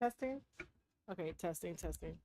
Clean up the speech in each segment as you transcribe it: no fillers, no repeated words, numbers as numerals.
Testing. Okay, testing, testing.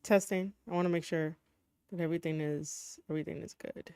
Testing. I want to make sure that everything is good.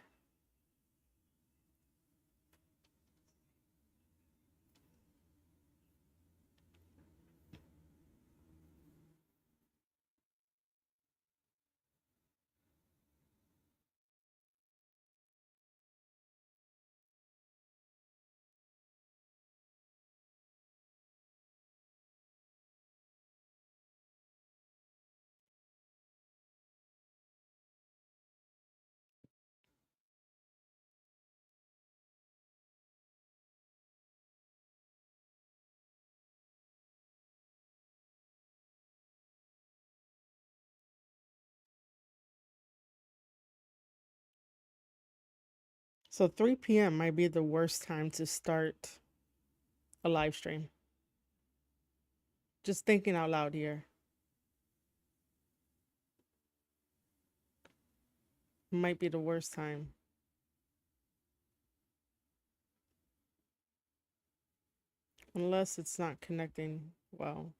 So 3 p.m. might be the worst time to start a live stream. Just thinking out loud here. Might be the worst time. Unless it's not connecting well.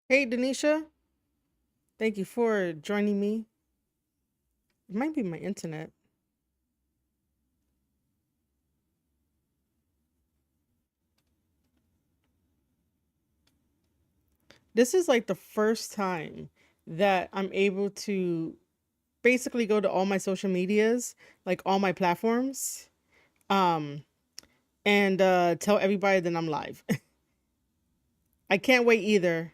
Hey, Denisha. Thank you for joining me. It might be my internet. This is like the first time that I'm able to basically go to all my social medias, like all my platforms, um, and tell everybody that I'm live. I can't wait either.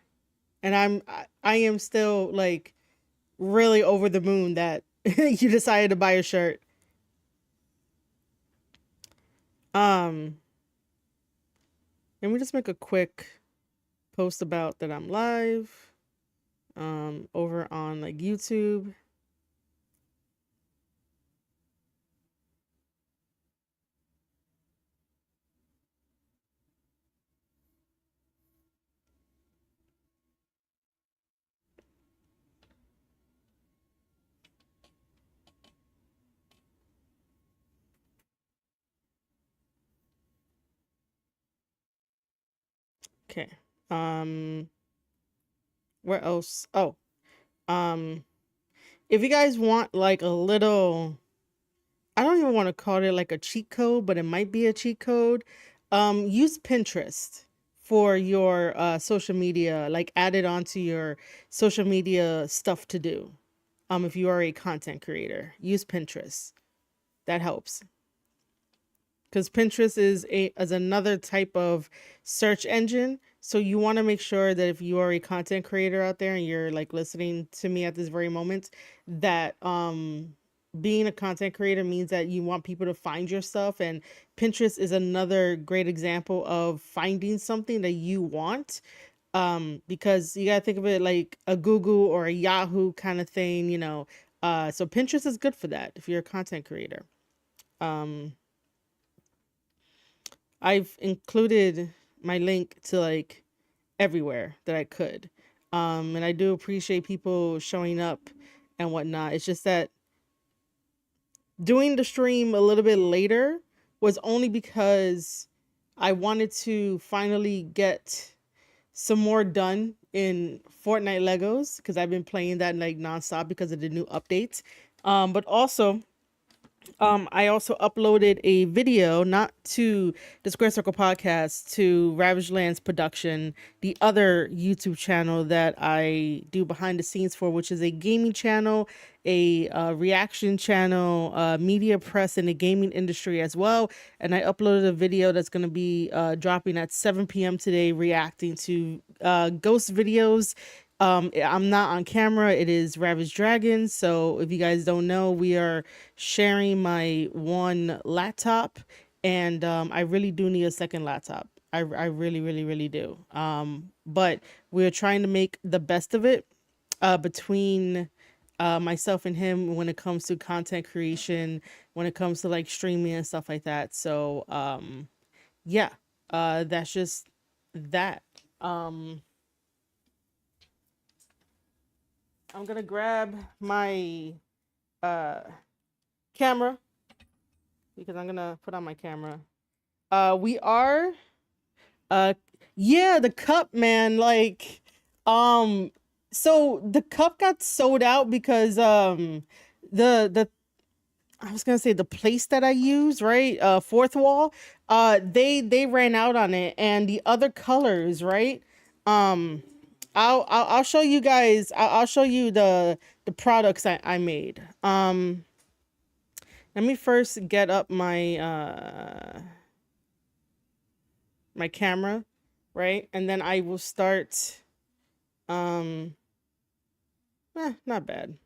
And I am still like really over the moon that you decided to buy a shirt. Um, Let me just make a quick post about that I'm live over on like YouTube. Okay. Um where else? Oh, um if you guys want like a little, I don't even want to call it like a cheat code, but it might be a cheat code. Use Pinterest for your social media, like add it onto your social media stuff to do. If you are a content creator, use Pinterest. That helps. Because Pinterest is another type of search engine. So you want to make sure that if you are a content creator out there and you're like listening to me at this very moment, that being a content creator means that you want people to find your stuff, and Pinterest is another great example of finding something that you want. Because you gotta think of it like a Google or a Yahoo kind of thing, you know. So Pinterest is good for that if you're a content creator. Um, I've included my link to like everywhere that I could. And I do appreciate people showing up and whatnot. It's just that doing the stream a little bit later was only because I wanted to finally get some more done in Fortnite Legos, because I've been playing that like nonstop because of the new updates. But also I also uploaded a video, not to the Square Circle podcast, to Ravage Lands Production, the other YouTube channel that I do behind the scenes for, which is a gaming channel, a reaction channel, media press in the gaming industry as well. And I uploaded a video that's going to be dropping at 7 p.m. today, reacting to ghost videos. I'm not on camera. It is Ravage Dragon. So if you guys don't know, we are sharing my one laptop, and I really do need a second laptop. I really, really, really do. But we're trying to make the best of it between myself and him when it comes to content creation, when it comes to like streaming and stuff like that. So yeah, that's just that. I'm gonna grab my camera because I'm gonna put on my camera. We are uh yeah, the cup, man, like so the cup got sold out because the I was gonna say the place that I use, right? Fourth wall, they ran out on it, and the other colors, right? Um I'll show you guys. I'll show you the products I made. Let me first get up my my camera, right? And then I will start um not bad.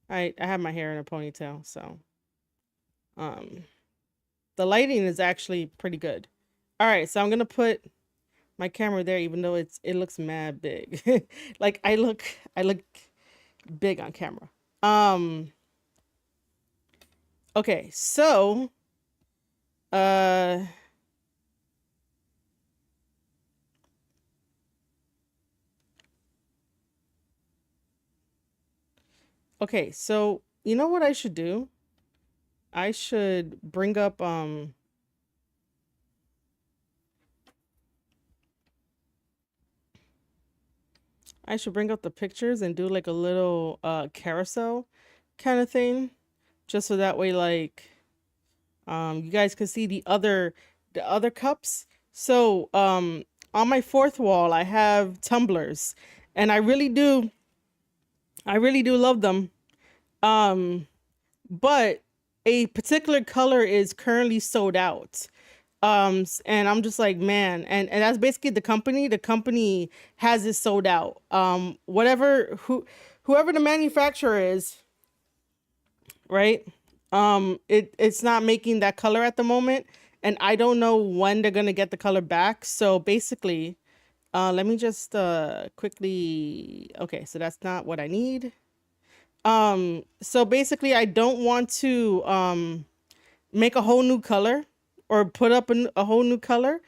I have my hair in a ponytail, so um the lighting is actually pretty good. All right, so I'm going to put my camera there even though it looks mad big. Like I look big on camera. Okay, so uh okay, so you know what I should do? I should bring up the pictures and do like a little carousel kind of thing, just so that way like you guys can see the other cups. So on my fourth wall I have tumblers, and I really do love them. Um but a particular color is currently sold out. And I'm just like, man, and that's basically the company has it sold out. Whoever the manufacturer is, right? It's not making that color at the moment, and I don't know when they're gonna get the color back. So basically, let me just quickly, okay, so that's not what I need. So basically I don't want to make a whole new color or put up a whole new color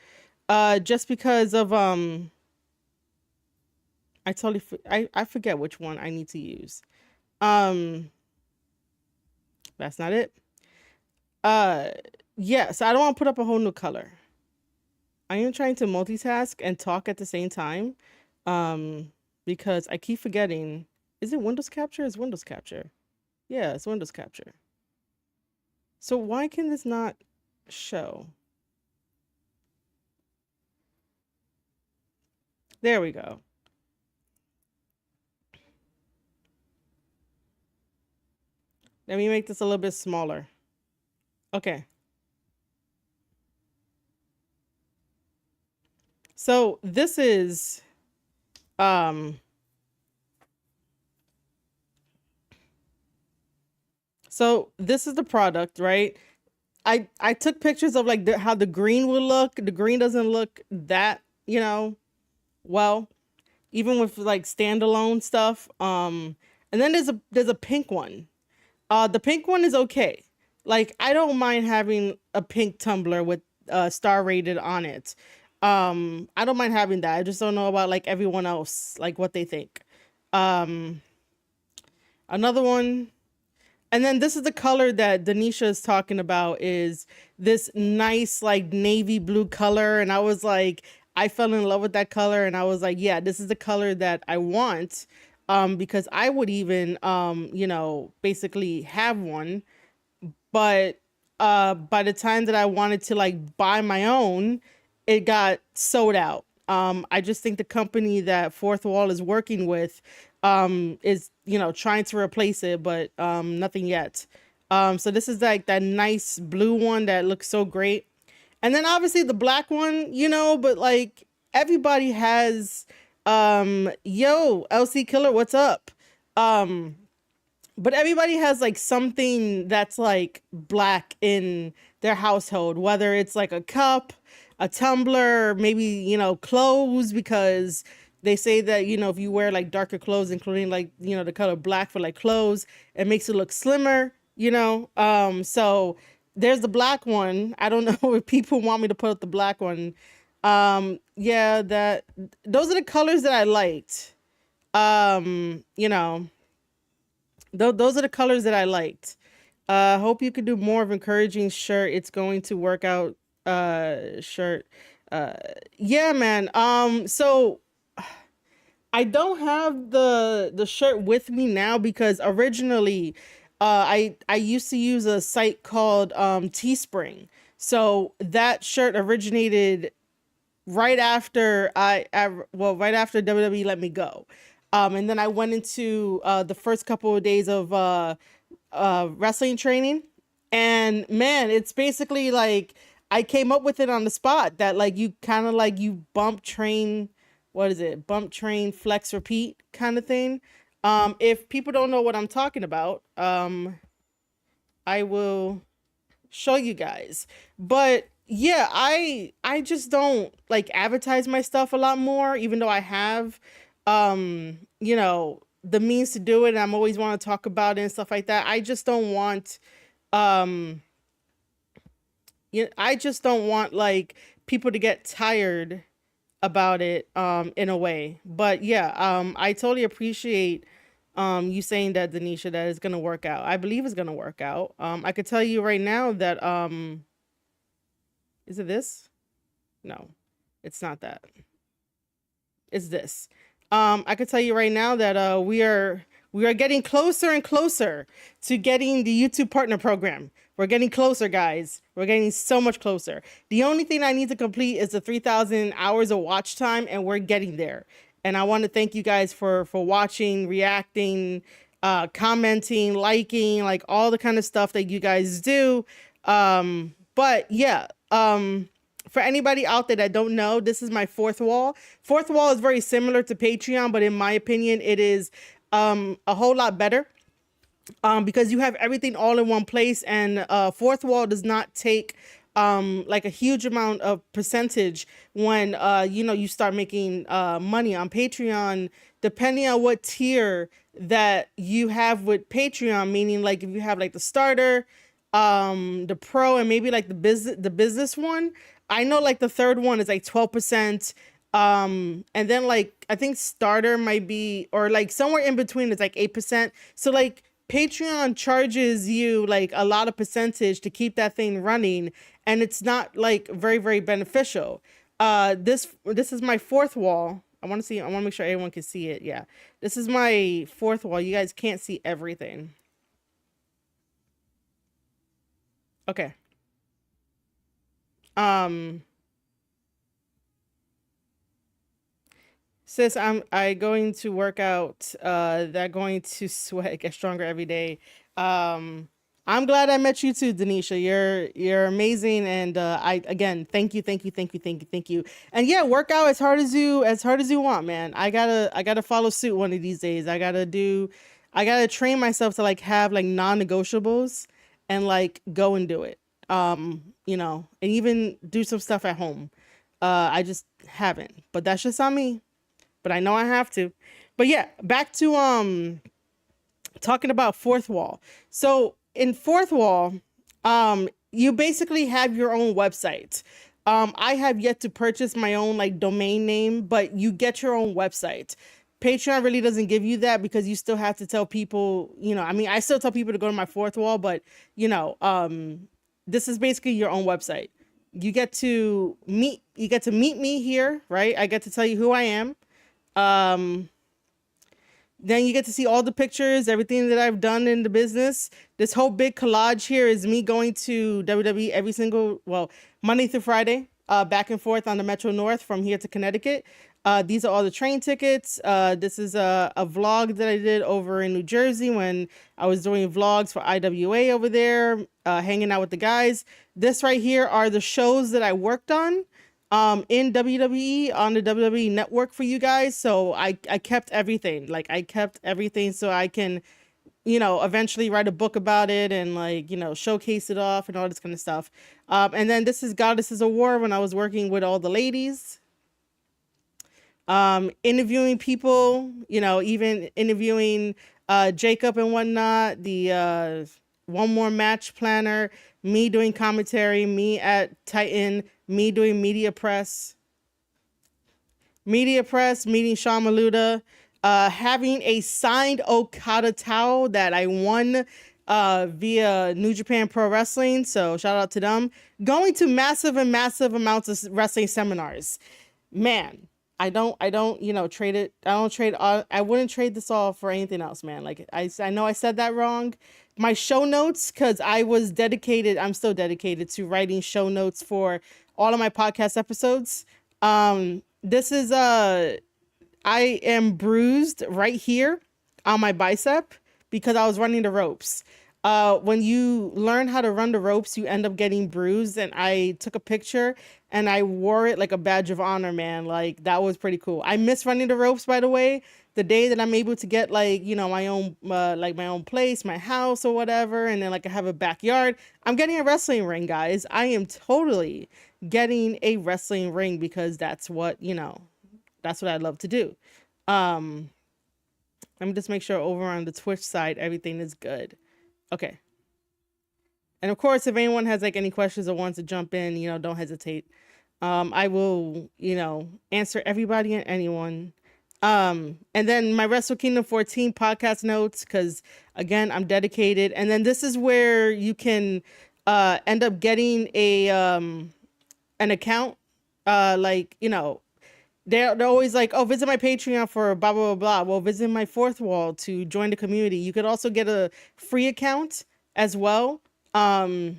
just because of I forget which one I need to use. Um that's not it. Uh yeah, so I don't want to put up a whole new color. I am trying to multitask and talk at the same time. Um because I keep forgetting, is it Windows Capture? It's Windows Capture. Yeah, it's Windows capture. So why can this not show? There we go. Let me make this a little bit smaller. Okay. So this is um so this is the product, right? I took pictures of like how the green would look. The green doesn't look that, well, even with like standalone stuff. And then there's a pink one. The pink one is okay. Like I don't mind having a pink tumbler with star rated on it. I don't mind having that. I just don't know about like everyone else, like what they think. Um, Another one, and then this is the color that Denisha is talking about, is this nice like navy blue color. And I was like, I fell in love with that color, and I was like, yeah, this is the color that I want. Because I would even basically have one, but by the time that I wanted to like buy my own, it got sold out. I just think the company that Fourth Wall is working with is trying to replace it, but nothing yet. So this is like that nice blue one that looks so great, and then obviously the black one, but like everybody has yo LC Killer, what's up? Um, but everybody has like something that's like black in their household, whether it's like a cup, a tumbler, maybe clothes, because they say that if you wear like darker clothes, including like the color black for like clothes, it makes it look slimmer. So there's the black one. I don't know if people want me to put up the black one. Yeah, that those are the colors that I liked. You know those are the colors that I liked. Hope you could do more of encouraging shirt. It's going to work out. Shirt. Uh, yeah, man. So I don't have the shirt with me now because originally, I used to use a site called Teespring. So that shirt originated right after right after WWE let me go. And then I went into the first couple of days of wrestling training, and man, it's basically like I came up with it on the spot, that like you kind of like you bump train, what is it? Bump train flex repeat kind of thing. If people don't know what I'm talking about, I will show you guys. But yeah, I just don't like advertise my stuff a lot more, even though I have the means to do it, and I'm always want to talk about it and stuff like that. I just don't want um I just don't want like people to get tired about it in a way. But yeah, I totally appreciate you saying that, Denisha, that it's gonna work out. I believe it's gonna work out. I could tell you right now that is it this? No, it's not that. It's this. I could tell you right now that we are getting closer and closer to getting the YouTube partner program. We're getting closer, guys. We're getting so much closer. The only thing I need to complete is the 3,000 hours of watch time, and we're getting there. And I want to thank you guys for watching, reacting, commenting, liking, like all the kind of stuff that you guys do. But yeah, for anybody out there that don't know, this is my fourth wall. Fourth wall is very similar to Patreon, but in my opinion, it is a whole lot better, because you have everything all in one place, and fourth wall does not take like a huge amount of percentage when you start making money on Patreon, depending on what tier that you have with Patreon. Meaning, like if you have like the starter, the pro, and maybe like the business one. I know like the third one is like 12%. And then like I think starter might be, or like somewhere in between is like 8%. So like Patreon charges you like a lot of percentage to keep that thing running, and it's not like very, very beneficial. This is my fourth wall. I want to make sure everyone can see it. Yeah. This is my fourth wall. You guys can't see everything. Okay. Um, Sis, I going to work out. That going to sweat, get stronger every day. Um, I'm glad I met you too, Denisha. You're amazing, and I again thank you. And yeah, work out as hard as you want, man. I gotta follow suit one of these days. I gotta train myself to like have like non-negotiables and like go and do it. And even do some stuff at home. I just haven't, but that's just on me, but I know I have to. But yeah, back to talking about fourth wall. So in fourth wall, you basically have your own website. I have yet to purchase my own like domain name, but you get your own website. Patreon really doesn't give you that because you still have to tell people, I mean, I still tell people to go to my fourth wall, but this is basically your own website. You get to meet me here, right? I get to tell you who I am. Um, then you get to see all the pictures, everything that I've done in the business. This whole big collage here is me going to WWE Monday through Friday, back and forth on the Metro North from here to Connecticut. These are all the train tickets. This is a vlog that I did over in New Jersey when I was doing vlogs for IWA over there, hanging out with the guys. This right here are the shows that I worked on in WWE on the WWE network for you guys. So I kept everything. Like I kept everything so I can, eventually write a book about it and like, showcase it off and all this kind of stuff. And then this is Goddesses of War when I was working with all the ladies. Interviewing people, even interviewing Jacob and whatnot, the one more match planner, me doing commentary, me at Titan, me doing media press, meeting Sean Maluda, having a signed Okada towel that I won via New Japan Pro Wrestling. So shout out to them. Going to massive amounts of wrestling seminars. Man, I don't, trade it. I wouldn't trade this all for anything else, man. Like I know I said that wrong. My show notes, because I'm still dedicated to writing show notes for all of my podcast episodes. This is I am bruised right here on my bicep because I was running the ropes. When you learn how to run the ropes, you end up getting bruised. And I took a picture and I wore it like a badge of honor, man. Like that was pretty cool. I miss running the ropes, by the way. The day that I'm able to get like, my own, like my own place, my house or whatever. And then like I have a backyard, I'm getting a wrestling ring, guys. I am totally getting a wrestling ring because that's what I love to do. Um, Let me just make sure over on the Twitch side, everything is good. Okay. And of course, if anyone has like any questions or wants to jump in, don't hesitate. I will, answer everybody and anyone. And then my Wrestle Kingdom 14 podcast notes, because again, I'm dedicated. And then this is where you can end up getting an account. They're always like, oh, visit my Patreon for blah, blah, blah, blah. Well, visit my fourth wall to join the community. You could also get a free account as well. Yeah,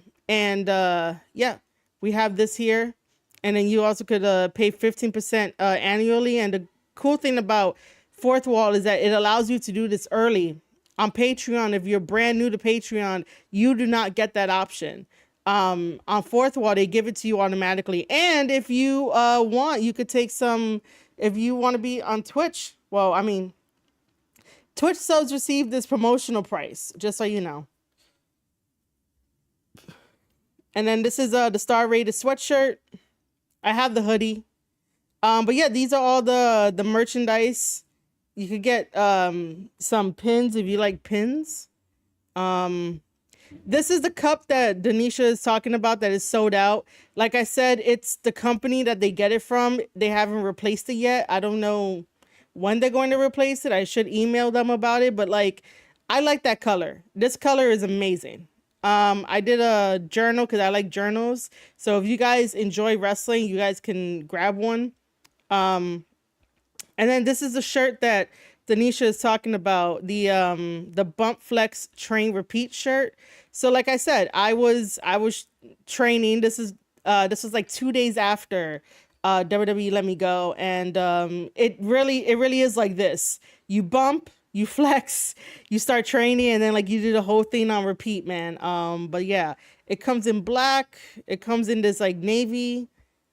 we have this here. And then you also could pay 15% annually. And the cool thing about fourth wall is that it allows you to do this early on Patreon. If you're brand new to Patreon, you do not get that option. On fourth wall, they give it to you automatically. And if you want, you could take some, if you want to be on Twitch. Well, I mean, Twitch subs receive this promotional price, just so you know. And then this is the Star Rated sweatshirt. I have the hoodie. But yeah, these are all the merchandise. You could get some pins if you like pins. This is the cup that Denisha is talking about that is sold out. Like I said, it's the company that they get it from. They haven't replaced it yet. I don't know when they're going to replace it. I should email them about it. But like, I like that color. This color is amazing. I did a journal because I like journals. So if you guys enjoy wrestling, you guys can grab one. And then this is a shirt that Denisha is talking about the bump flex train repeat shirt. So like I said, I was training. This was like 2 days after WWE Let Me Go, and it really is like this. You bump, you flex, you start training, and then like you do the whole thing on repeat, man. But yeah, it comes in black, it comes in this like navy,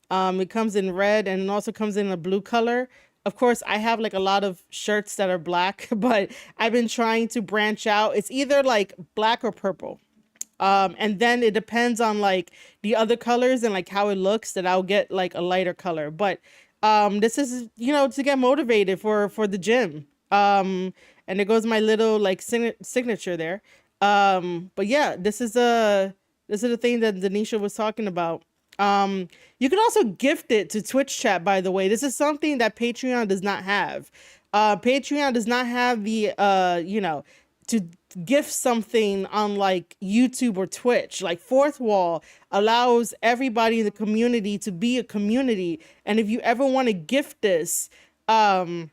it comes in red, and it also comes in a blue color. Of course, I have like a lot of shirts that are black, but I've been trying to branch out. It's either like black or purple. And then it depends on like the other colors and like how it looks that I'll get like a lighter color. But this is, to get motivated for the gym. And it goes my little like signature there. But yeah, this is the thing that Denisha was talking about. You can also gift it to Twitch chat, by the way. This is something that Patreon does not have. Patreon does not have the to gift something on like YouTube or Twitch. Like Fourth Wall allows everybody in the community to be a community. And if you ever want to gift this, and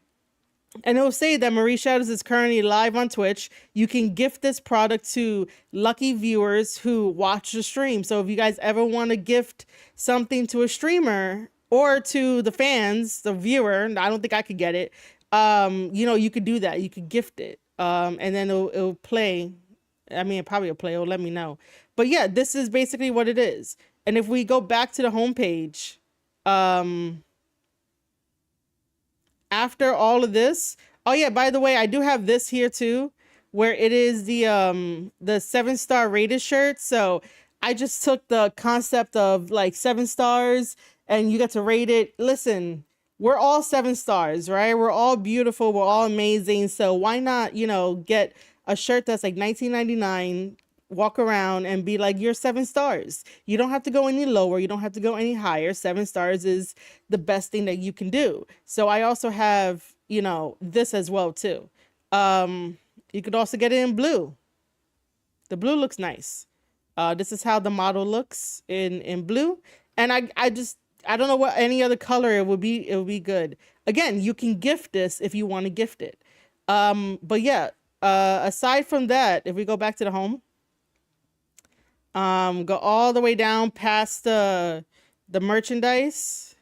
it'll say that Marie Shadows is currently live on Twitch. You can gift this product to lucky viewers who watch the stream. So if you guys ever want to gift something to a streamer or to the fans, the viewer, I don't think I could get it. You could do that. You could gift it. And then it'll play. I mean, it probably will play. It'll let me know. But yeah, this is basically what it is. And if we go back to the homepage, after all of this, oh yeah, by the way, I do have this here too, where it is the 7-star rated shirt. So I just took the concept of like 7 stars and you get to rate it. Listen, we're all 7 stars, right? We're all beautiful, we're all amazing. So why not, get a shirt that's like $19.99, walk around and be like, you're 7 stars. You don't have to go any lower. You don't have to go any higher. 7 stars is the best thing that you can do. So I also have, this as well too. You could also get it in blue. The blue looks nice. This is how the model looks in blue. And I don't know what any other color it would be good. Again, you can gift this if you want to gift it. But yeah, aside from that, if we go back to the home, go all the way down past the merchandise.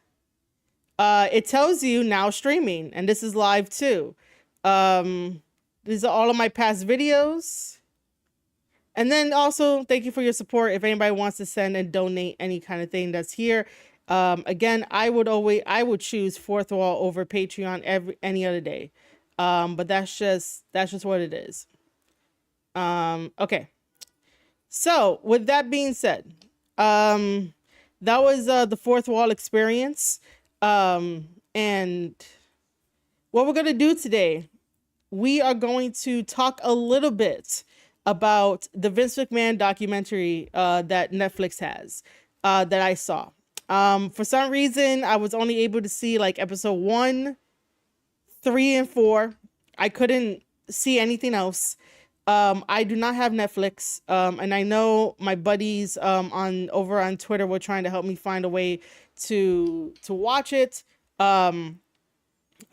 It tells you now streaming, and this is live too. These are all of my past videos. And then also thank you for your support. If anybody wants to send and donate any kind of thing that's here. Again, I would choose Fourth Wall over Patreon any other day. But that's just what it is. Okay. So with that being said, that was the Fourth Wall experience. And what we're going to do today, we are going to talk a little bit about the Vince McMahon documentary that Netflix has, that I saw. For some reason, I was only able to see like episode 1, 3, and 4. I couldn't see anything else. I do not have Netflix, and I know my buddies over on Twitter were trying to help me find a way to watch it. I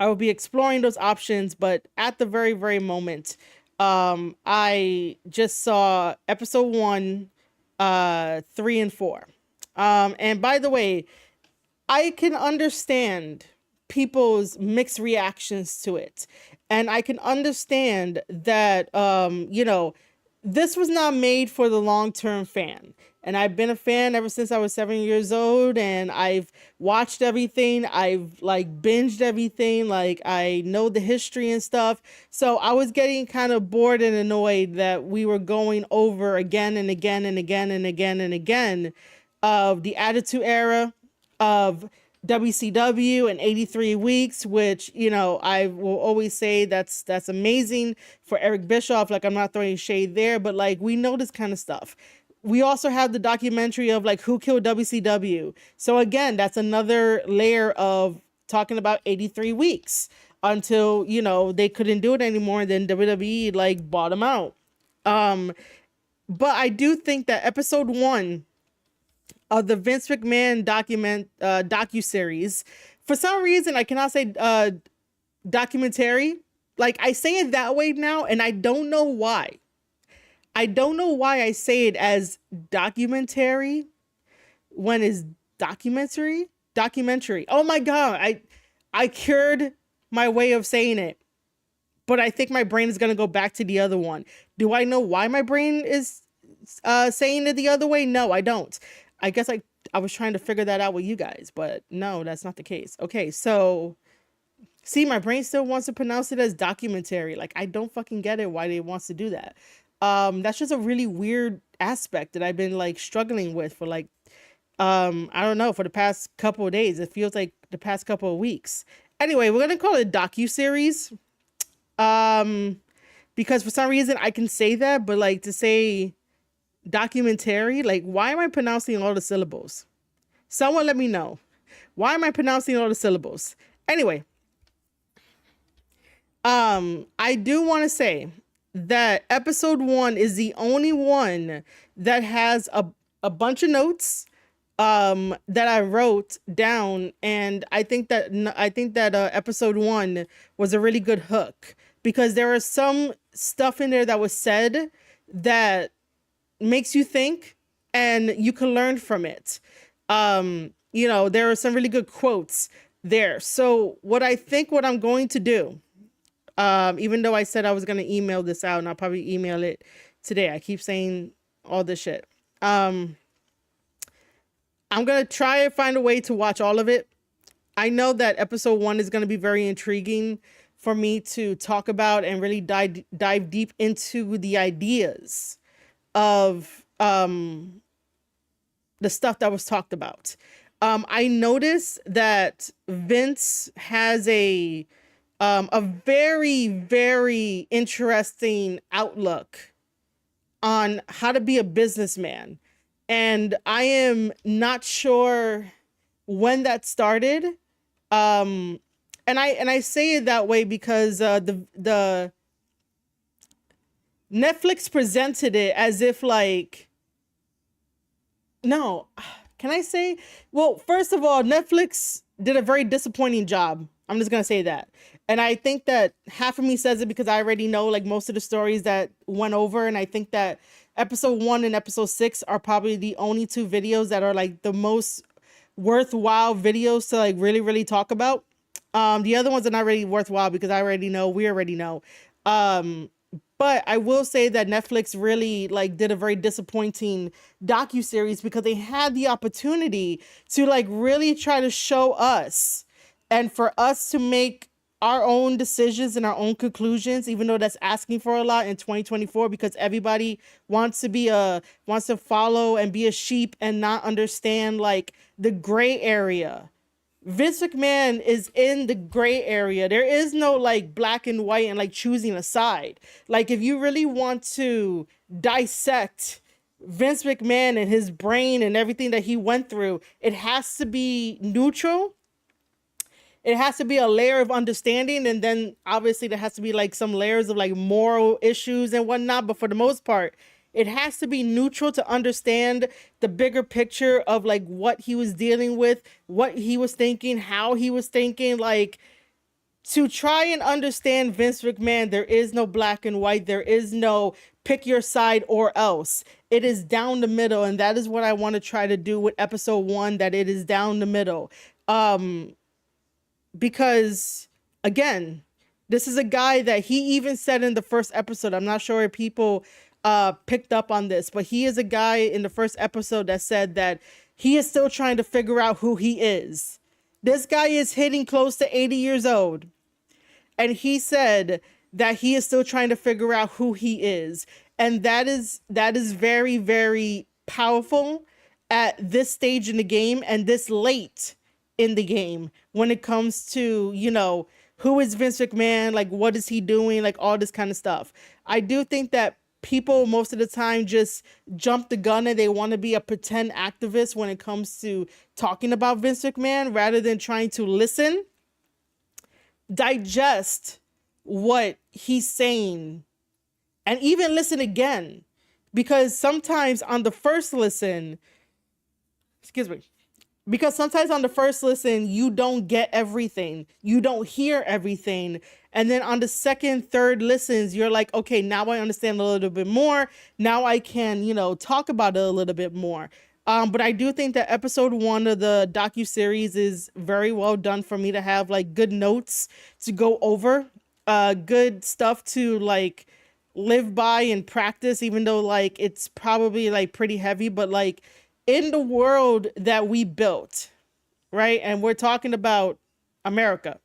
will be exploring those options, but at the very, very moment, I just saw episode 1, 3, and 4. And by the way, I can understand people's mixed reactions to it. And I can understand that, this was not made for the long-term fan. And I've been a fan ever since I was 7 years old, and I've watched everything. I've like binged everything. Like I know the history and stuff. So I was getting kind of bored and annoyed that we were going over again and again and again and again and again of the Attitude Era, of WCW and 83 weeks, which, I will always say that's amazing for Eric Bischoff. Like, I'm not throwing shade there, but like, we know this kind of stuff. We also have the documentary of like who killed WCW. So again, that's another layer of talking about 83 weeks until, they couldn't do it anymore. And then WWE like bought them out. But I do think that episode 1 of the Vince McMahon docu-series. For some reason, I cannot say documentary. Like, I say it that way now, and I don't know why. I don't know why I say it as documentary when it's documentary. Documentary. Oh my God. I cured my way of saying it, but I think my brain is going to go back to the other one. Do I know why my brain is saying it the other way? No, I don't. I guess I was trying to figure that out with you guys, but no, that's not the case. Okay, so see, my brain still wants to pronounce it as documentary. Like, I don't fucking get it why they wants to do that. That's just a really weird aspect that I've been like struggling with for like I don't know, for the past couple of days. It feels like the past couple of weeks. Anyway, we're gonna call it docu-series. Um, because for some reason I can say that, but like to say documentary, like why am I pronouncing all the syllables? Someone let me know. Why am I pronouncing all the syllables? Anyway, I do want to say that episode 1 is the only one that has a bunch of notes that I wrote down, and I think that episode 1 was a really good hook because there was some stuff in there that was said that makes you think and you can learn from it. There are some really good quotes there. So what I'm going to do, even though I said I was going to email this out, and I'll probably email it today. I keep saying all this shit. I'm going to try and find a way to watch all of it. I know that episode 1 is going to be very intriguing for me to talk about and really dive deep into the ideas of the stuff that was talked about. I noticed that Vince has a very, very interesting outlook on how to be a businessman. And I am not sure when that started. And I say it that way because the Netflix presented it as if like, no, can I say? Well, first of all, Netflix did a very disappointing job. I'm just going to say that. And I think that half of me says it because I already know like most of the stories that went over. And I think that episode 1 and episode 6 are probably the only 2 videos that are like the most worthwhile videos to like really, really talk about. The other ones are not really worthwhile because we already know. But I will say that Netflix really like did a very disappointing docu-series because they had the opportunity to like really try to show us and for us to make our own decisions and our own conclusions, even though that's asking for a lot in 2024 because everybody wants to follow and be a sheep and not understand like the gray area. Vince McMahon is in the gray area. There is no like black and white and like choosing a side. Like if you really want to dissect Vince McMahon and his brain and everything that he went through, it has to be neutral. It has to be a layer of understanding. And then obviously there has to be like some layers of like moral issues and whatnot. But for the most part, it has to be neutral to understand the bigger picture of like what he was dealing with, what he was thinking, how he was thinking. Like to try and understand Vince McMahon, there is no black and white. There is no pick your side or else. It is down the middle. And that is what I want to try to do with episode 1, that it is down the middle. Because again, this is a guy that he even said in the first episode, I'm not sure if people picked up on this, but he is a guy in the first episode that said that he is still trying to figure out who he is. This guy is hitting close to 80 years old. And he said that he is still trying to figure out who he is. And that is very, very powerful at this stage in the game and this late in the game when it comes to, who is Vince McMahon? Like, what is he doing? Like all this kind of stuff. I do think that people most of the time just jump the gun and they want to be a pretend activist when it comes to talking about Vince McMahon rather than trying to listen, digest what he's saying, and even listen again. Because sometimes on the first listen, excuse me, because sometimes on the first listen you don't get everything, you don't hear everything, and then on the second, third listens you're like, okay, now I understand a little bit more, now I can, talk about it a little bit more. But I do think that episode 1 of the docu-series is very well done for me to have like good notes to go over, good stuff to like live by and practice, even though like it's probably like pretty heavy, but like in the world that we built, right? And we're talking about America.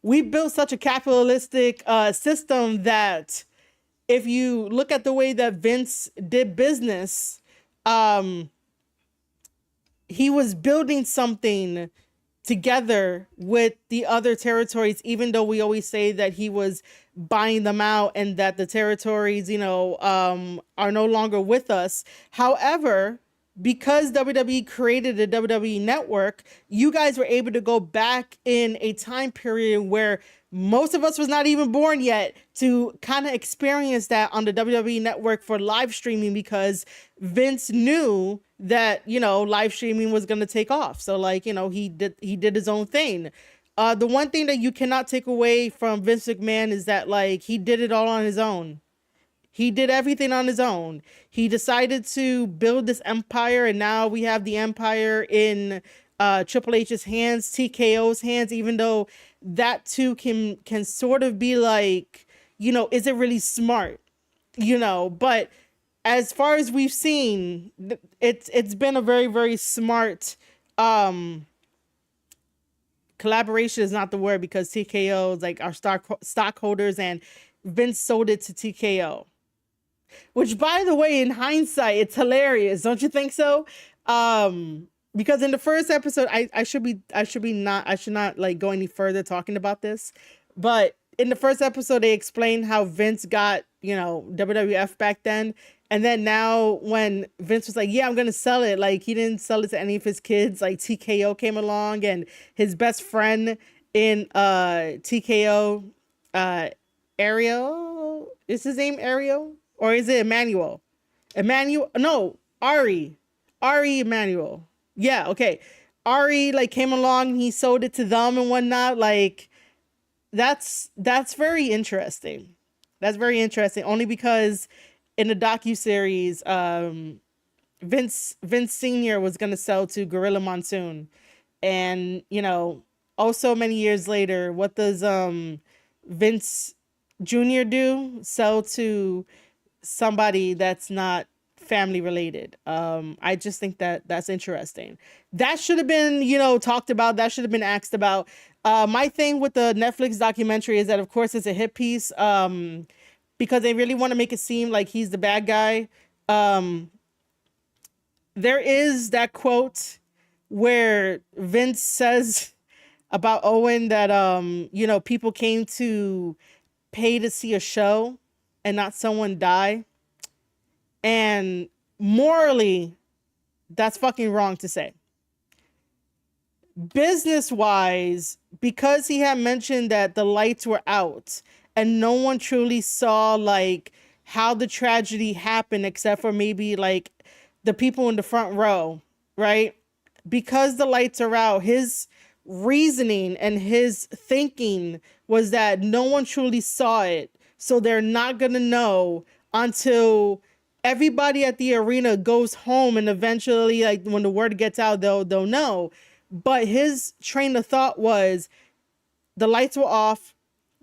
We built such a capitalistic system that if you look at the way that Vince did business, um, he was building something together with the other territories, even though we always say that he was buying them out and that the territories, are no longer with us. However, because WWE created the WWE network, you guys were able to go back in a time period where most of us was not even born yet to kind of experience that on the WWE network for live streaming, because Vince knew that, live streaming was going to take off. So like, he did his own thing. The one thing that you cannot take away from Vince McMahon is that like he did it all on his own. He did everything on his own. He decided to build this empire, and now we have the empire in Triple H's hands, TKO's hands, even though that too can sort of be like, is it really smart? But as far as we've seen, it's been a very, very smart collaboration is not the word, because TKO is like our stockholders, and Vince sold it to TKO. Which, by the way, in hindsight, it's hilarious, don't you think so? Because in the first episode, I should not like go any further talking about this, but in the first episode, they explained how Vince got, WWF back then, and then now when Vince was like, "Yeah, I'm gonna sell it," like he didn't sell it to any of his kids. Like TKO came along, and his best friend in TKO, Ariel, is his name Ariel? Or is it Emmanuel? No, Ari Emmanuel. Yeah, okay. Ari like came along and he sold it to them and whatnot. Like that's very interesting. That's very interesting. Only because in the docu-series, Vince Sr. was gonna sell to Gorilla Monsoon. And also many years later, what does Vince Jr. do? Sell to somebody that's not family related. I just think that that's interesting. That should have been, talked about. That should have been asked about. My thing with the Netflix documentary is that, of course, it's a hit piece, because they really want to make it seem like he's the bad guy. There is that quote where Vince says about Owen that, people came to pay to see a show and not someone die. And morally, that's fucking wrong to say. Business wise, because he had mentioned that the lights were out and no one truly saw like how the tragedy happened, except for maybe like the people in the front row, right? Because the lights are out, his reasoning and his thinking was that no one truly saw it. So they're not going to know until everybody at the arena goes home, and eventually, like when the word gets out, they'll know. But his train of thought was the lights were off,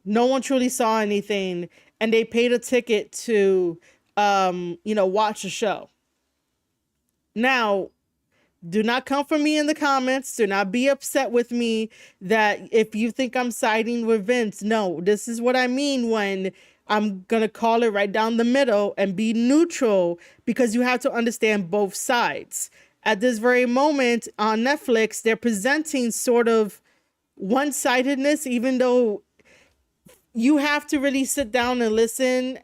no one truly saw anything, and they paid a ticket to, watch the show. Now, do not come for me in the comments. Do not be upset with me that if you think I'm siding with Vince. No, this is what I mean when I'm going to call it right down the middle and be neutral, because you have to understand both sides. At this very moment on Netflix, they're presenting sort of one-sidedness, even though you have to really sit down and listen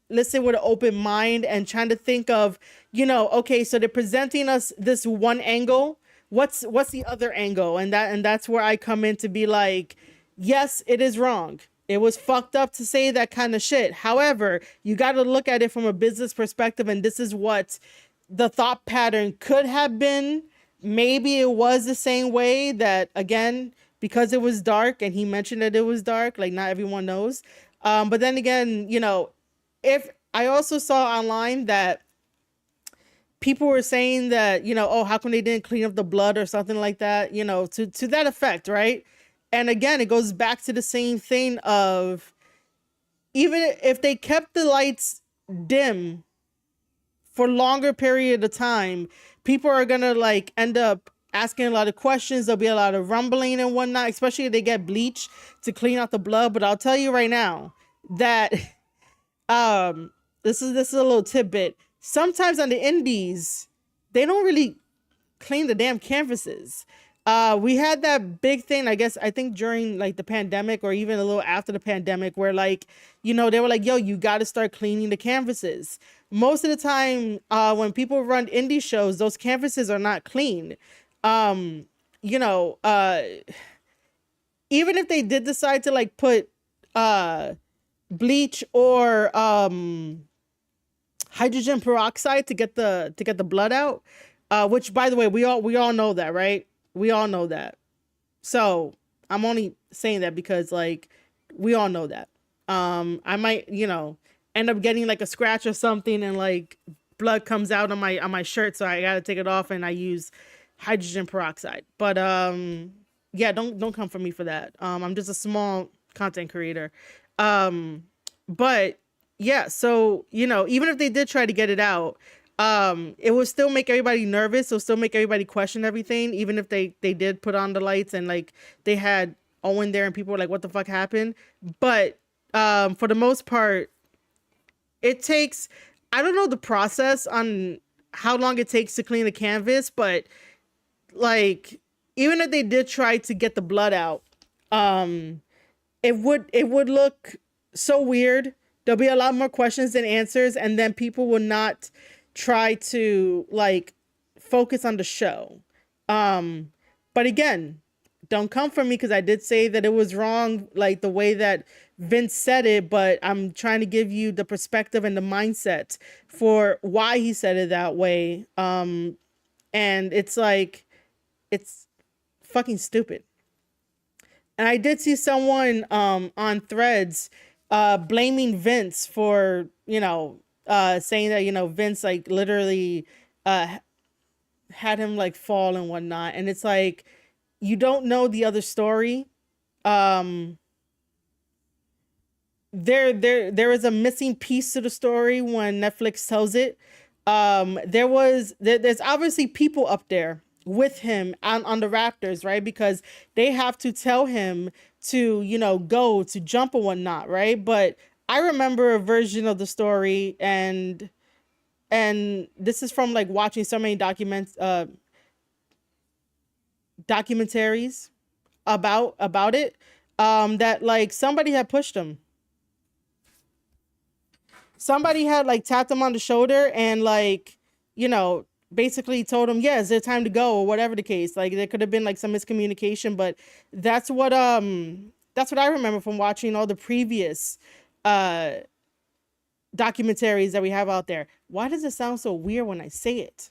with an open mind and trying to think of, okay, so they're presenting us this one angle. What's the other angle? And that's where I come in to be like, yes, it is wrong. It was fucked up to say that kind of shit. However, you got to look at it from a business perspective, and this is what the thought pattern could have been maybe it was the same way that, again, because it was dark and he mentioned that it was dark, like not everyone knows. But then again, if I also saw online that people were saying that, oh, how come they didn't clean up the blood or something like that, to that effect, right? And again, it goes back to the same thing of, even if they kept the lights dim for longer period of time, people are gonna like end up asking a lot of questions. There'll be a lot of rumbling and whatnot, especially if they get bleach to clean out the blood. But I'll tell you right now that um this is a little tidbit. Sometimes on the indies, they don't really clean the damn canvases. We had that big thing, I think during like the pandemic or even a little after the pandemic, where like, they were like, yo, you got to start cleaning the canvases. Most of the time, when people run indie shows, those canvases are not clean. Um, you know, uh, Even if they did decide to like put uh bleach or hydrogen peroxide to get the blood out, which by the way, we all know that, right? We all know that. So I'm only saying that because like we all know that. I might, end up getting like a scratch or something and like blood comes out on my shirt, so I gotta take it off and I use hydrogen peroxide. But yeah, don't come for me for that. I'm just a small content creator. Um but yeah, so even if they did try to get it out, it will still make everybody nervous. It'll still make everybody question everything, even if they did put on the lights and like they had Owen there and people were like, what the fuck happened? But for the most part, it takes, I don't know the process on how long it takes to clean a canvas, but like even if they did try to get the blood out, um it would look so weird. There'll be a lot more questions than answers, and then people will not try to like focus on the show. Um, but again, don't come for me because I did say that it was wrong, like the way that Vince said it, but I'm trying to give you the perspective and the mindset for why he said it that way. And it's like, it's fucking stupid. And I did see someone on Threads blaming Vince for, saying that, Vince like literally uh had him like fall and whatnot. And it's like, you don't know the other story. Um there is a missing piece to the story when Netflix tells it. There's obviously people up there with him on the Raptors, right? Because they have to tell him to, go to jump or whatnot, right? But I remember a version of the story, and this is from like watching so many documentaries about it, that like somebody had pushed him. Somebody had like tapped him on the shoulder and like, basically told him, yeah, is it time to go or whatever the case. Like there could have been like some miscommunication, but that's what I remember from watching all the previous uh documentaries that we have out there. Why does it sound so weird when I say it?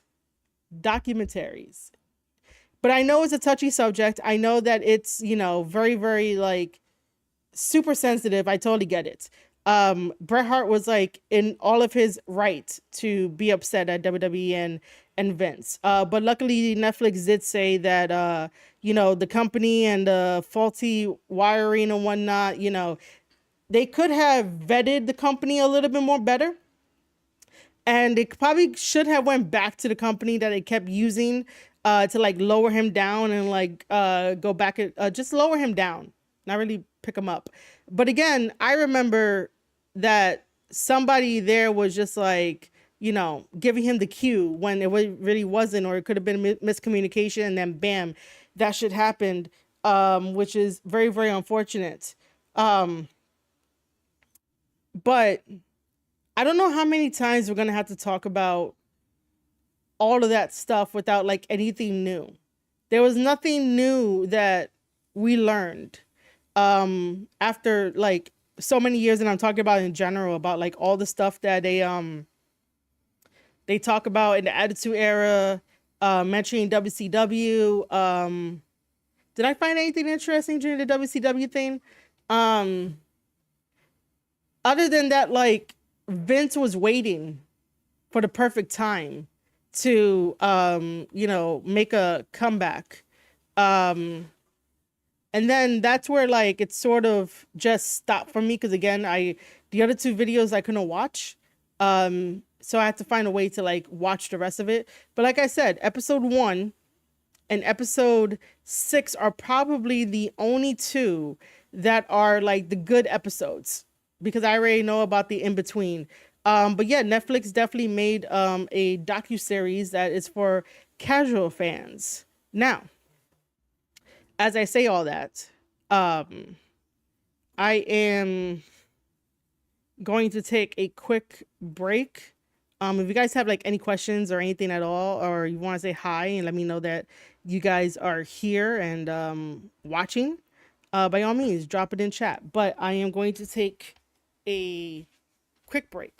Documentaries. But I know it's a touchy subject. I know that it's, very, very like super sensitive. I totally get it. Bret Hart was like in all of his right to be upset at WWE and Vince. But luckily Netflix did say that the company and the faulty wiring and whatnot, they could have vetted the company a little bit more better. And they probably should have went back to the company that they kept using to like lower him down and like go back and just lower him down, not really pick him up. But again, I remember that somebody there was just like, giving him the cue when it really wasn't, or it could have been miscommunication, and then bam, that shit happened, which is very, very unfortunate. Um, but I don't know how many times we're gonna have to talk about all of that stuff without like anything new. There was nothing new that we learned after like so many years, and I'm talking about in general, about like all the stuff that they talk about in the Attitude Era, mentioning WCW. Did I find anything interesting during the WCW thing? Um, Other than that, like Vince was waiting for the perfect time to make a comeback. Um, and then that's where like it sort of just stopped for me because again, the other two videos I couldn't watch. So I had to find a way to like watch the rest of it. But like I said, episode 1 and episode 6 are probably the only two that are like the good episodes because I already know about the in between. But yeah, Netflix definitely made a docu-series that is for casual fans. Now, as I say all that, um, I am going to take a quick break. If you guys have like any questions or anything at all, or you want to say hi and let me know that you guys are here and watching, by all means, drop it in chat. But I am going to take a quick break.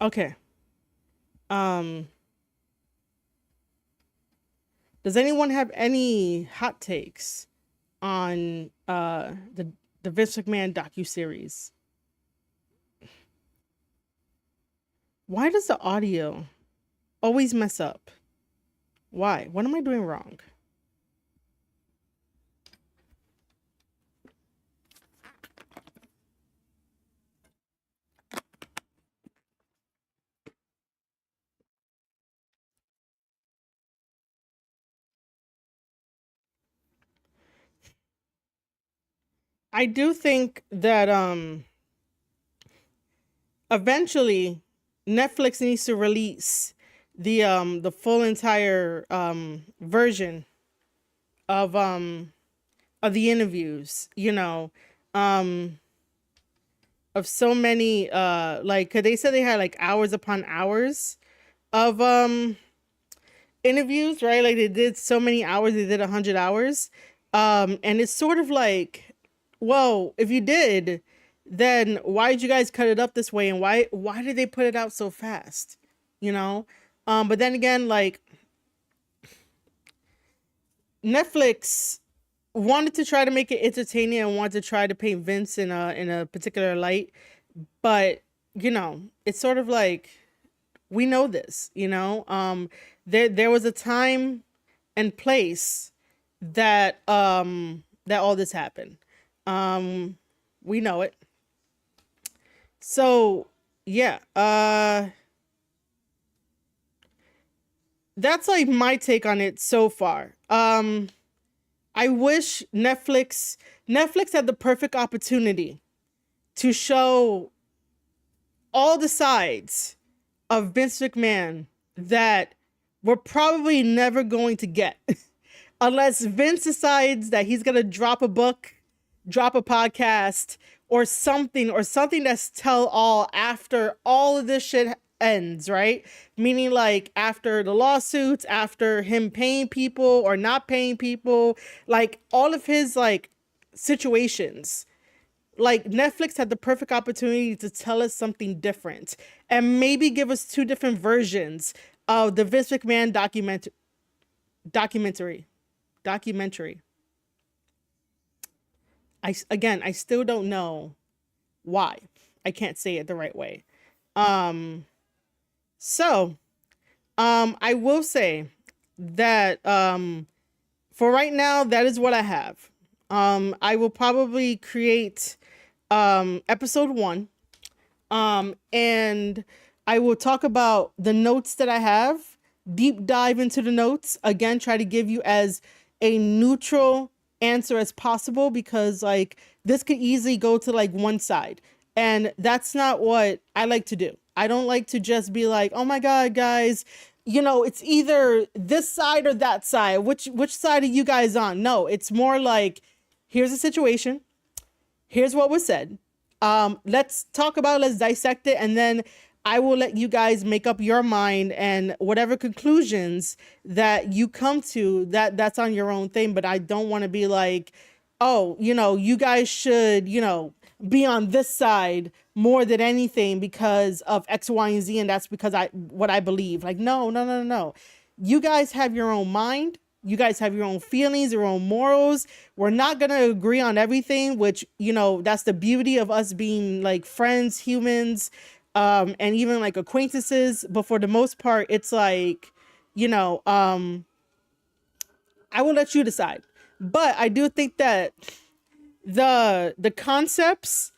Okay. Um, does anyone have any hot takes on the Vince McMahon docu-series? Why does the audio always mess up? Why? What am I doing wrong? I do think that eventually Netflix needs to release the full entire version of the interviews, um of so many like 'cause they said they had like hours upon hours of interviews, right? Like they did so many hours, they did 100 hours. And it's sort of like, well, if you did, then why did you guys cut it up this way? And why did they put it out so fast? You know? But then again, like Netflix wanted to try to make it entertaining and wanted to try to paint Vince in a particular light. But, it's sort of like we know this, there was a time and place that all this happened. Um we know it. So yeah, that's like my take on it so far. I wish Netflix had the perfect opportunity to show all the sides of Vince McMahon that we're probably never going to get unless Vince decides that he's going to drop a book, drop a podcast, or something that's tell all after all of this shit ends, right? Meaning like after the lawsuits, after him paying people or not paying people, like all of his like situations. Like Netflix had the perfect opportunity to tell us something different and maybe give us two different versions of the Vince McMahon documentary. Documentary. I still don't know why. I can't say it the right way. Um so I will say that for right now that is what I have. I will probably create episode 1. And I will talk about the notes that I have, deep dive into the notes. Again, try to give you as a neutral answer as possible because like this could easily go to like one side. And that's not what I like to do. I don't like to just be like, "Oh my god, guys, you know, it's either this side or that side. Which side are you guys on?" No, it's more like here's a situation, here's what was said. Let's talk about it, let's dissect it, and then I will let you guys make up your mind and whatever conclusions that you come to, that's on your own thing. But I don't want to be like, oh, you know, you guys should, you know, be on this side more than anything because of X, Y, and Z, and that's because I what I believe. Like, no, no, no, no, no. You guys have your own mind. You guys have your own feelings, your own morals. We're not going to agree on everything, which, you know, that's the beauty of us being like friends, humans, and even like acquaintances. But for the most part, it's like, you know, I will let you decide. But I do think that the concepts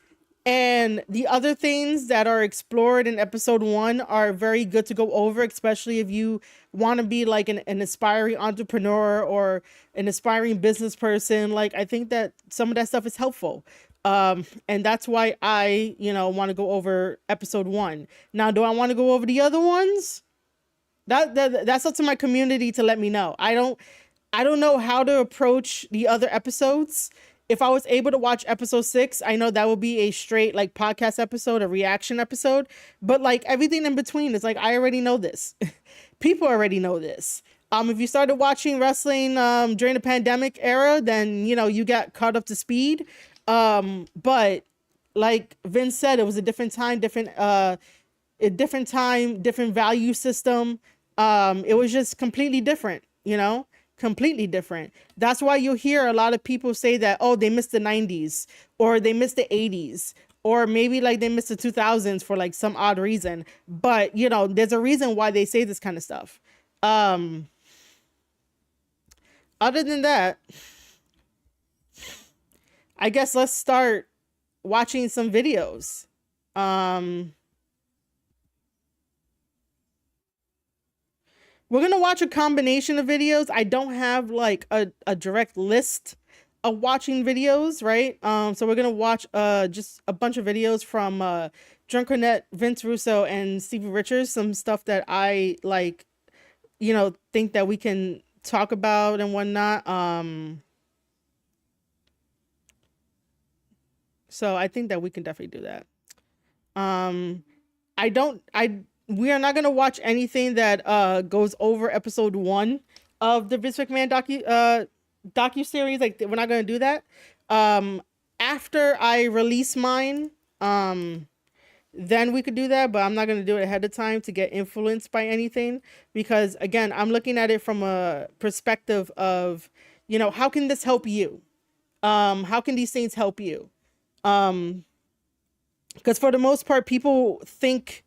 and the other things that are explored in episode 1 are very good to go over, especially if you want to be like an aspiring entrepreneur or an aspiring business person. Like, I think that some of that stuff is helpful. And that's why I, you know, want to go over episode 1. Now, do I want to go over the other ones? That's up to my community to let me know. I don't know how to approach the other episodes. If I was able to watch episode 6, I know that would be a straight like podcast episode, a reaction episode. But like everything in between is like I already know this. People already know this. If you started watching wrestling during the pandemic era, then you know you got caught up to speed. But like Vince said, it was a different time, a different time, different value system. It was just completely different, you know, completely different. That's why you'll hear a lot of people say that, oh, they missed the 90s or they missed the 80s or maybe like they missed the 2000s for like some odd reason. But, you know, there's a reason why they say this kind of stuff. Other than that, I guess let's start watching some videos. Um, We're gonna watch a combination of videos. I don't have like a direct list of watching videos, right? So we're gonna watch just a bunch of videos from Corrnette, Vince Russo, and Stevie Richards. Some stuff that I like, you know, think that we can talk about and whatnot. So I think that we can definitely do that. Um, I don't I We are not gonna watch anything that goes over episode 1 of the Vince McMahon docu-series. Like we're not gonna do that. Um After I release mine, then we could do that, but I'm not gonna do it ahead of time to get influenced by anything because again, I'm looking at it from a perspective of, you know, how can this help you? How can these things help you? Um because for the most part, people think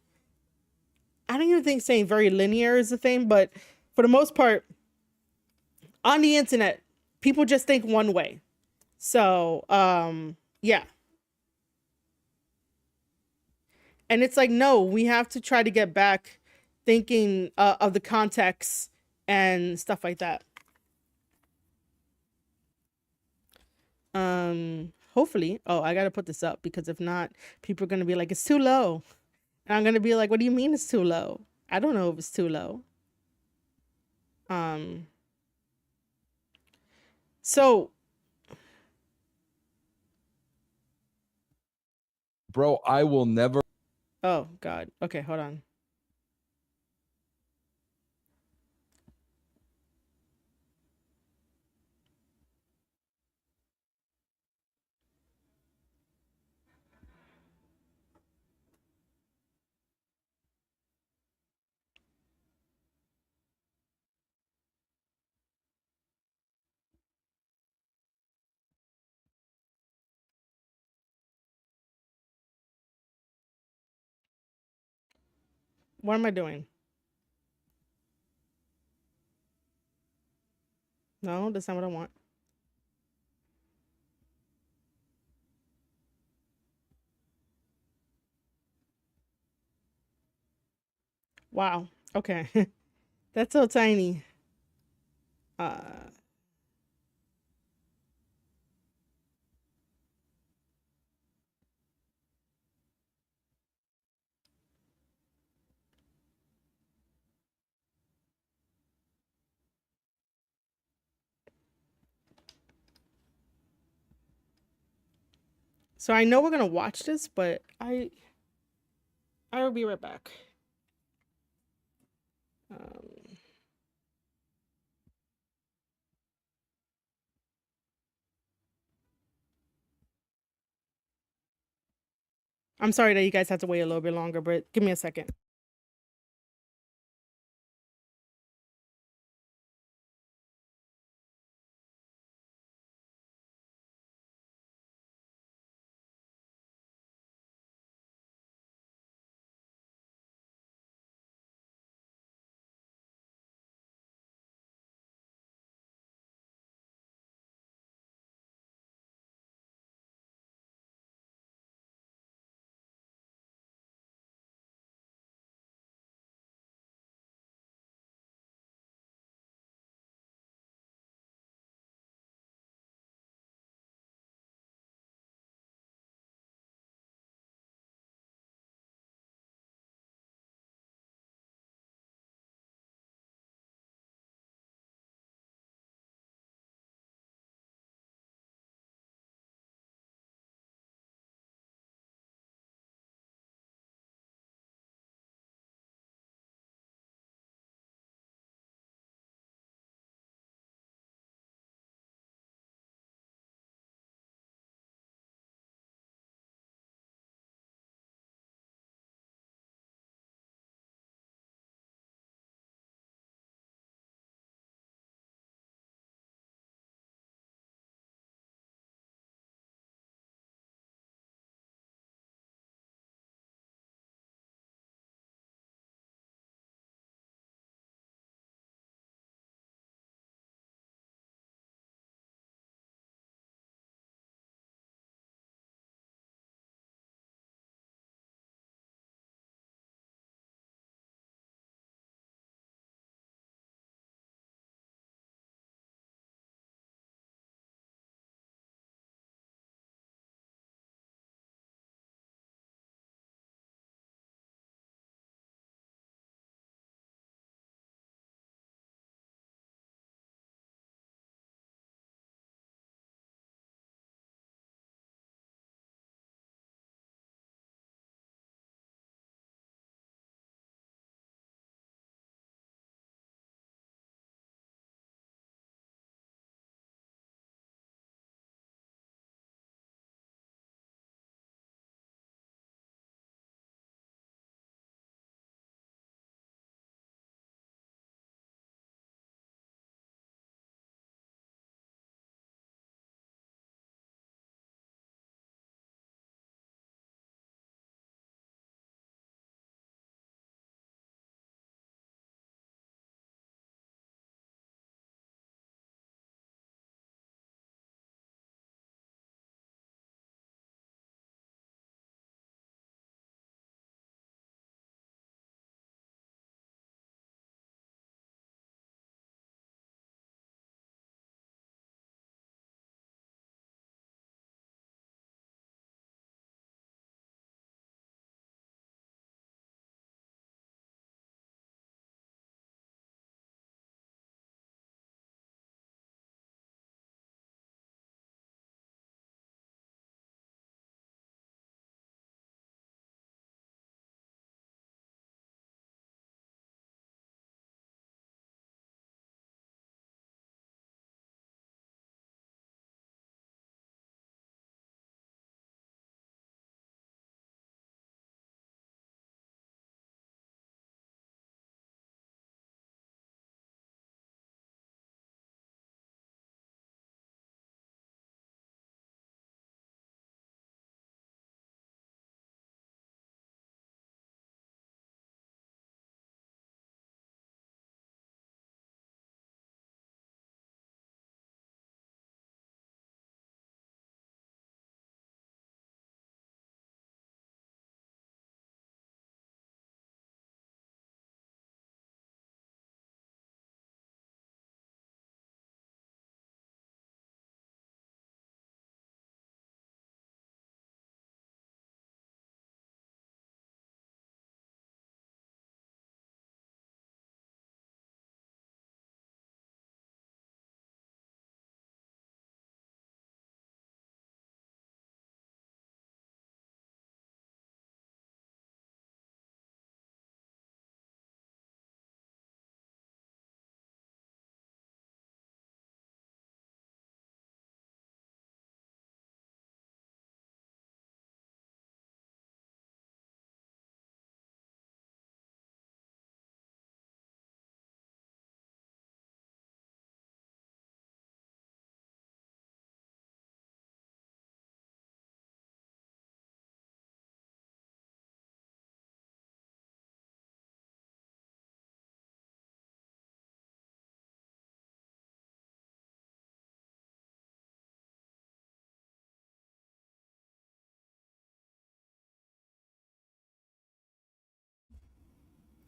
I don't even think saying very linear is a thing, but for the most part, on the internet, people just think one way. So, yeah. And it's like, no, we have to try to get back thinking of the context and stuff like that. Hopefully, oh, I gotta put this up because if not, people are gonna be like, it's too low. And I'm gonna be like, what do you mean it's too low? I don't know if it's too low. Um, so bro, I will never. Oh God. Okay, hold on. What am I doing? No, that's not what I want. Wow. Okay. That's so tiny. Uh, so I know we're gonna watch this, but I will be right back. Um, I'm sorry that you guys had to wait a little bit longer, but give me a second.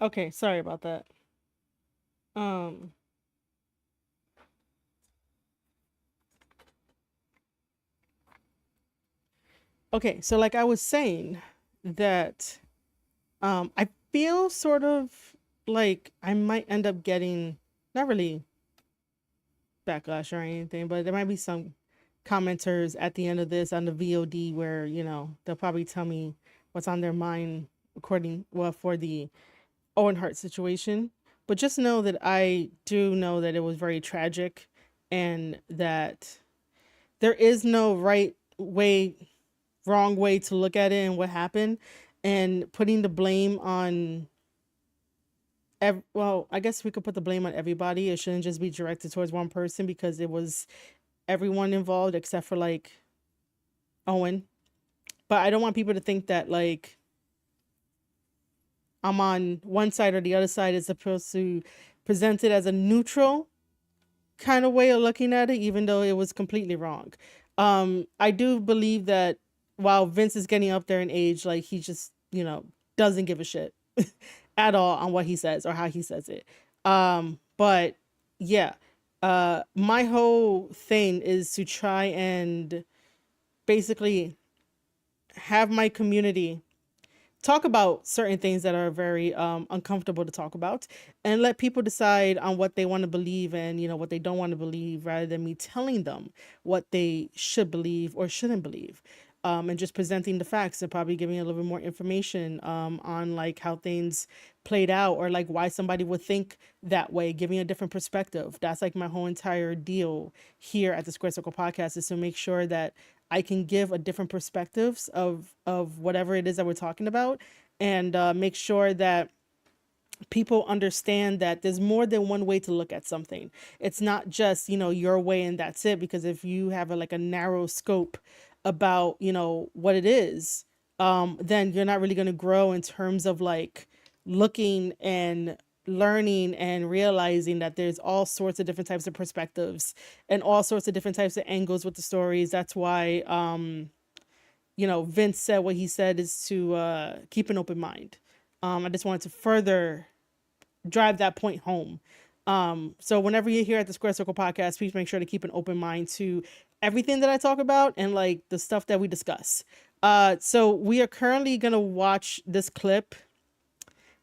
Okay, sorry about that. Um, okay, so like I was saying that I feel sort of like I might end up getting not really backlash or anything, but there might be some commenters at the end of this on the VOD where, they'll probably tell me what's on their mind according well for the Owen Hart situation. But just know that I do know that it was very tragic and that there is no right way, wrong way to look at it and what happened. And putting the blame on, well, I guess we could put the blame on everybody. It shouldn't just be directed towards one person because it was everyone involved except for like Owen. But I don't want people to think that like I'm on one side or the other side is supposed to present it as a neutral kind of way of looking at it, even though it was completely wrong. I do believe that while Vince is getting up there in age, like he just, doesn't give a shit at all on what he says or how he says it. But yeah, my whole thing is to try and basically have my community talk about certain things that are very uncomfortable to talk about and let people decide on what they want to believe and what they don't want to believe rather than me telling them what they should believe or shouldn't believe, and just presenting the facts and probably giving a little bit more information on like how things played out or like why somebody would think that way, giving a different perspective. That's like my whole entire deal here at the Square Circle podcast, is to make sure that I can give a different perspectives of whatever it is that we're talking about, and make sure that people understand that there's more than one way to look at something. It's not just, your way and that's it. Because if you have like a narrow scope about, what it is, then you're not really going to grow in terms of like looking and learning and realizing that there's all sorts of different types of perspectives and all sorts of different types of angles with the stories. That's why, Vince said what he said is to keep an open mind. I just wanted to further drive that point home. So whenever you're here at the Square Circle podcast, please make sure to keep an open mind to everything that I talk about and like the stuff that we discuss. So we are currently gonna watch this clip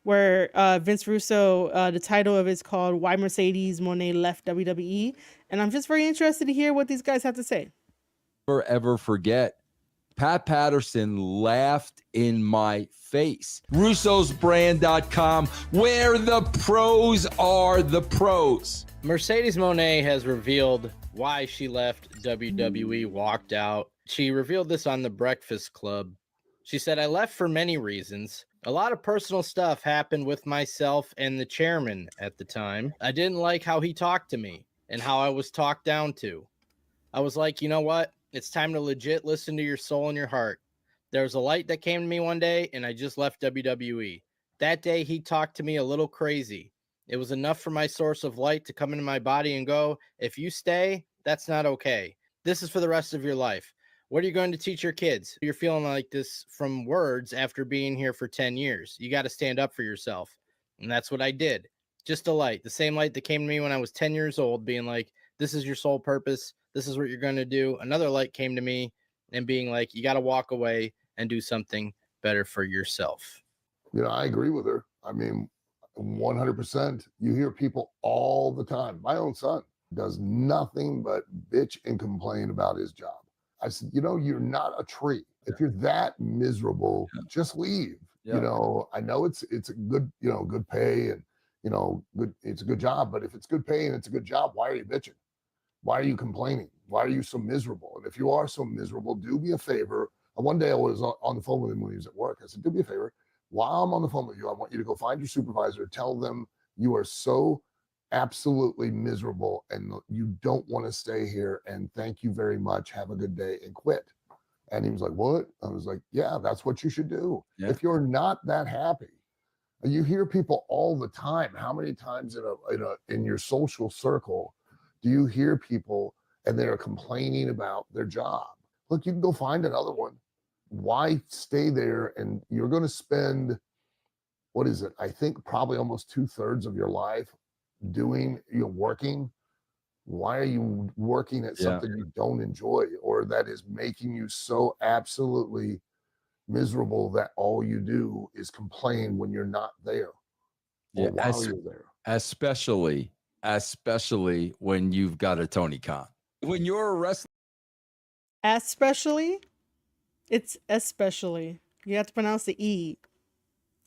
where Vince Russo, the title of it is called "Why Mercedes Moné Left WWE," and I'm just very interested to hear what these guys have to say. Ever forget. Pat Patterson laughed in my face. Russo'sBrand.com, where the pros are the pros. Mercedes Moné has revealed why she left WWE, walked out. She revealed this on The Breakfast Club. She said, "I left for many reasons. A lot of personal stuff happened with myself and the chairman at the time. I didn't like how he talked to me and how I was talked down to. I was like, you know what? It's time to legit listen to your soul and your heart. There was a light that came to me one day, and I just left WWE. That day, he talked to me a little crazy. It was enough for my source of light to come into my body and go, if you stay, that's not okay. This is for the rest of your life. What are you going to teach your kids? You're feeling like this from words after being here for 10 years. You got to stand up for yourself." And that's what I did. Just a light, the same light that came to me when I was 10 years old, being like, this is your sole purpose. This is what you're going to do. Another light came to me and being like, you got to walk away and do something better for yourself. I agree with her. I mean, 100%. You hear people all the time. My own son does nothing but bitch and complain about his job. I said, you're not a tree. If you're that miserable, just leave. I know it's a good, good pay and, good, it's a good job, but if it's good pay and it's a good job, why are you bitching? Why are you complaining? Why are you so miserable? And if you are so miserable, do me a favor. And one day I was on the phone with him when he was at work. I said, do me a favor. While I'm on the phone with you, I want you to go find your supervisor, tell them you are so absolutely miserable and you don't want to stay here. And thank you very much. Have a good day and quit. And he was like, what? I was like, yeah, that's what you should do. Yeah. If you're not that happy, you hear people all the time. How many times in your social circle do you hear people and they're complaining about their job? Look, you can go find another one. Why stay there? And you're going to spend what is it? I think probably almost 2/3 of your life working. Why are you working at Yeah. something you don't enjoy or that is making you so absolutely miserable that all you do is complain when you're not there Yeah. or while you're there? Especially when you've got a Tony Khan. When you're a wrestler, Especially, it's especially. You have to pronounce the E.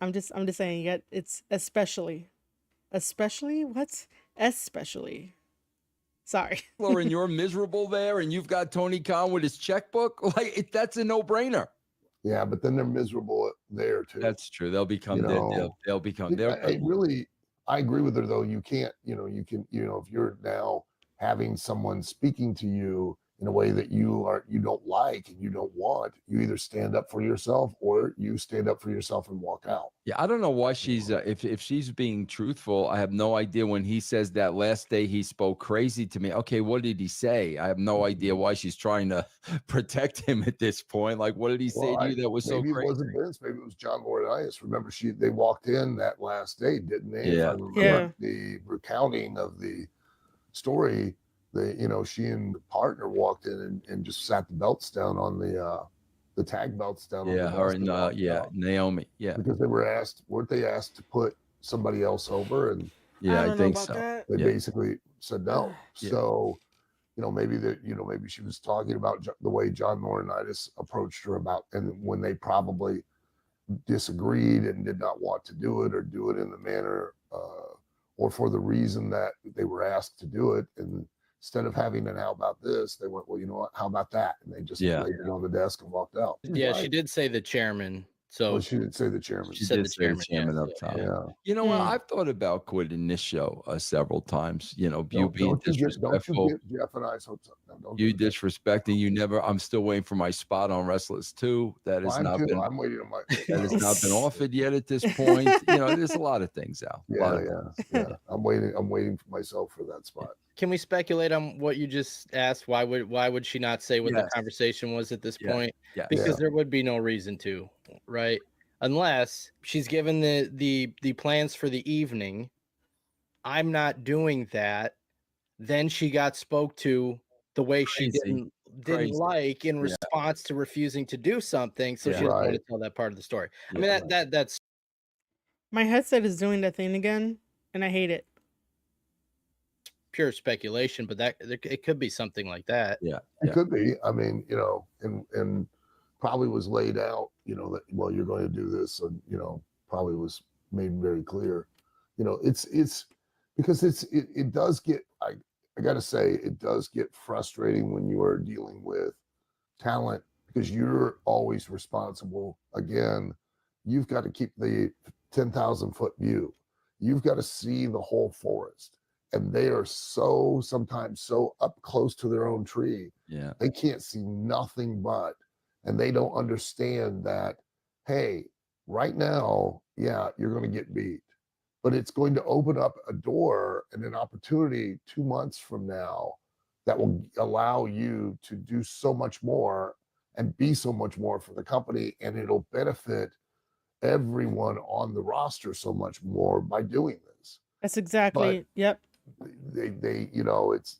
I'm just saying, it's especially. Especially? What's especially? Sorry. and you're miserable there, and you've got Tony Khan with his checkbook, that's a no-brainer. Yeah, but then they're miserable there too. That's true. They'll become You know, they'll become I agree with her though. You can't, you can, if you're now having someone speaking to you in a way that you don't like and you don't want, you either stand up for yourself or you stand up for yourself and walk out. Yeah, I don't know why she's if she's being truthful. I have no idea. When he says that last day he spoke crazy to me. Okay, what did he say? I have no idea why she's trying to protect him at this point. Like, what did he say to you that was so maybe it crazy? wasn't Vince, maybe it was John Laurinaitis. Remember, they walked in that last day, didn't they? If I Yeah. remember the recounting of the story, she and the partner walked in and just sat the belts down on the tag belts down on the Yeah, her desk and walked out. Naomi. Yeah. Because weren't they asked to put somebody else over? And Yeah, I don't know think about so. that. they Yeah. basically said no. Yeah. So, maybe maybe she was talking about the way John Laurinaitis approached her and when they probably disagreed and did not want to do it or do it in the manner or for the reason that they were asked to do it. And instead of having an how about this, they went, well, you know what, how about that? And they just laid it on the desk and walked out. Yeah, she did say the chairman. So Well, she didn't say the chairman. she said the chairman. up top. Yeah. You know what? I've thought about quitting this show several times. You being Don't you disrespectful. get Jeff and I's hopes up. No, don't You do that. disrespecting. You never. I'm still waiting for my spot on Wrestlers 2. That has not been. I'm waiting on my. That has not been offered yet at this point. There's a lot of things out. Yeah. I'm waiting for myself for that spot. Can we speculate on what you just asked? Why would she not say what the conversation was at this point? Yes. Because there would be no reason to, right? Unless she's given the plans for the evening. I'm not doing that. Then she got spoke to the way she didn't like in response to refusing to do something. So she doesn't want to tell that part of the story. I mean, that's My headset is doing that thing again, and I hate it. pure speculation, but it could be something like that. It could be. I mean, and probably was laid out, that, well, you're going to do this, and probably was made very clear. It's because it does get, I gotta say, it does get frustrating when you are dealing with talent because you're always responsible. Again, you've got to keep the 10,000 foot view. You've got to see the whole forest. And they are sometimes so up close to their own tree. Yeah. They can't see nothing but, and they don't understand that, hey, right now, yeah, you're going to get beat, but it's going to open up a door and an opportunity 2 months from now that will allow you to do so much more and be so much more for the company. And it'll benefit everyone on the roster so much more by doing this. That's exactly, yep. They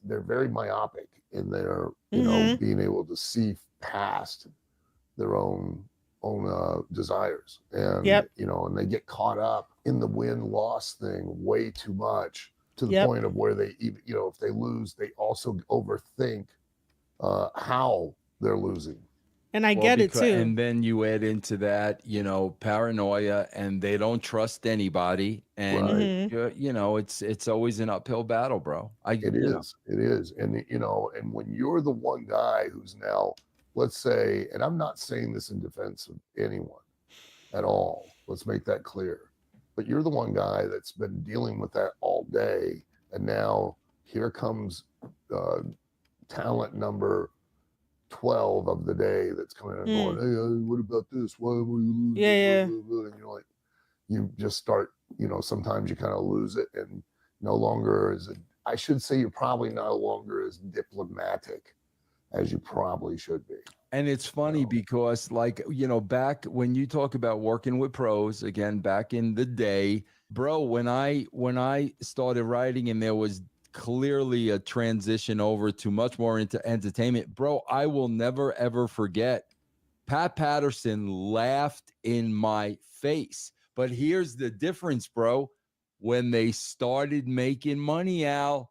they're very myopic in their being able to see past their own desires, and and they get caught up in the win-loss thing way too much to the point of where they even if they lose, they also overthink how they're losing. And I get it too. And then you add into that, paranoia, and they don't trust anybody. And it's always an uphill battle, bro. It is. And and when you're the one guy who's now, let's say, and I'm not saying this in defense of anyone at all. Let's make that clear. But you're the one guy that's been dealing with that all day, and now here comes talent number 12 of the day that's coming in and going, hey, what about this? Why were you losing? Yeah. And you're like, you just start, sometimes you kind of lose it, and no longer is it, I should say you're probably no longer as diplomatic as you probably should be. And it's funny because, like, you know, back when you talk about working with pros, again, back in the day, bro, when I started writing and there was clearly a transition over to much more into entertainment, bro, I will never, ever forget Pat Patterson laughed in my face. But here's the difference, bro. When they started making money, Al,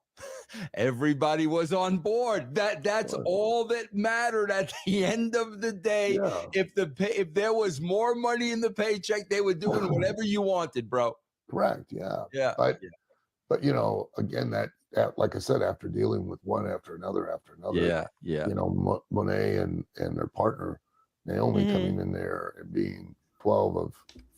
everybody was on board. That's all that mattered at the end of the day. Yeah. If there was more money in the paycheck, they were doing whatever you wanted, bro. Correct. Yeah. Yeah. But you know, again, that like I said, after dealing with one after another, Yeah. you know, Monet and their partner Naomi coming in there and being 12 of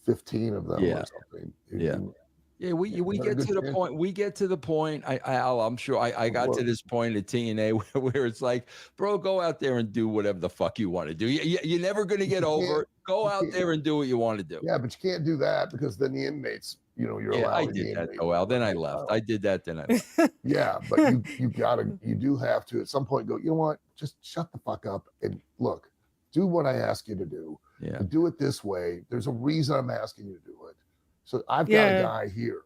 15 of them or something. Yeah, we get to the point. We get to the point. I'm sure I got to this point at TNA where it's like, bro, go out there and do whatever the fuck you want to do. You're never going to get over it. Go out there and do what you want to do. Yeah, but you can't do that because then the inmates, you know, you're allowed. I did that. Oh well, then I left. I did that. Then I left. Yeah, but you do have to at some point go, you know what? Just shut the fuck up and look, do what I ask you to do. Yeah. But do it this way. There's a reason I'm asking you to do it. So I've got a guy here,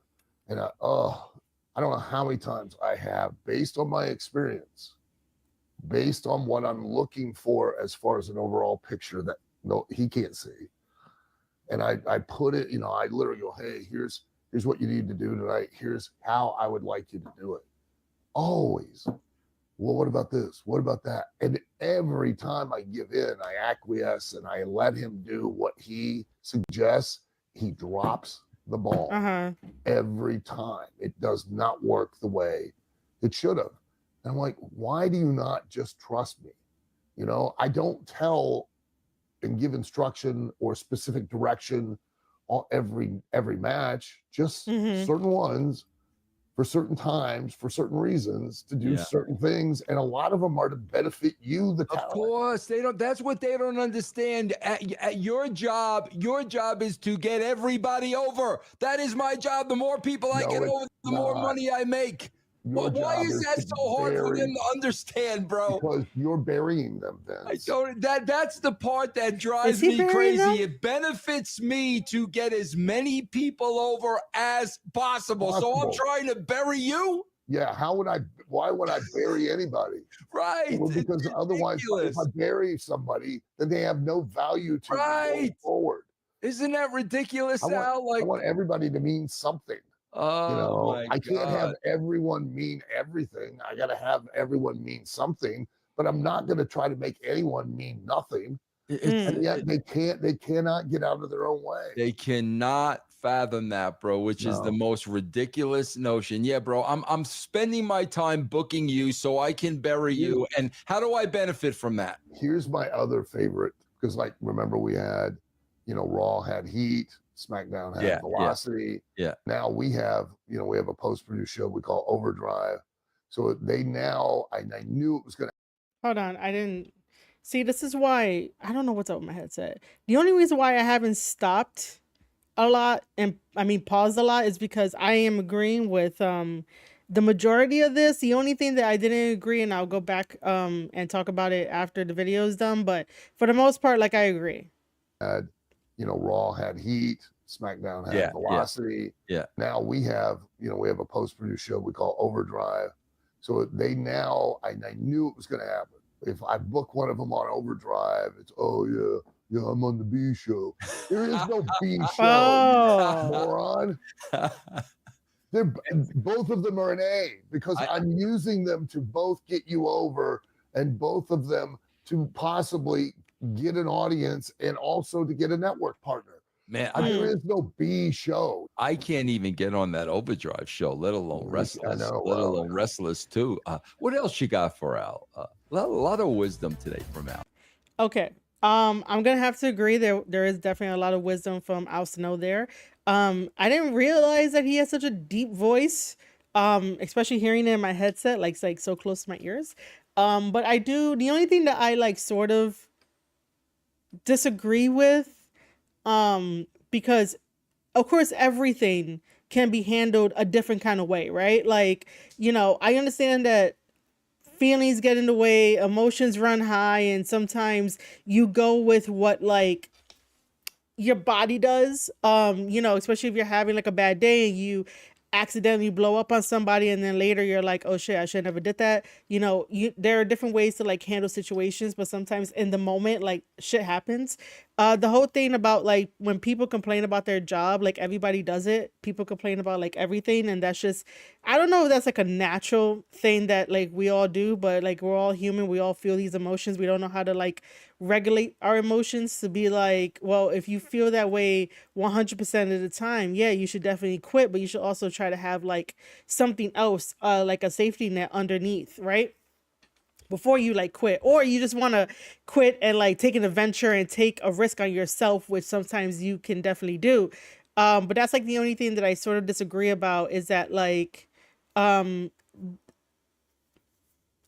and I don't know how many times I have, based on my experience, based on what I'm looking for as far as an overall picture that he can't see. And I put it, you know, I literally go, hey, here's what you need to do tonight. Here's how I would like you to do it. Always. Well, what about this? What about that? And every time I give in, I acquiesce and I let him do what he suggests, he drops the ball every time. It does not work the way it should have. And I'm like, why do you not just trust me? You know, I don't tell and give instruction or specific direction on every match, just certain ones for certain times, for certain reasons, to do certain things. And a lot of them are to benefit you, the talent. Of course, they don't. That's what they don't understand. At your job is to get everybody over. That is my job. The more people I get over, the more money I make. Why is that so hard for them to understand, bro? Because you're burying them, Vince. That's the part that drives me crazy. It benefits me to get as many people over as possible. So I'm trying to bury you? Yeah, why would I bury anybody? Right. Well, because otherwise, if I bury somebody, then they have no value to me going forward. Isn't that ridiculous, Al? I want everybody to mean something. Oh, you know, my I can't God. have everyone mean everything. I got to have everyone mean something, but I'm not going to try to make anyone mean nothing. And yet they cannot get out of their own way. They cannot fathom that, bro, which is the most ridiculous notion. Yeah, bro, I'm spending my time booking you so I can bury you. And how do I benefit from that? Here's my other favorite, because like, remember we had, you know, Raw had Heat, SmackDown had Velocity. Yeah. Now we have a post-produced show we call Overdrive. So they now, I knew it was going to. Hold on. I didn't see. This is why I don't know what's up with my headset. The only reason why I haven't stopped a lot and paused a lot is because I am agreeing with the majority of this. The only thing that I didn't agree, and I'll go back and talk about it after the video is done. But for the most part, like, I agree. Raw had Heat, SmackDown had Velocity. Yeah. Now we have a post-produced show we call Overdrive. So they now, I knew it was going to happen. If I book one of them on Overdrive, it's, I'm on the B show. There is no B show, moron. Both of them are an A because I'm using them to both get you over and both of them to possibly get an audience and also to get a network partner. Man, there is no B show. I can't even get on that Overdrive show, let alone Restless. Let alone Restless too. What else you got for Al? A lot of wisdom today from Al. Okay. I'm gonna have to agree. There is definitely a lot of wisdom from Al Snow there. I didn't realize that he has such a deep voice. Especially hearing it in my headset, like so close to my ears. But I do. The only thing that I like sort of disagree with, because of course everything can be handled a different kind of way, right? Like, I understand that feelings get in the way, emotions run high, and sometimes you go with what like your body does. You know, especially if you're having like a bad day and you accidentally blow up on somebody and then later you're like, oh shit, I should never did that. You know, there are different ways to like handle situations, but sometimes in the moment like shit happens. The whole thing about like when people complain about their job, like everybody does it. People complain about like everything, and that's just, I don't know if that's like a natural thing that like we all do, but like we're all human, we all feel these emotions. We don't know how to like regulate our emotions to be like, well, if you feel that way 100% of the time, yeah, you should definitely quit, but you should also try to have like something else, like a safety net underneath, right? Before you like quit, or you just want to quit and like take an adventure and take a risk on yourself, which sometimes you can definitely do. But that's like the only thing that I sort of disagree about is that like, um,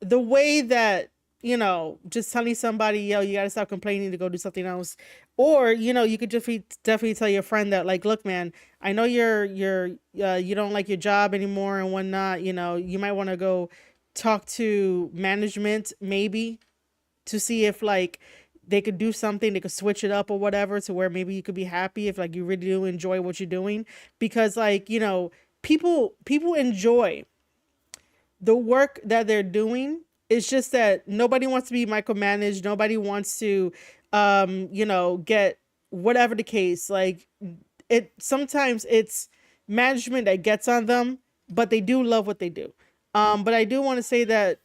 the way that, you know, just telling somebody, yo, you gotta stop complaining to go do something else. Or, you know, you could just definitely tell your friend that like, look, man, I know you don't like your job anymore and whatnot. You know, you might want to go talk to management maybe to see if like they could do something, they could switch it up or whatever to where maybe you could be happy if like you really do enjoy what you're doing. Because like, you know, people enjoy the work that they're doing. It's just that nobody wants to be micromanaged. Nobody wants to, you know, get whatever the case. Like it, sometimes it's management that gets on them, but they do love what they do. But I do want to say that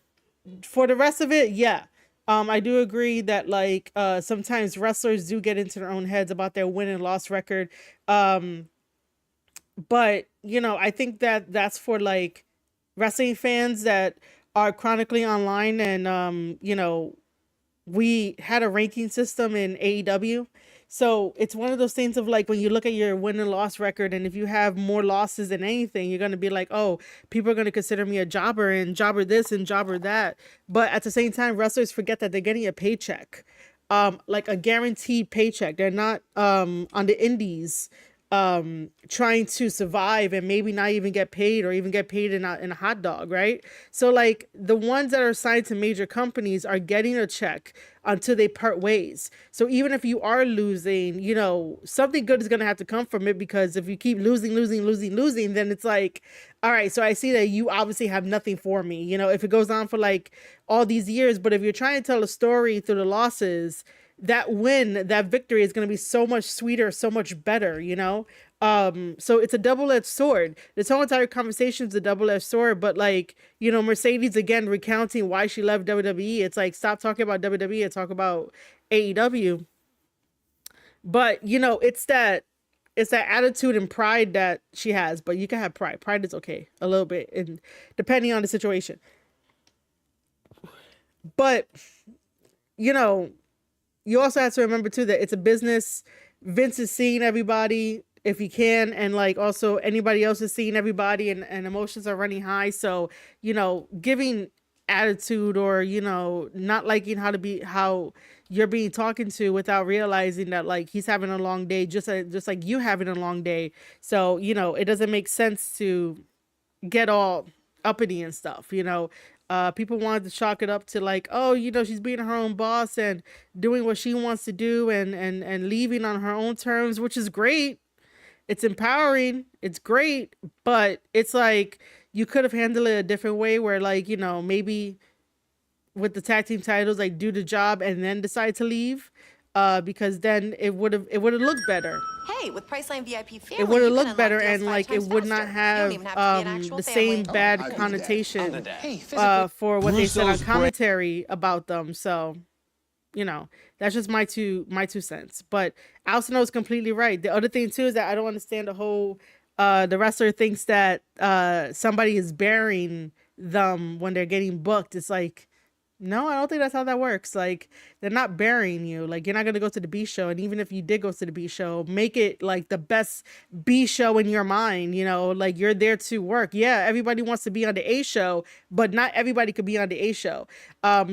for the rest of it, yeah. I do agree that like sometimes wrestlers do get into their own heads about their win and loss record. But you know, I think that that's for like wrestling fans that are chronically online, and you know, we had a ranking system in AEW. So it's one of those things of like when you look at your win and loss record, and if you have more losses than anything, you're gonna be like, oh, people are gonna consider me a jobber and jobber this and jobber that. But at the same time, wrestlers forget that they're getting a paycheck, like a guaranteed paycheck. They're not on the indies trying to survive and maybe not even get paid, or even get paid in a hot dog, right? So like the ones that are signed to major companies are getting a check until they part ways. So even if you are losing, you know, something good is going to have to come from it, because if you keep losing, then it's like, all right, so I see that you obviously have nothing for me, you know, if it goes on for like all these years. But if you're trying to tell a story through the losses, that win, that victory is going to be so much sweeter, so much better, you know? So it's a double-edged sword. This whole entire conversation is a double-edged sword, but like, you know, Mercedes again recounting why she left WWE. It's like, stop talking about WWE and talk about AEW. But, you know, it's that attitude and pride that she has, but you can have pride. Pride is okay, a little bit, and depending on the situation. But, you know, you also have to remember too that it's a business. Vince is seeing everybody if he can, and like also anybody else is seeing everybody, and emotions are running high. So, you know, giving attitude, or, you know, not liking how you're being talking to without realizing that like he's having a long day, just like you having a long day. So, you know, it doesn't make sense to get all uppity and stuff, you know. People wanted to chalk it up to like, oh, you know, she's being her own boss and doing what she wants to do, and leaving on her own terms, which is great. It's empowering. It's great. But it's like, you could have handled it a different way, where like, you know, maybe with the tag team titles, like do the job and then decide to leave. Because then it would have looked better. Hey, with Priceline VIP family, It would have looked better, and like it would not have the same bad connotation for what they said on commentary about them. So, you know, that's just my two cents. But Al Snow is completely right. The other thing too is that I don't understand the whole the wrestler thinks that somebody is burying them when they're getting booked. It's like, no, I don't think that's how that works. Like, they're not burying you. Like, you're not going to go to the B show. And even if you did go to the B show, make it like the best B show in your mind. You know, like you're there to work. Yeah, everybody wants to be on the A show, but not everybody could be on the A show.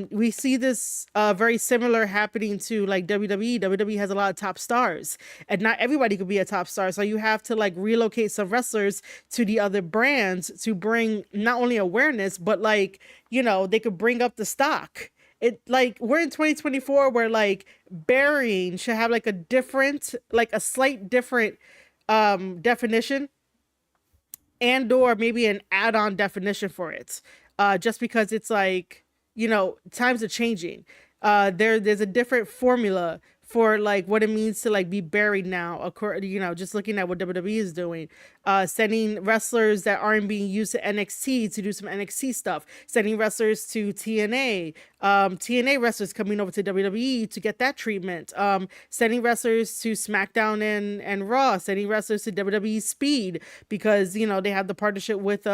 We see this very similar happening to like WWE. WWE has a lot of top stars, and not everybody could be a top star. So you have to like relocate some wrestlers to the other brands to bring not only awareness, but like they could bring up the stock. It like we're in 2024 where like burying should have like a slight different definition, and or maybe an add-on definition for it, just because it's like, times are changing. There's a different formula for like what it means to like be buried now, just looking at what WWE is doing, sending wrestlers that aren't being used to NXT to do some NXT stuff, sending wrestlers to TNA, TNA wrestlers coming over to WWE to get that treatment, sending wrestlers to SmackDown and Raw, sending wrestlers to WWE Speed because they have the partnership with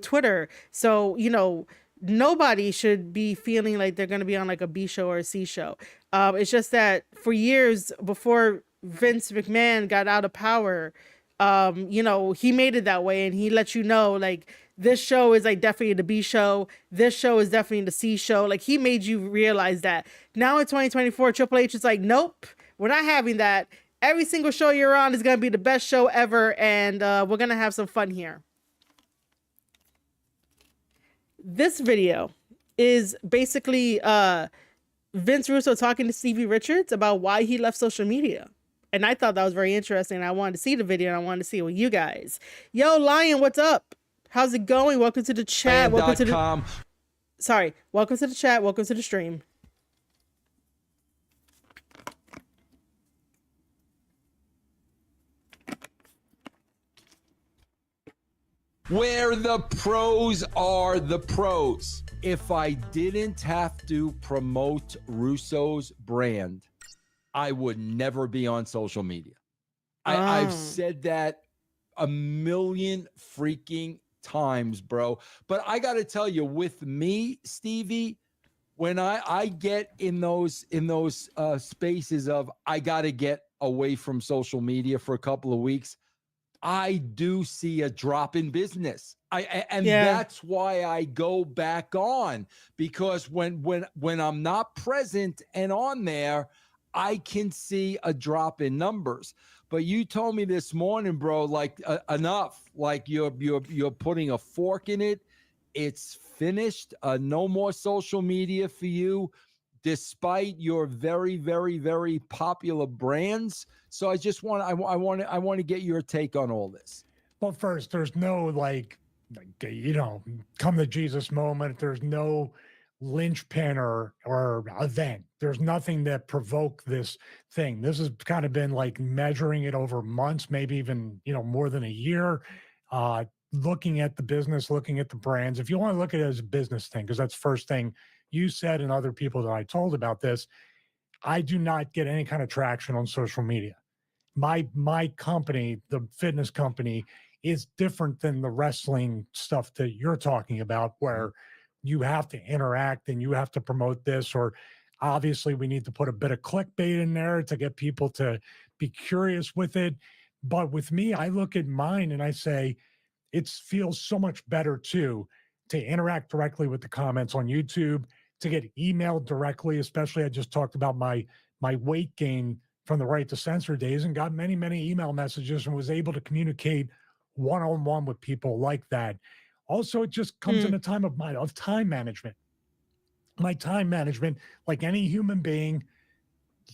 Twitter. So nobody should be feeling like they're going to be on like a B show or a C show. It's just that for years before Vince McMahon got out of power, he made it that way, and he let you know like this show is like definitely the B show. This show is definitely the C show. Like he made you realize that. Now in 2024, Triple H is like, nope, we're not having that. Every single show you're on is going to be the best show ever, and we're going to have some fun here. This video is basically Vince Russo talking to Stevie Richards about why he left social media. And I thought that was very interesting. I wanted to see the video, and I wanted to see it with you guys. Yo, Lion, what's up? How's it going? Welcome to the chat. Welcome to the chat. Welcome to the stream. Where the pros are the pros. If I didn't have to promote Russo's brand, I would never be on social media. I've said that a million freaking times, bro. But I got to tell you, with me, Stevie, when I get in those spaces of I got to get away from social media for a couple of weeks, I do see a drop in business. That's why I go back on, because when I'm not present and on there, I can see a drop in numbers. But you told me this morning, bro, like enough. Like you're putting a fork in it. It's finished. No more social media for you, despite your very, very, very popular brands. So I just want to get your take on all this. Well, first, there's no come to Jesus moment. There's no linchpin or event. There's nothing that provoked this thing. This has kind of been like measuring it over months, maybe even more than a year. Looking at the business, looking at the brands. If you want to look at it as a business thing, because that's the first thing you said and other people that I told about this, I do not get any kind of traction on social media. My company, the fitness company, is different than the wrestling stuff that you're talking about, where you have to interact and you have to promote this, or obviously we need to put a bit of clickbait in there to get people to be curious with it. But with me, I look at mine and I say, it feels so much better too to interact directly with the comments on YouTube, to get emailed directly, especially I just talked about my weight gain from the Right to Censor days and got many, many email messages and was able to communicate one-on-one with people like that. Also, it just comes in a time of time management. My time management, like any human being,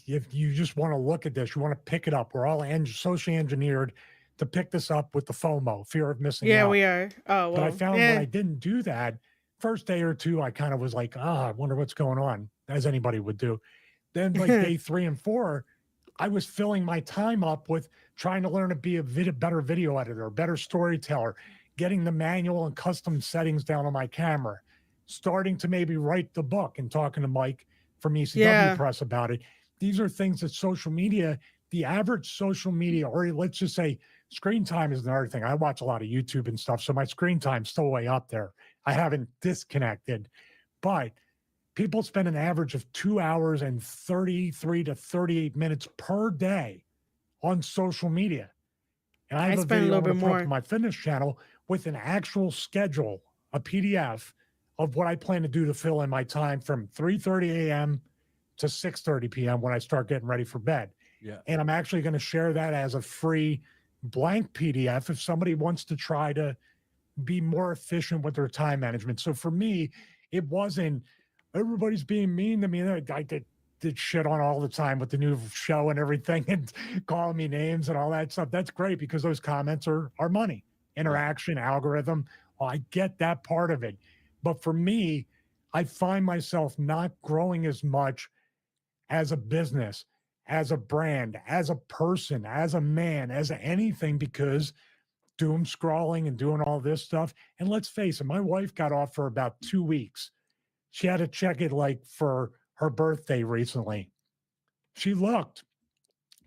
if you just want to look at this, you want to pick it up. We're all socially engineered to pick this up with the FOMO, fear of missing out. Yeah, we are. Oh, well. But I found when I didn't do that, first day or two, I kind of was like, I wonder what's going on, as anybody would do. Then like day 3 and 4, I was filling my time up with trying to learn to be a better video editor, a better storyteller, getting the manual and custom settings down on my camera, starting to maybe write the book and talking to Mike from ECW Press about it. These are things that social media, the average social media, or let's just say screen time is another thing. I watch a lot of YouTube and stuff, so my screen time's still way up there. I haven't disconnected, but people spend an average of 2 hours and 33 to 38 minutes per day on social media. And I have a video I'm going to put up on my fitness channel with an actual schedule, a PDF of what I plan to do to fill in my time from 3:30 a.m. to 6:30 p.m. when I start getting ready for bed. Yeah. And I'm actually going to share that as a free blank PDF if somebody wants to try to be more efficient with their time management. So for me, It wasn't everybody's being mean to me. I did shit on all the time with the new show and everything and calling me names and all that stuff. That's great because those comments are money, interaction, algorithm. Well, I get that part of it. But for me, I find myself not growing as much as a business, as a brand, as a person, as a man, as anything because doom scrolling and doing all this stuff. And let's face it, my wife got off for about 2 weeks. She had to check it like for her birthday recently. She looked.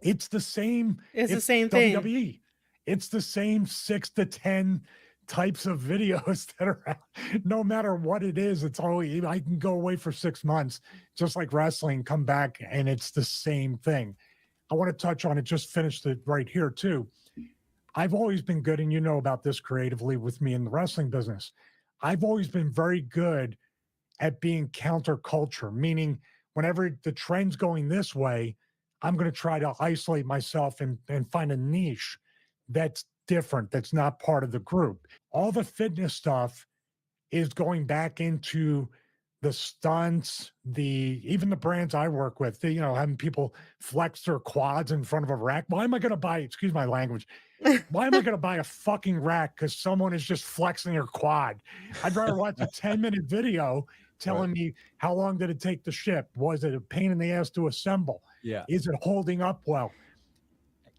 It's the same. It's the It's same thing. WWE. It's the same 6 to 10 types of videos that are out. No matter what it is, it's always I can go away for 6 months, just like wrestling, come back, and it's the same thing. I want to touch on it, just finished it right here too. I've always been good, and you know about this creatively with me in the wrestling business. I've always been very good at being counterculture, meaning whenever the trend's going this way, I'm going to try to isolate myself and find a niche that's different, that's not part of the group. All the fitness stuff is going back into the stunts, even the brands I work with, having people flex their quads in front of a rack. Why am I going to buy, excuse my language, why am I going to buy a fucking rack because someone is just flexing their quad? I'd rather watch a 10-minute video telling me how long did it take to ship? Was it a pain in the ass to assemble? Yeah. Is it holding up well?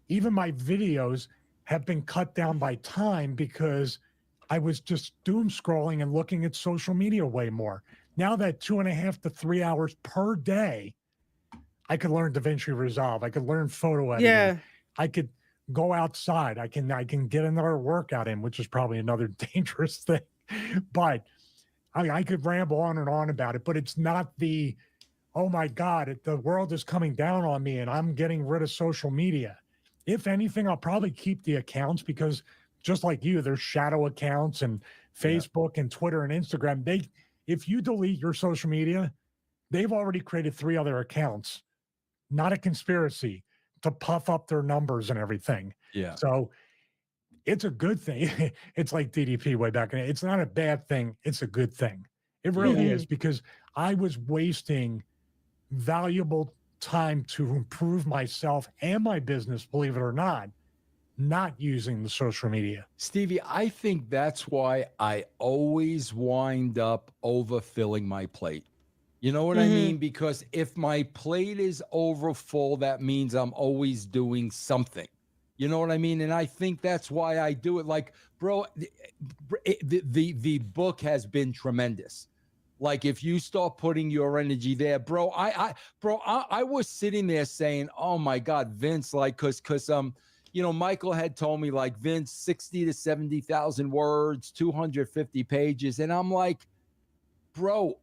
Even my videos have been cut down by time because I was just doom scrolling and looking at social media way more. Now that 2.5 to 3 hours per day, I could learn DaVinci Resolve. I could learn photo editing. Yeah. I could go outside. I can get another workout in, which is probably another dangerous thing. But I could ramble on and on about it, but it's not the, oh my God, the world is coming down on me and I'm getting rid of social media. If anything, I'll probably keep the accounts because just like you, there's shadow accounts and Facebook and Twitter and Instagram. If you delete your social media, they've already created 3 other accounts, not a conspiracy to puff up their numbers and everything. Yeah. So it's a good thing. It's like DDP way back in it. It's not a bad thing. It's a good thing. It really is because I was wasting valuable time to improve myself and my business, believe it or not using the social media. Stevie, I think that's why I always wind up overfilling my plate. You know what I mean? Because if my plate is overfull, that means I'm always doing something. You know what I mean? And I think that's why I do it. Like, bro, the book has been tremendous. Like, if you start putting your energy there, bro, I was sitting there saying, oh my God, Vince, like, cause Michael had told me like, Vince, 60 to 70,000 words, 250 pages. And I'm like, bro,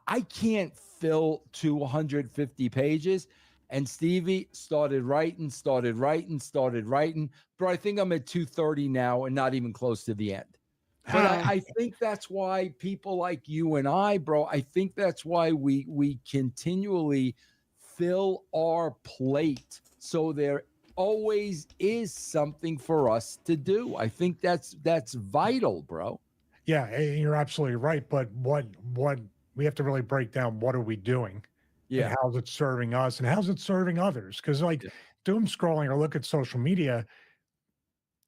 I can't fill 250 pages. And Stevie started writing. Bro, I think I'm at 230 now and not even close to the end. But I think that's why people like you and I, bro, I think that's why we continually fill our plate. So there always is something for us to do. I think that's vital, bro. Yeah, you're absolutely right. But what we have to really break down, what are we doing? Yeah. And how's it serving us and how's it serving others? Because doom scrolling or look at social media,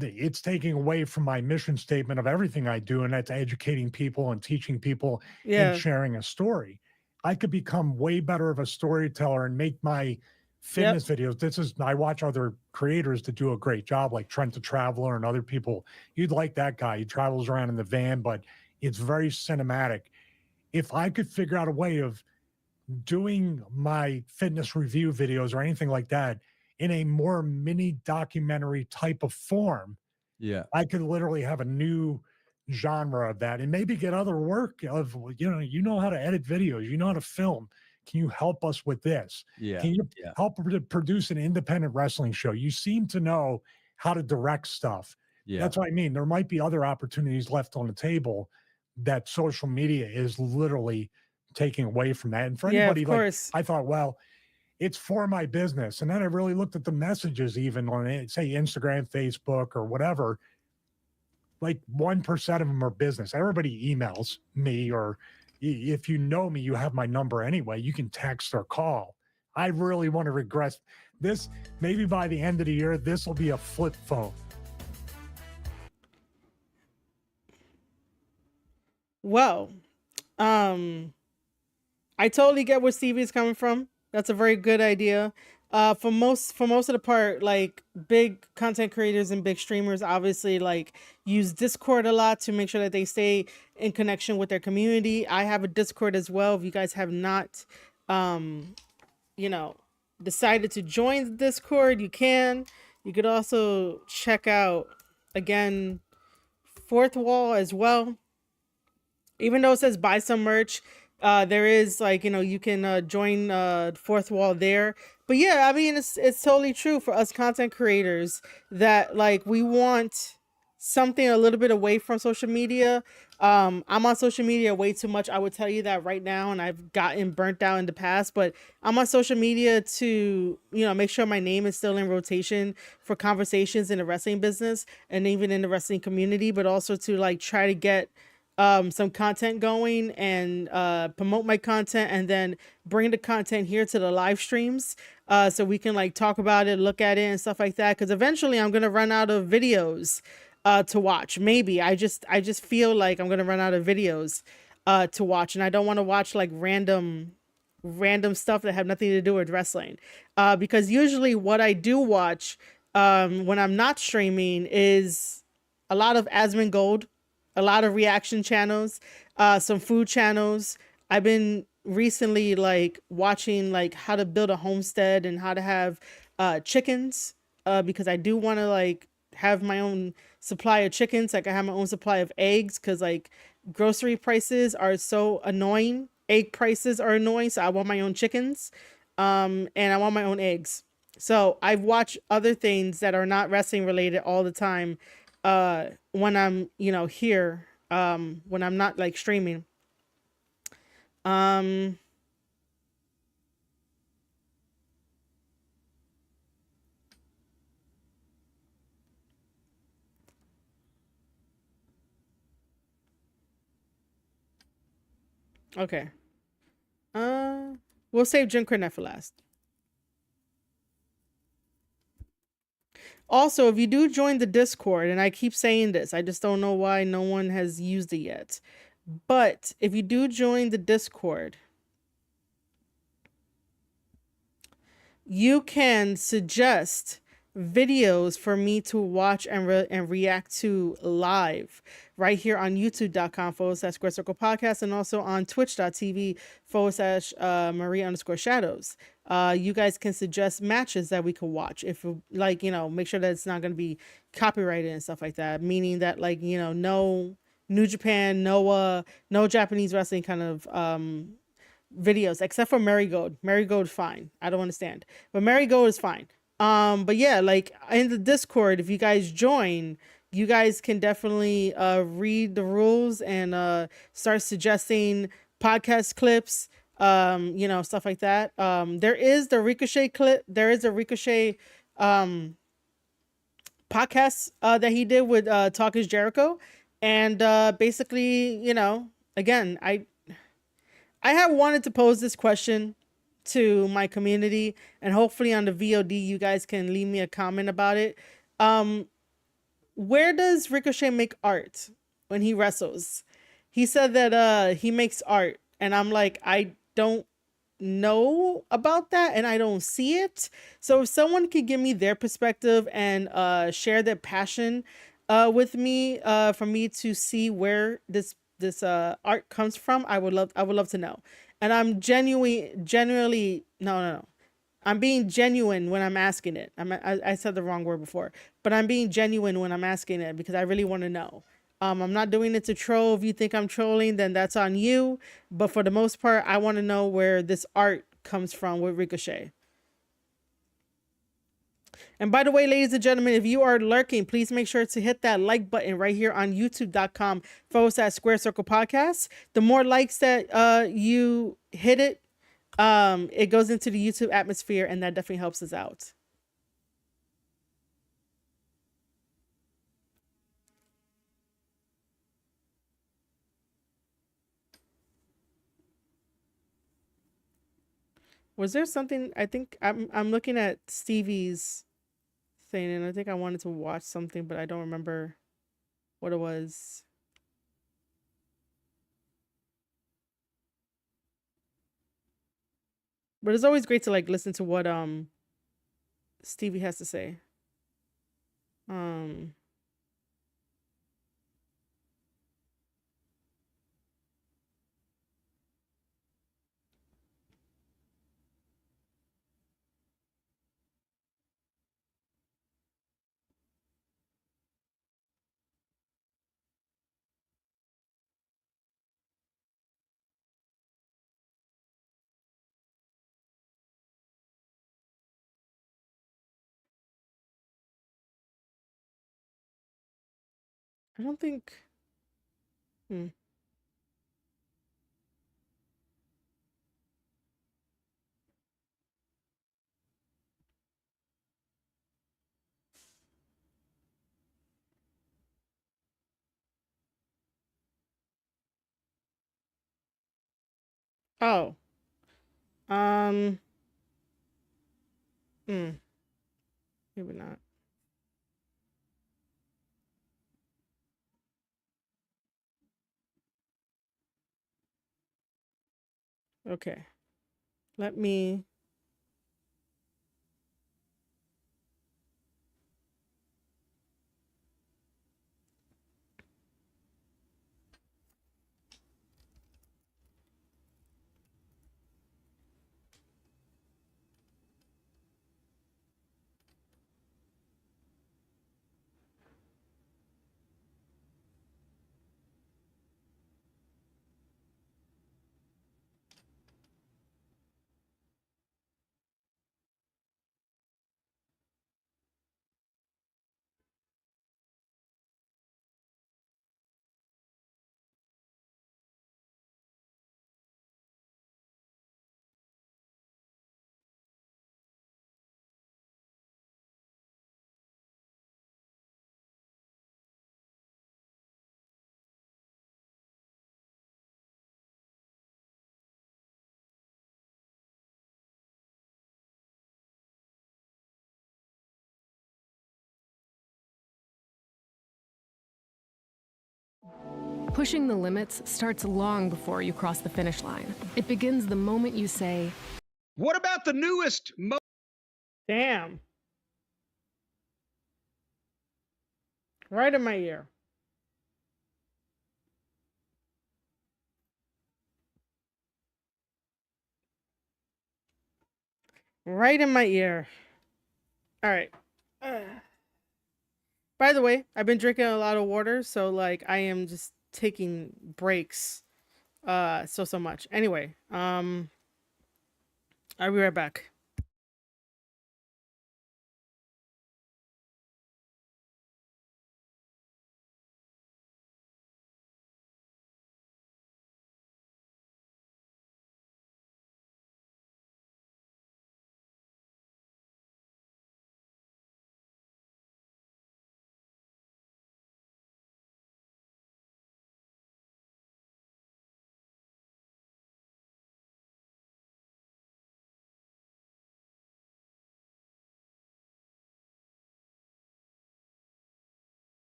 it's taking away from my mission statement of everything I do, and that's educating people and teaching people and sharing a story. I could become way better of a storyteller and make my fitness videos. I watch other creators that do a great job, like Trent the Traveler and other people. You'd like that guy. He travels around in the van, but it's very cinematic. If I could figure out a way of doing my fitness review videos or anything like that in a more mini documentary type of form, I could literally have a new genre of that and maybe get other work of, you know how to edit videos, you know how to film. Can you help us with this? Can you help produce an independent wrestling show? You seem to know how to direct stuff. That's what I mean. There might be other opportunities left on the table that social media is literally taking away from that. And for anybody, like, I thought, well, it's for my business. And then I really looked at the messages, even on, say, Instagram, Facebook, or whatever. like 1% of them are business. Everybody emails me, or if you know me, you have my number anyway. You can text or call. I really want to regress this. Maybe by the end of the year, this will be a flip phone. Well, I totally get where Stevie is coming from. That's a very good idea. For most of the part, like big content creators and big streamers obviously like use Discord a lot to make sure that they stay in connection with their community. I have a Discord as well. If you guys have not, you know, decided to join the Discord, you can. You could also check out, again, Fourth Wall as well. Even though it says buy some merch, there is like, you know, you can join Fourth Wall there. But yeah, I mean, it's totally true for us content creators that like we want something a little bit away from social media. I'm on social media way too much. I would tell you that right now, and I've gotten burnt out in the past, but I'm on social media to, you know, make sure my name is still in rotation for conversations in the wrestling business and even in the wrestling community, but also to like try to get some content going and promote my content, and then bring the content here to the live streams so we can like talk about it, look at it and stuff like that, because eventually I'm gonna run out of videos to watch. Maybe I just feel like I'm gonna run out of videos to watch, and I don't want to watch like random stuff that have nothing to do with wrestling, because usually what I do watch when I'm not streaming is a lot of Asmongold, a lot of reaction channels, some food channels. I've been recently like watching like how to build a homestead and how to have chickens, because I do want to like have my own supply of chickens. Like I have my own supply of eggs, because like grocery prices are so annoying. Egg prices are annoying, so I want my own chickens, and I want my own eggs. So I've watched other things that are not wrestling related all the time when I'm, you know, here, when I'm not like streaming. Okay. We'll save Jim Cornette for last. Also, if you do join the Discord, and I keep saying this, I just don't know why no one has used it yet. But if you do join the Discord, you can suggest videos for me to watch and react to live right here on youtube.com/Square Circle Podcast, and also on twitch.tv/Maria_Shadows. You guys can suggest matches that we could watch, if like, you know, make sure that it's not going to be copyrighted and stuff like that, meaning that like, you know, no New Japan, no Japanese wrestling kind of videos, except for Marigold. Marigold fine, I don't understand, but Marigold is fine. But yeah, like in the Discord, if you guys join, you guys can definitely read the rules and start suggesting podcast clips, you know, stuff like that. There is the Ricochet clip. There is a Ricochet podcast that he did with Talk is Jericho, and basically, you know, again, I have wanted to pose this question to my community, and hopefully on the VOD you guys can leave me a comment about it. Where does Ricochet make art when he wrestles? He said that he makes art, and I'm like, I don't know about that, and I don't see it. So if someone could give me their perspective and share their passion with me, for me to see where this art comes from, I would love to know. And I'm genuinely no. I'm being genuine when I'm asking it. I said the wrong word before, but I'm being genuine when I'm asking it, because I really want to know. I'm not doing it to troll. If you think I'm trolling, then that's on you. But for the most part, I want to know where this art comes from with Ricochet. And by the way, ladies and gentlemen, if you are lurking, please make sure to hit that like button right here on youtube.com/Square Circle Podcast. The more likes that you hit it, it goes into the YouTube atmosphere, and that definitely helps us out. Was there something? I think I'm looking at Stevie's thing, and I think I wanted to watch something, but I don't remember what it was. But it's always great to like listen to what Stevie has to say. Um I don't think. Hmm. Oh. Um. Hmm. Maybe not. Okay. Let me. Pushing the limits starts long before you cross the finish line. It begins the moment you say, What about the newest Damn. Right in my ear. Right in my ear. All right. By the way, I've been drinking a lot of water, so like I am just taking breaks so much. Anyway, I'll be right back.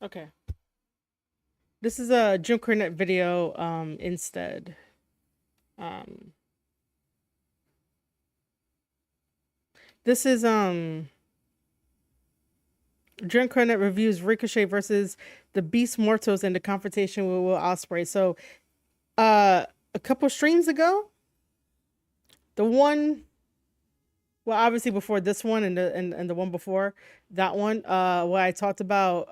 Okay. This is a Jim Cornette video instead. This is Jim Cornette reviews Ricochet versus the Beast Mortos in the confrontation with Will Ospreay. So a couple streams ago, the one Well, obviously before this one and the one before that one, where I talked about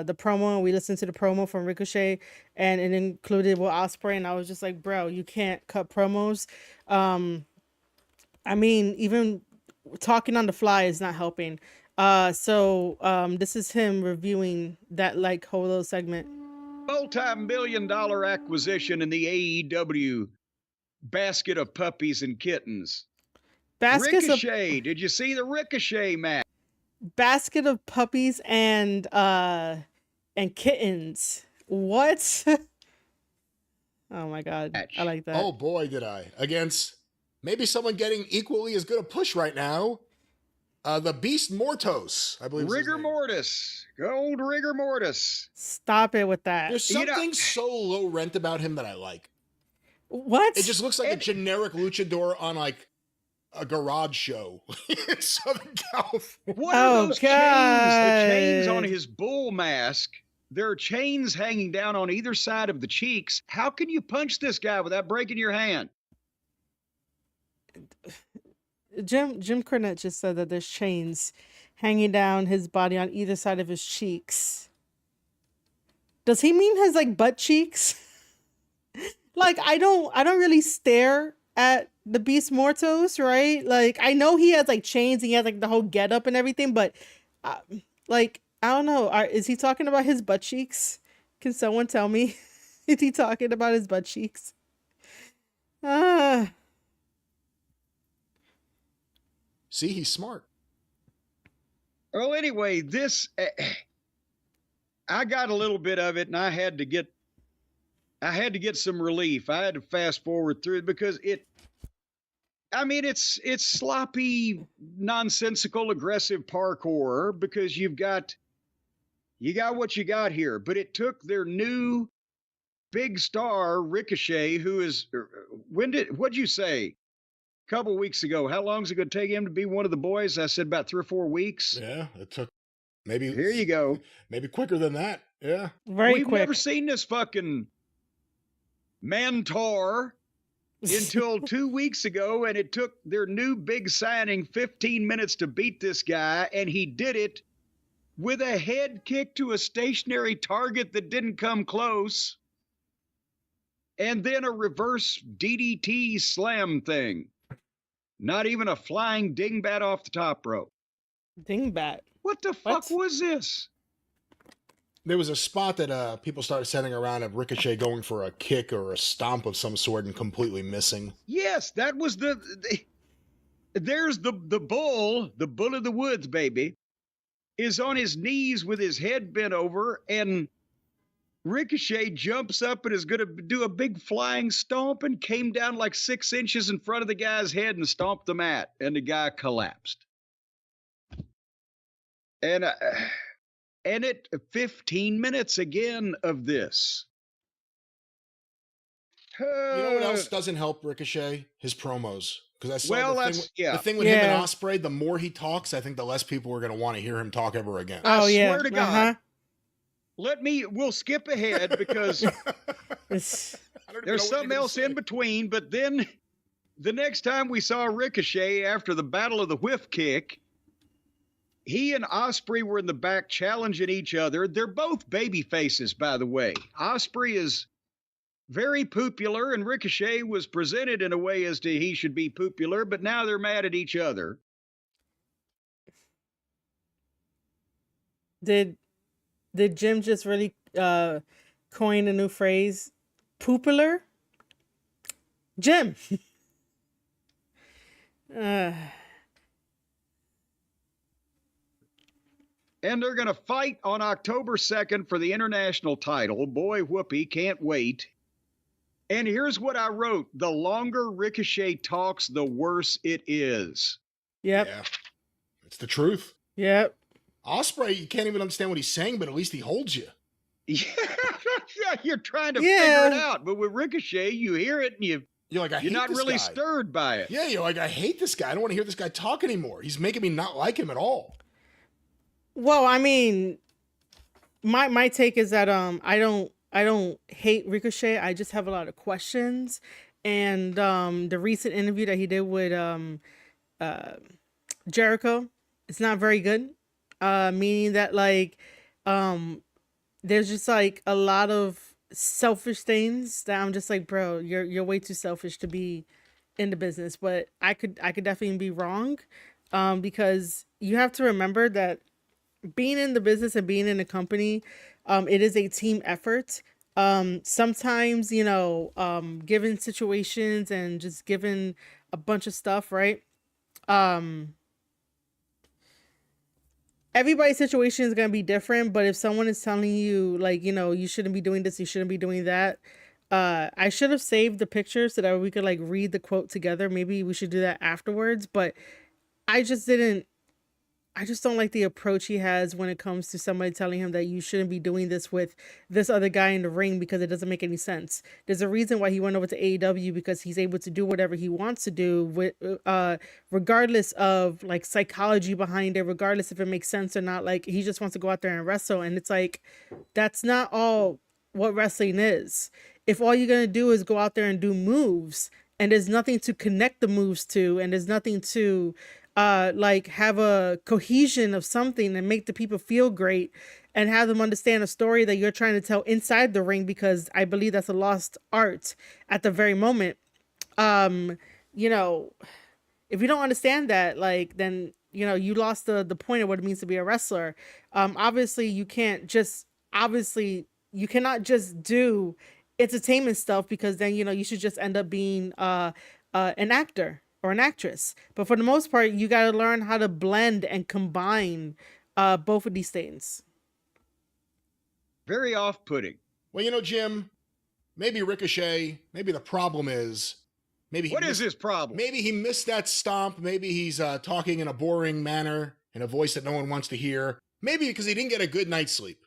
the promo, we listened to the promo from Ricochet, and it included Will Ospreay, and I was just like, bro, you can't cut promos. I mean, even talking on the fly is not helping. So this is him reviewing that like whole little segment. Multi-million-dollar acquisition in the AEW basket of puppies and kittens. Baskets of Ricochet. Did you see the Ricochet match? basket of puppies and kittens. What? Oh my god, I like that. Oh boy, did I. Against maybe someone getting equally as good a push right now. The Beast Mortos, I believe. Rigor mortis. Gold rigor mortis. Stop it with that. There's something so low rent about him that I like. What? It just looks like a generic luchador on like a garage show in Southern California. What are those chains? The chains on God. his bull mask. There are chains hanging down on either side of the cheeks. How can you punch this guy without breaking your hand? Jim Cornette just said that there's chains hanging down his body on either side of his cheeks. Does he mean his like butt cheeks? Like I don't really stare at the Beast Mortos, right? Like I know he has like chains and he has like the whole getup and everything, but like I don't know. Is he talking about his butt cheeks? Can someone tell me? Is he talking about his butt cheeks? See, he's smart. Well, anyway, this I got a little bit of it, and I had to get some relief. I had to fast forward through it because it's sloppy, nonsensical, aggressive parkour because you got what you got here. But it took their new big star Ricochet, who is what'd you say? A couple weeks ago. How long is it going to take him to be one of the boys? I said about 3 or 4 weeks. Yeah, it took maybe. Here you go. Maybe quicker than that. Yeah, We've never seen this fucking mentor until 2 weeks ago, and it took their new big signing 15 minutes to beat this guy, and he did it with a head kick to a stationary target that didn't come close, and then a reverse DDT slam thing. Not even a flying dingbat off the top rope. Dingbat. What the fuck was this? there was a spot that people started sending around of Ricochet going for a kick or a stomp of some sort and completely missing. Yes, that was there's the bull of the woods, baby, is on his knees with his head bent over, and Ricochet jumps up and is going to do a big flying stomp and came down like 6 inches in front of the guy's head and stomped the mat, and the guy collapsed. And it 15 minutes again of this. You know what else doesn't help Ricochet? His promos. Because I saw the thing with him and Ospreay, the more he talks, I think the less people are going to want to hear him talk ever again. I swear to God. We'll skip ahead because there's something else in between. But then the next time we saw Ricochet after the Battle of the Whiff Kick, he and Ospreay were in the back challenging each other. They're both baby faces, by the way. Ospreay is very popular, and Ricochet was presented in a way as to he should be popular, but now they're mad at each other. Did Jim just really coin a new phrase? Popular? Jim! And they're going to fight on October 2nd for the international title. Boy, whoopee, can't wait. And here's what I wrote. The longer Ricochet talks, the worse it is. Yep. Yeah. It's the truth. Yep. Ospreay, you can't even understand what he's saying, but at least he holds you. Yeah, you're trying to figure it out. But with Ricochet, you hear it and you're like, you're not really stirred by it. Yeah, you're like, I hate this guy. I don't want to hear this guy talk anymore. He's making me not like him at all. Well, I mean, my take is that I don't hate Ricochet. I just have a lot of questions. And the recent interview that he did with Jericho. It's not very good. Meaning that like there's just like a lot of selfish things that I'm just like, bro, you're way too selfish to be in the business. But I could definitely be wrong. Because you have to remember that being in the business and being in a company, it is a team effort. Sometimes, you know, given situations and just given a bunch of stuff, right? Everybody's situation is going to be different, but if someone is telling you like, you know, you shouldn't be doing this, you shouldn't be doing that, I should have saved the picture so that we could like read the quote together. Maybe we should do that afterwards, but I just didn't I just don't like the approach he has when it comes to somebody telling him that you shouldn't be doing this with this other guy in the ring because it doesn't make any sense. There's a reason why he went over to AEW, because he's able to do whatever he wants to do with, regardless of like psychology behind it, regardless if it makes sense or not. Like he just wants to go out there and wrestle, and it's like that's not all what wrestling is. If all you're gonna do is go out there and do moves, and there's nothing to connect the moves to, and there's nothing to like have a cohesion of something and make the people feel great and have them understand a story that you're trying to tell inside the ring, because I believe that's a lost art at the very moment. You know, if you don't understand that, like, then, you know, you lost the point of what it means to be a wrestler. Obviously you cannot just do entertainment stuff, because then, you know, you should just end up being an actor or an actress. But for the most part, you got to learn how to blend and combine both of these things. Very off-putting. Well, you know, Jim, maybe Ricochet, maybe the problem is, what is his problem? Maybe he missed that stomp. Maybe he's talking in a boring manner, in a voice that no one wants to hear. Maybe because he didn't get a good night's sleep.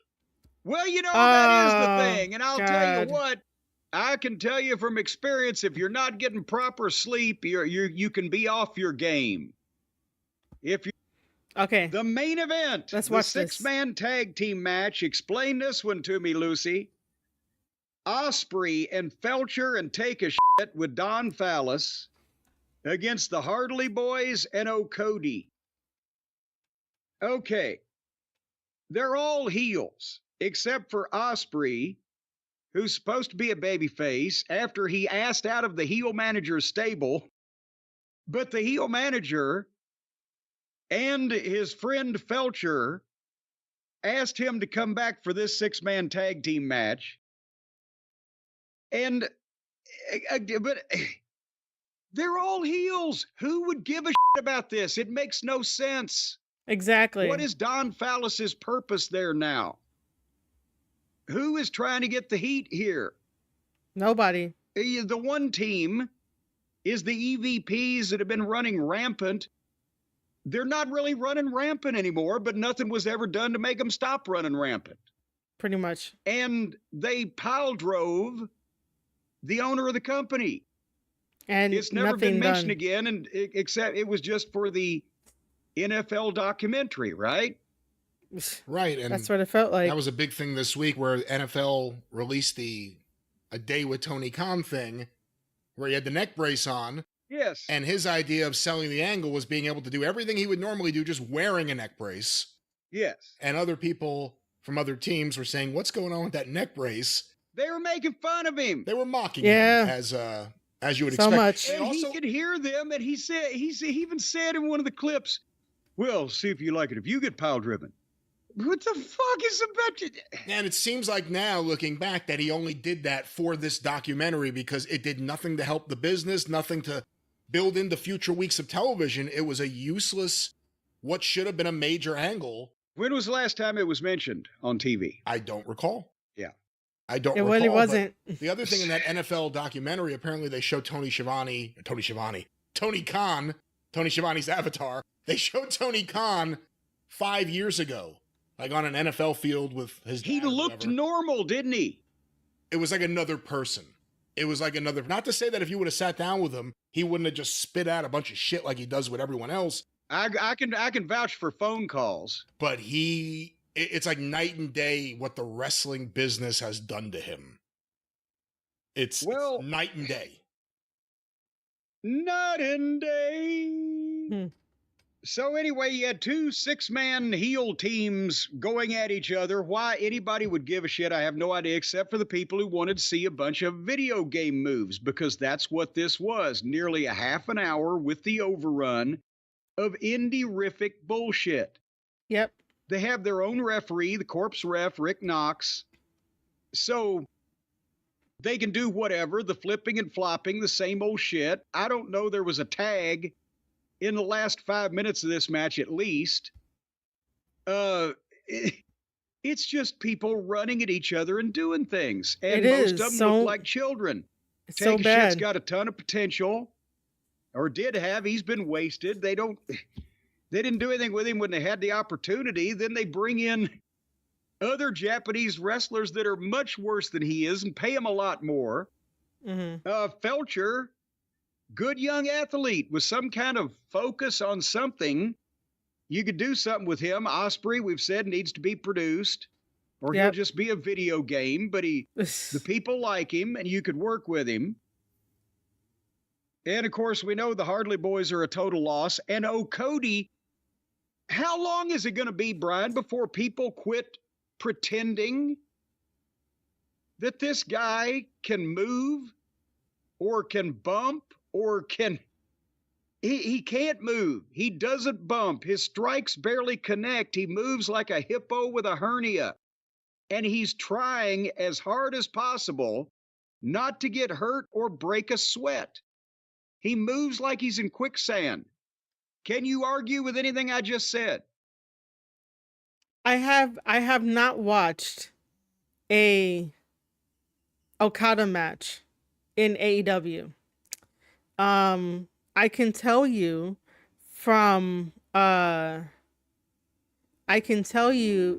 Well, you know, that is the thing. And I'll tell you what, I can tell you from experience, if you're not getting proper sleep, you can be off your game. If you Okay. The main event, let's watch the 6-man tag team match. Explain this one to me, Lucy. Osprey and Felcher and Take a Shit with Don Fallis against the Hartley Boys and O'Cody. Okay. They're all heels except for Osprey, who's supposed to be a babyface, after he asked out of the heel manager's stable. But the heel manager and his friend Felcher asked him to come back for this 6-man tag team match. And, but they're all heels. Who would give a shit about this? It makes no sense. Exactly. What is Don Fallis's purpose there now? Who is trying to get the heat here? Nobody. The one team is the EVPs that have been running rampant. They're not really running rampant anymore, but nothing was ever done to make them stop running rampant. Pretty much. And they pile drove the owner of the company. And it's never been mentioned done again, and except it was just for the NFL documentary, right? Right, and that's what it felt like. That was a big thing this week, where NFL released a day with Tony Khan thing, where he had the neck brace on. Yes. And his idea of selling the angle was being able to do everything he would normally do, just wearing a neck brace. Yes. And other people from other teams were saying, "What's going on with that neck brace?" They were making fun of him. They were mocking him, as you would expect. Much. And he could hear them, and he even said in one of the clips, "Well, see if you like it if you get pile driven." What the fuck is about you? And it seems like now, looking back, that he only did that for this documentary because it did nothing to help the business, nothing to build into future weeks of television. It was a useless, what should have been a major angle. When was the last time it was mentioned on TV? I don't recall. Yeah. I don't recall. It really wasn't. The other thing in that NFL documentary, apparently they showed Tony Schiavone's avatar. They showed Tony Khan 5 years ago, like on an NFL field with his dad. He looked normal, didn't he? It was like another person. It was like another, not to say that if you would have sat down with him, he wouldn't have just spit out a bunch of shit like he does with everyone else. I can vouch for phone calls. But it's like night and day what the wrestling business has done to him. It's night and day. Night and day. So anyway, you had two 6-man heel teams going at each other. Why anybody would give a shit, I have no idea, except for the people who wanted to see a bunch of video game moves, because that's what this was. Nearly a half an hour with the overrun of indie-rific bullshit. Yep. They have their own referee, the corpse ref, Rick Knox. So they can do whatever, the flipping and flopping, the same old shit. I don't know there was a tag in the last 5 minutes of this match, at least. It's just people running at each other and doing things. And most of them look like children. So bad. Shit's got a ton of potential, or did have. He's been wasted. They didn't do anything with him when they had the opportunity. Then they bring in other Japanese wrestlers that are much worse than he is and pay him a lot more. Mm-hmm. Felcher, good young athlete with some kind of focus on something. You could do something with him. Osprey, we've said, needs to be produced, or he'll just be a video game. But the people like him, and you could work with him. And of course, we know the Hardley Boys are a total loss. And Cody, how long is it going to be, Brian, before people quit pretending that this guy can move, or can bump, or can... He can't move. He doesn't bump. His strikes barely connect. He moves like a hippo with a hernia. And he's trying as hard as possible not to get hurt or break a sweat. He moves like he's in quicksand. Can you argue with anything I just said? I have not watched a Okada match in AEW. I can tell you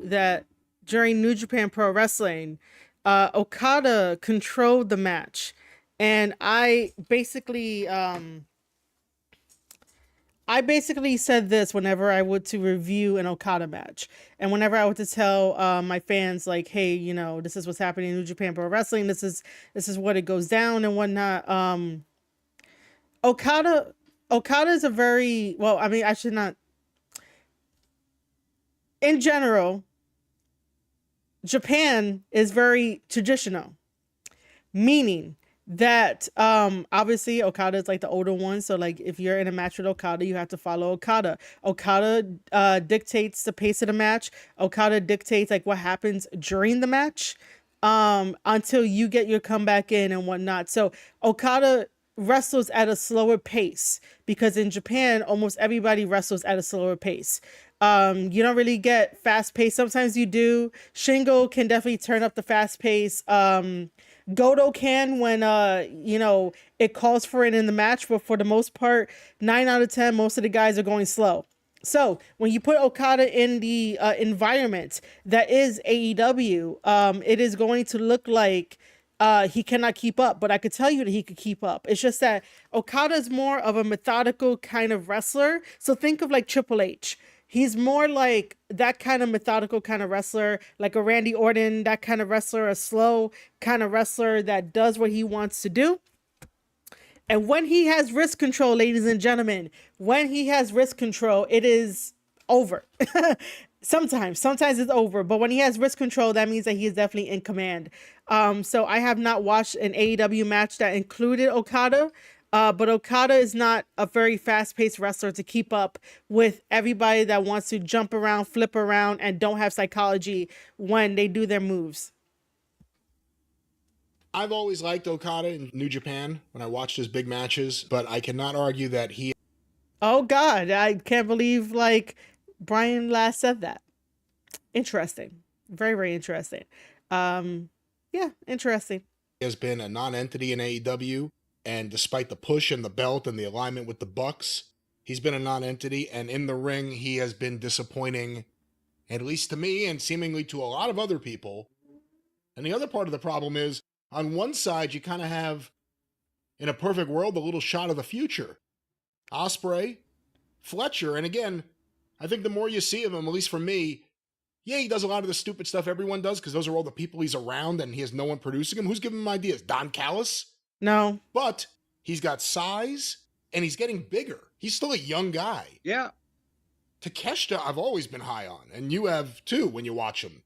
that during New Japan Pro Wrestling, Okada controlled the match, and I basically said this whenever I would to review an Okada match, and whenever I would to tell my fans, like, hey, you know, this is what's happening in New Japan Pro Wrestling. This is what it goes down and whatnot. Okada is a very, well, I mean, I should not. In general, Japan is very traditional, meaning that obviously Okada is like the older one. So like if you're in a match with Okada, you have to follow Okada. Okada dictates the pace of the match. Okada dictates like what happens during the match until you get your comeback in and whatnot. So Okada wrestles at a slower pace because in Japan almost everybody wrestles at a slower pace. You don't really get fast pace. Sometimes you do. Shingo can definitely turn up the fast pace. Goto can when you know, it calls for it in the match, but for the most part 9 out of 10 most of the guys are going slow. So when you put Okada in the environment that is AEW, it is going to look like he cannot keep up, but I could tell you that he could keep up. It's just that Okada is more of a methodical kind of wrestler. So think of like Triple H. He's more like that kind of methodical kind of wrestler, like a Randy Orton, that kind of wrestler, a slow kind of wrestler that does what he wants to do. And when he has wrist control, ladies and gentlemen, when he has wrist control, it is over. Sometimes it's over, but when he has wrist control, that means that he is definitely in command. So I have not watched an AEW match that included Okada, but Okada is not a very fast-paced wrestler to keep up with everybody that wants to jump around, flip around, and don't have psychology when they do their moves. I've always liked Okada in New Japan when I watched his big matches, but I cannot argue that he... Oh, God, I can't believe, like, Brian last said that. Interesting. Very, very interesting. Yeah, interesting. He has been a non-entity in AEW, and despite the push and the belt and the alignment with the Bucks, he's been a non-entity, and in the ring, he has been disappointing, at least to me, and seemingly to a lot of other people. And the other part of the problem is, on one side, you kind of have, in a perfect world, a little shot of the future. Ospreay, Fletcher, and again, I think the more you see of him, at least for me, yeah, he does a lot of the stupid stuff everyone does because those are all the people he's around and he has no one producing him. Who's giving him ideas? Don Callis? No. But he's got size and he's getting bigger. He's still a young guy. Yeah. Takeshita, I've always been high on, and you have too when you watch him.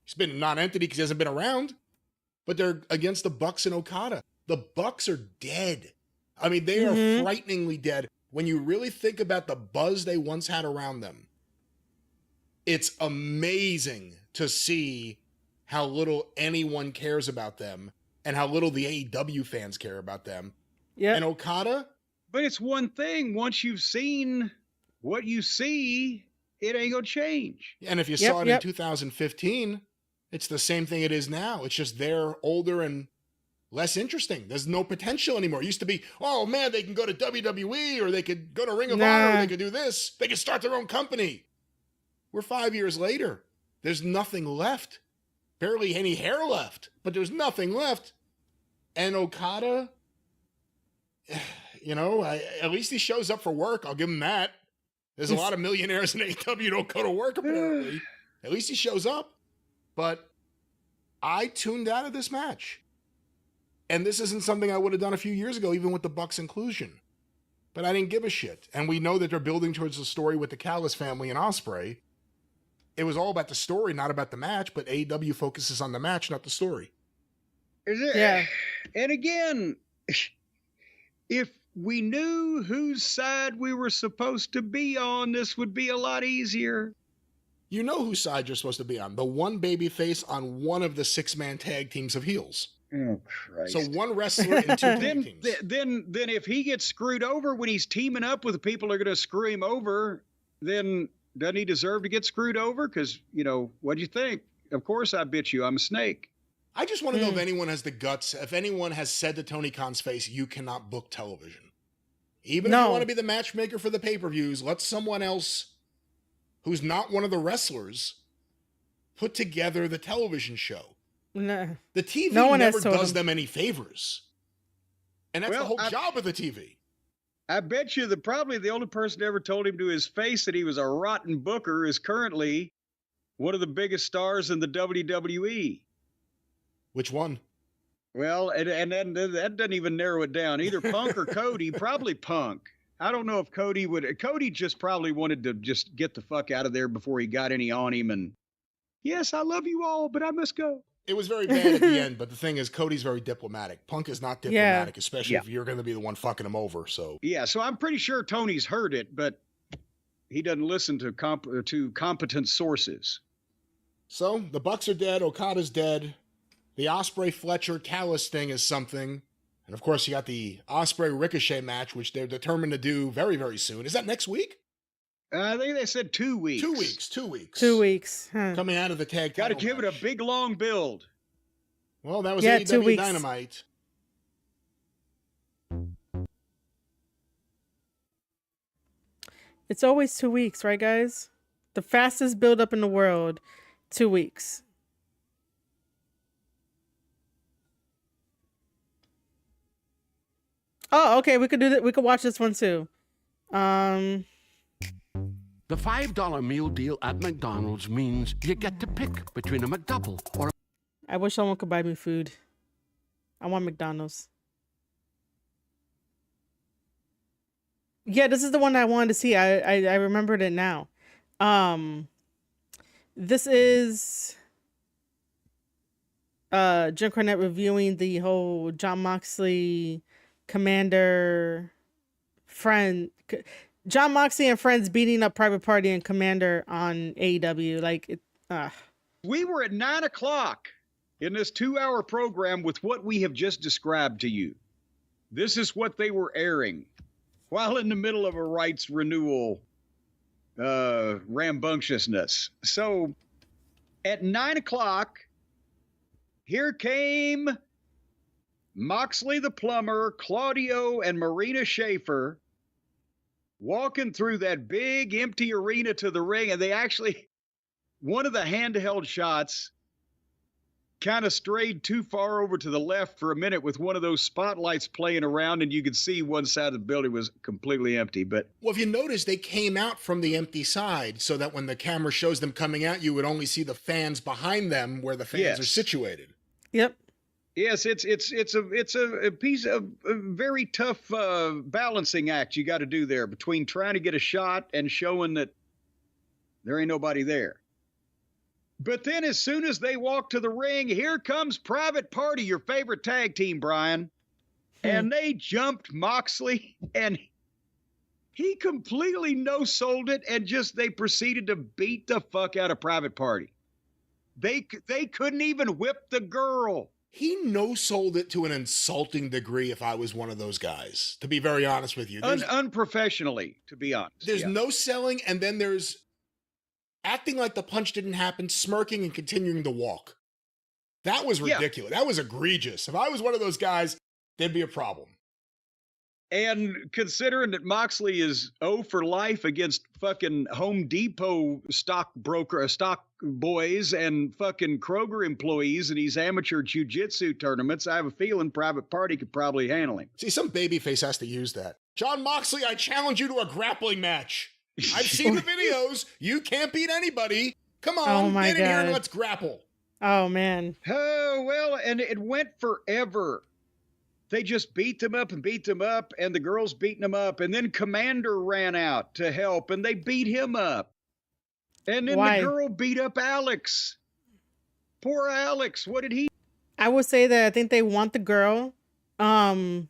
He's been a non-entity because he hasn't been around, but they're against the Bucks and Okada. The Bucks are dead. I mean, they are frighteningly dead. When you really think about the buzz they once had around them, it's amazing to see how little anyone cares about them and how little the AEW fans care about them. Yeah. And Okada? But it's one thing. Once you've seen what you see, it ain't gonna change. And if you saw it in 2015, it's the same thing it is now. It's just they're older and less interesting. There's no potential anymore. It used to be, oh man, they can go to WWE or they could go to Ring of Honor or they could do this. They could start their own company. We're 5 years later. There's nothing left. Barely any hair left, but there's nothing left. And Okada, you know, at least he shows up for work. I'll give him that. There's a lot of millionaires in AEW who don't go to work, apparently. At least he shows up. But I tuned out of this match. And this isn't something I would have done a few years ago, even with the Bucks inclusion. But I didn't give a shit. And we know that they're building towards the story with the Callis family and Ospreay. It was all about the story, not about the match, but AEW focuses on the match, not the story. Yeah. And again, if we knew whose side we were supposed to be on, this would be a lot easier. You know whose side you're supposed to be on. The one baby face on one of the 6-man tag teams of heels. Oh, Christ. So one wrestler and 2 tag teams. Then if he gets screwed over when he's teaming up with the people that are going to screw him over, then doesn't he deserve to get screwed over? Because, you know, what'd you think? Of course I bit you. I'm a snake. I just want to know if anyone has the guts, if anyone has said to Tony Khan's face, you cannot book television. Even if you want to be the matchmaker for the pay-per-views, let someone else who's not one of the wrestlers put together the television show. No. The TV never does them any favors. And that's the whole job of the TV. I bet you that probably the only person that ever told him to his face that he was a rotten booker is currently one of the biggest stars in the WWE. Which one? Well, and that doesn't even narrow it down. Either Punk or Cody, probably Punk. I don't know if Cody would. Cody just probably wanted to just get the fuck out of there before he got any on him. And yes, I love you all, but I must go. It was very bad at the end, but the thing is, Cody's very diplomatic. Punk is not diplomatic, especially if you're going to be the one fucking him over. So so I'm pretty sure Tony's heard it, but he doesn't listen to competent sources. So the Bucks are dead. Okada's dead. The Ospreay Fletcher Callis thing is something, and of course you got the Ospreay Ricochet match, which they're determined to do very, very soon. Is that next week? I think they said 2 weeks. 2 weeks. 2 weeks. 2 weeks. Coming out of the tag. Got to give it a big long build. Well, that was 2 AEW weeks. Dynamite. It's always 2 weeks, right, guys? The fastest build up in the world, 2 weeks. Oh, okay. We could do that. We could watch this one too. The $5 meal deal at McDonald's means you get to pick between a McDouble or... I wish someone could buy me food. I want McDonald's. Yeah, this is the one I wanted to see. I remembered it now. This is Jim Cornette reviewing the whole Jon Moxley Commander friend. Jon Moxley and friends beating up Private Party and Commander on AEW. Like it. We were at 9 o'clock in this 2-hour program with what we have just described to you. This is what they were airing while in the middle of a rights renewal rambunctiousness. So at 9 o'clock, here came Moxley the plumber, Claudio, and Marina Schaefer walking through that big empty arena to the ring. And they actually, one of the handheld shots kind of strayed too far over to the left for a minute with one of those spotlights playing around, and you could see one side of the building was completely empty. But well, if you notice, they came out from the empty side so that when the camera shows them coming out, you would only see the fans behind them where the fans are situated. Yep. Yes, it's a piece of a very tough balancing act you got to do there between trying to get a shot and showing that There ain't nobody there. But then as soon as they walk to the ring, here comes Private Party, your favorite tag team, Brian. And they jumped Moxley, and he completely no-sold it, and they proceeded to beat the fuck out of Private Party. They couldn't even whip the girl. He no-sold it to an insulting degree if I was one of those guys, to be very honest with you. Unprofessionally, to be honest. There's no selling, and then there's acting like the punch didn't happen, smirking and continuing to walk. That was ridiculous. That was egregious. If I was one of those guys, there'd be a problem. And considering that Moxley is 0 for life against fucking Home Depot stock boys and fucking Kroger employees in these amateur jiu-jitsu tournaments, I have a feeling Private Party could probably handle him. See, some babyface has to use that. John Moxley, I challenge you to a grappling match. I've seen the videos. You can't beat anybody. Come on, get in here and let's grapple. Oh, man. Oh, well, and it went forever. They just beat them up, and the girls beating them up. And then Commander ran out to help, and they beat him up. And then the girl beat up Alex. Poor Alex. What did he? I would say that I think they want the girl to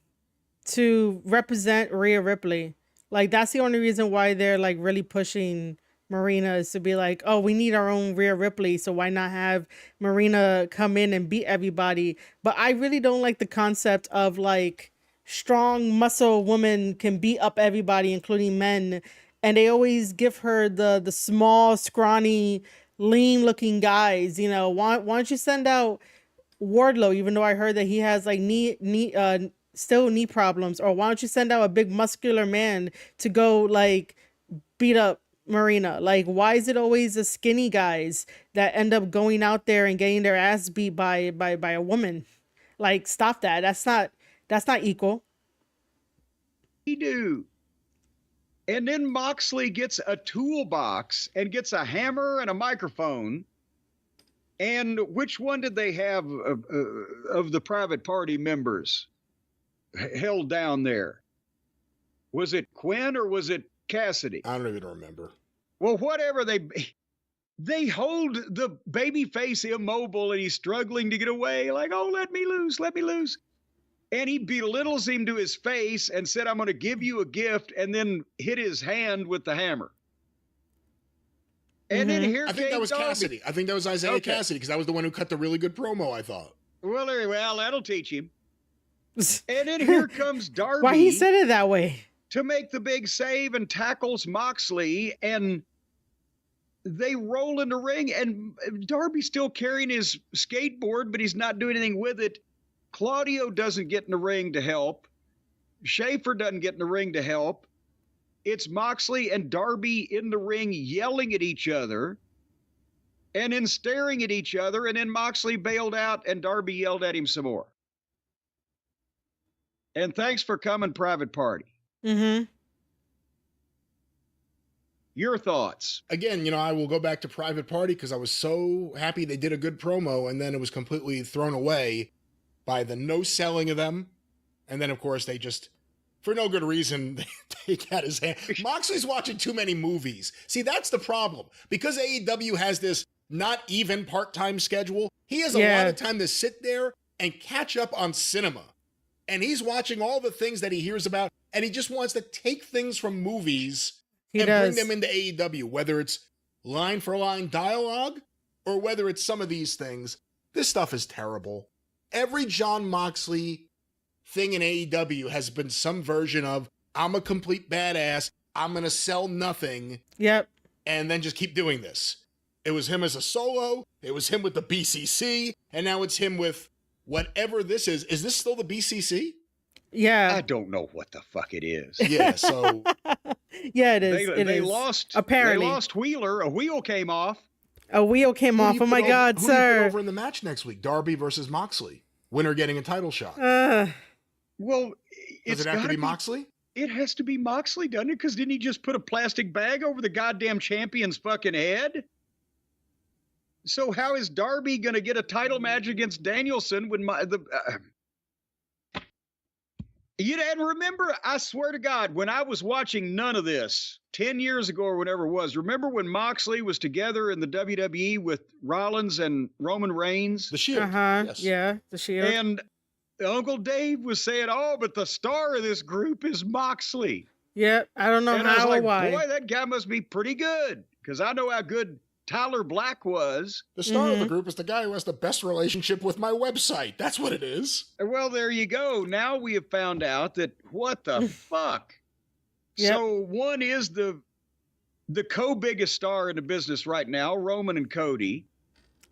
represent Rhea Ripley. Like, that's the only reason why they're, like, really pushing Marina, is to be like, oh, we need our own Rhea Ripley, so why not have Marina come in and beat everybody? But I really don't like the concept of, like, strong muscle woman can beat up everybody, including men, and they always give her the small, scrawny, lean-looking guys. You know, why don't you send out Wardlow, even though I heard that he has, like, still knee problems? Or why don't you send out a big muscular man to go, like, beat up Marina? Like, why is it always the skinny guys that end up going out there and getting their ass beat by a woman? Like, stop that. That's not equal. He do. And then Moxley gets a toolbox and gets a hammer and a microphone. And which one did they have of the Private Party members held down there? Was it Quinn or was it Cassidy? I don't even remember. Well, whatever, they hold the baby face immobile, and he's struggling to get away, like, oh, let me loose. And he belittles him to his face and said, I'm going to give you a gift, and then hit his hand with the hammer. And then here I think that was Darby. Cassidy. I think that was Isaiah Cassidy, because that was the one who cut the really good promo, I thought. Well, that'll teach him. And then here comes Darby. Why he said it that way? To make the big save, and tackles Moxley, and they roll in the ring, and Darby's still carrying his skateboard, but he's not doing anything with it. Claudio doesn't get in the ring to help. Schaefer doesn't get in the ring to help. It's Moxley and Darby in the ring yelling at each other and then staring at each other, and then Moxley bailed out and Darby yelled at him some more. And thanks for coming, Private Party. Your thoughts? Again, I will go back to Private Party because I was so happy they did a good promo, and then it was completely thrown away by the no selling of them. And then, of course, they just, for no good reason, they take out his hand. Moxley's watching too many movies. See, that's the problem. Because AEW has this not even part-time schedule, he has a lot of time to sit there and catch up on cinema. And he's watching all the things that he hears about, and he just wants to take things from movies bring them into AEW, whether it's line for line dialogue or whether it's some of these things. This stuff is terrible. Every John Moxley thing in AEW has been some version of, I'm a complete badass, I'm going to sell nothing. Yep. And then just keep doing this. It was him as a solo, it was him with the BCC, and now it's him with whatever this is. Is this still the BCC? Yeah. I don't know what the fuck it is. Yeah, so... yeah, it is. They lost. Apparently. They lost Wheeler. A wheel came off. A wheel came off. Oh my God, who sir. do you put over in the match next week? Darby versus Moxley. Winner getting a title shot. Well, does it have to be Moxley? It has to be Moxley, doesn't it? Because didn't he just put a plastic bag over the goddamn champion's fucking head? So how is Darby going to get a title match against Danielson when You know, and remember, I swear to God, when I was watching none of this 10 years ago or whatever it was, remember when Moxley was together in the WWE with Rollins and Roman Reigns? The Shield. Yes. Yeah, the Shield. And Uncle Dave was saying, oh, but the star of this group is Moxley. Yep, I don't know And I was how like, or why. boy, that guy must be pretty good, because I know how good Tyler Black was. The star of the group is the guy who has the best relationship with my website. That's what it is. Well, there you go. Now we have found out that what the fuck. Yep. So one is the co-biggest star in the business right now, Roman and Cody.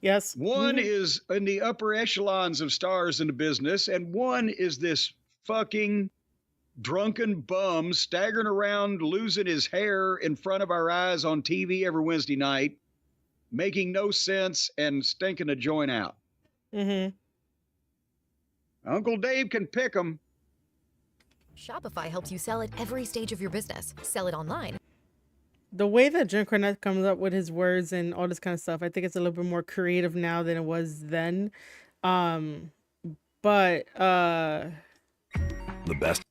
Yes. One is in the upper echelons of stars in the business, and one is this fucking drunken bum staggering around, losing his hair in front of our eyes on TV every Wednesday night, making no sense and stinking a joint out. Uncle Dave can pick them. Shopify helps you sell at every stage of your business. Sell it online. The way that Jim Cornette comes up with his words and all this kind of stuff, I think it's a little bit more creative now than it was then. But the best.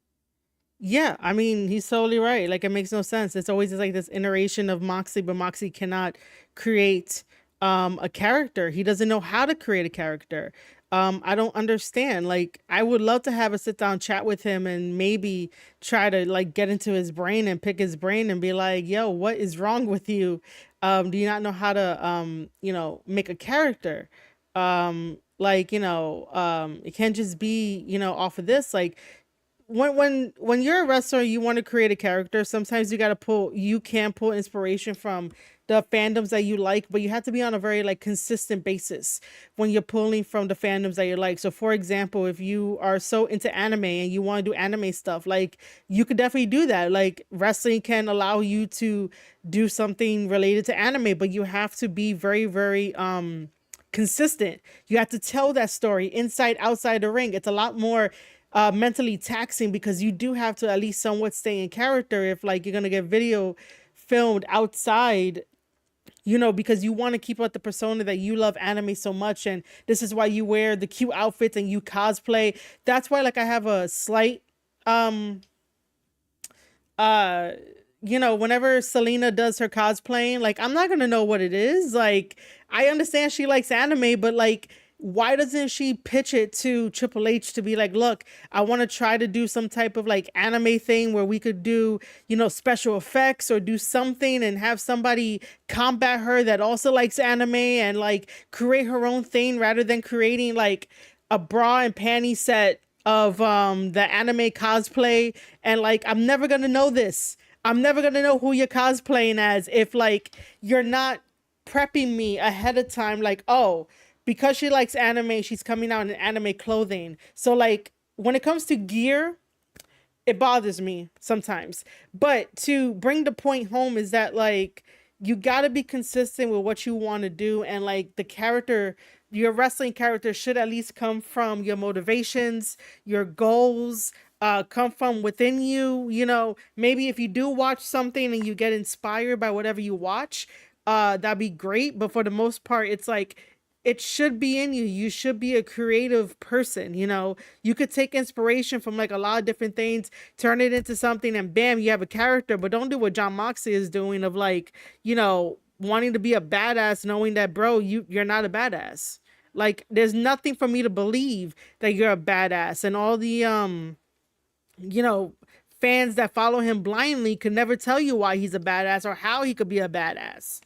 Yeah, I mean, he's totally right. Like, it makes no sense. It's always like this iteration of Moxley, but Moxley cannot create a character. He doesn't know how to create a character. I don't understand. Like, I would love to have a sit down chat with him and maybe try to like get into his brain and pick his brain and be like, yo, what is wrong with you? Do you not know how to, make a character? It can't just be, off of this. Like, when you're a wrestler, you want to create a character. Sometimes you can pull inspiration from the fandoms that you like, but you have to be on a very like consistent basis when you're pulling from the fandoms that you like. So for example, if you are so into anime and you want to do anime stuff, like you could definitely do that. Like wrestling can allow you to do something related to anime, but you have to be very, very consistent. You have to tell that story inside, outside the ring. It's a lot more mentally taxing because you do have to at least somewhat stay in character if like you're gonna get video filmed outside, because you want to keep up the persona that you love anime so much, and this is why you wear the cute outfits and you cosplay. That's why like I have a slight whenever Selena does her cosplaying, like I'm not gonna know what it is. Like I understand she likes anime, but like why doesn't she pitch it to Triple H to be like, look, I want to try to do some type of like anime thing where we could do, special effects or do something and have somebody combat her that also likes anime and like create her own thing rather than creating like a bra and panty set of the anime cosplay. And like, I'm never going to know this. I'm never going to know who you're cosplaying as if like you're not prepping me ahead of time. Like, oh, because she likes anime, she's coming out in anime clothing. So like when it comes to gear, it bothers me sometimes. But to bring the point home is that like you got to be consistent with what you want to do, and like the character, your wrestling character should at least come from your motivations, your goals, come from within you. Maybe if you do watch something and you get inspired by whatever you watch, that'd be great. But for the most part, it's like it should be in you. You should be a creative person. You could take inspiration from like a lot of different things, turn it into something, and bam, you have a character. But don't do what John Moxley is doing of like, wanting to be a badass, knowing that, bro, you're not a badass. Like, there's nothing for me to believe that you're a badass. And all the, fans that follow him blindly could never tell you why he's a badass or how he could be a badass.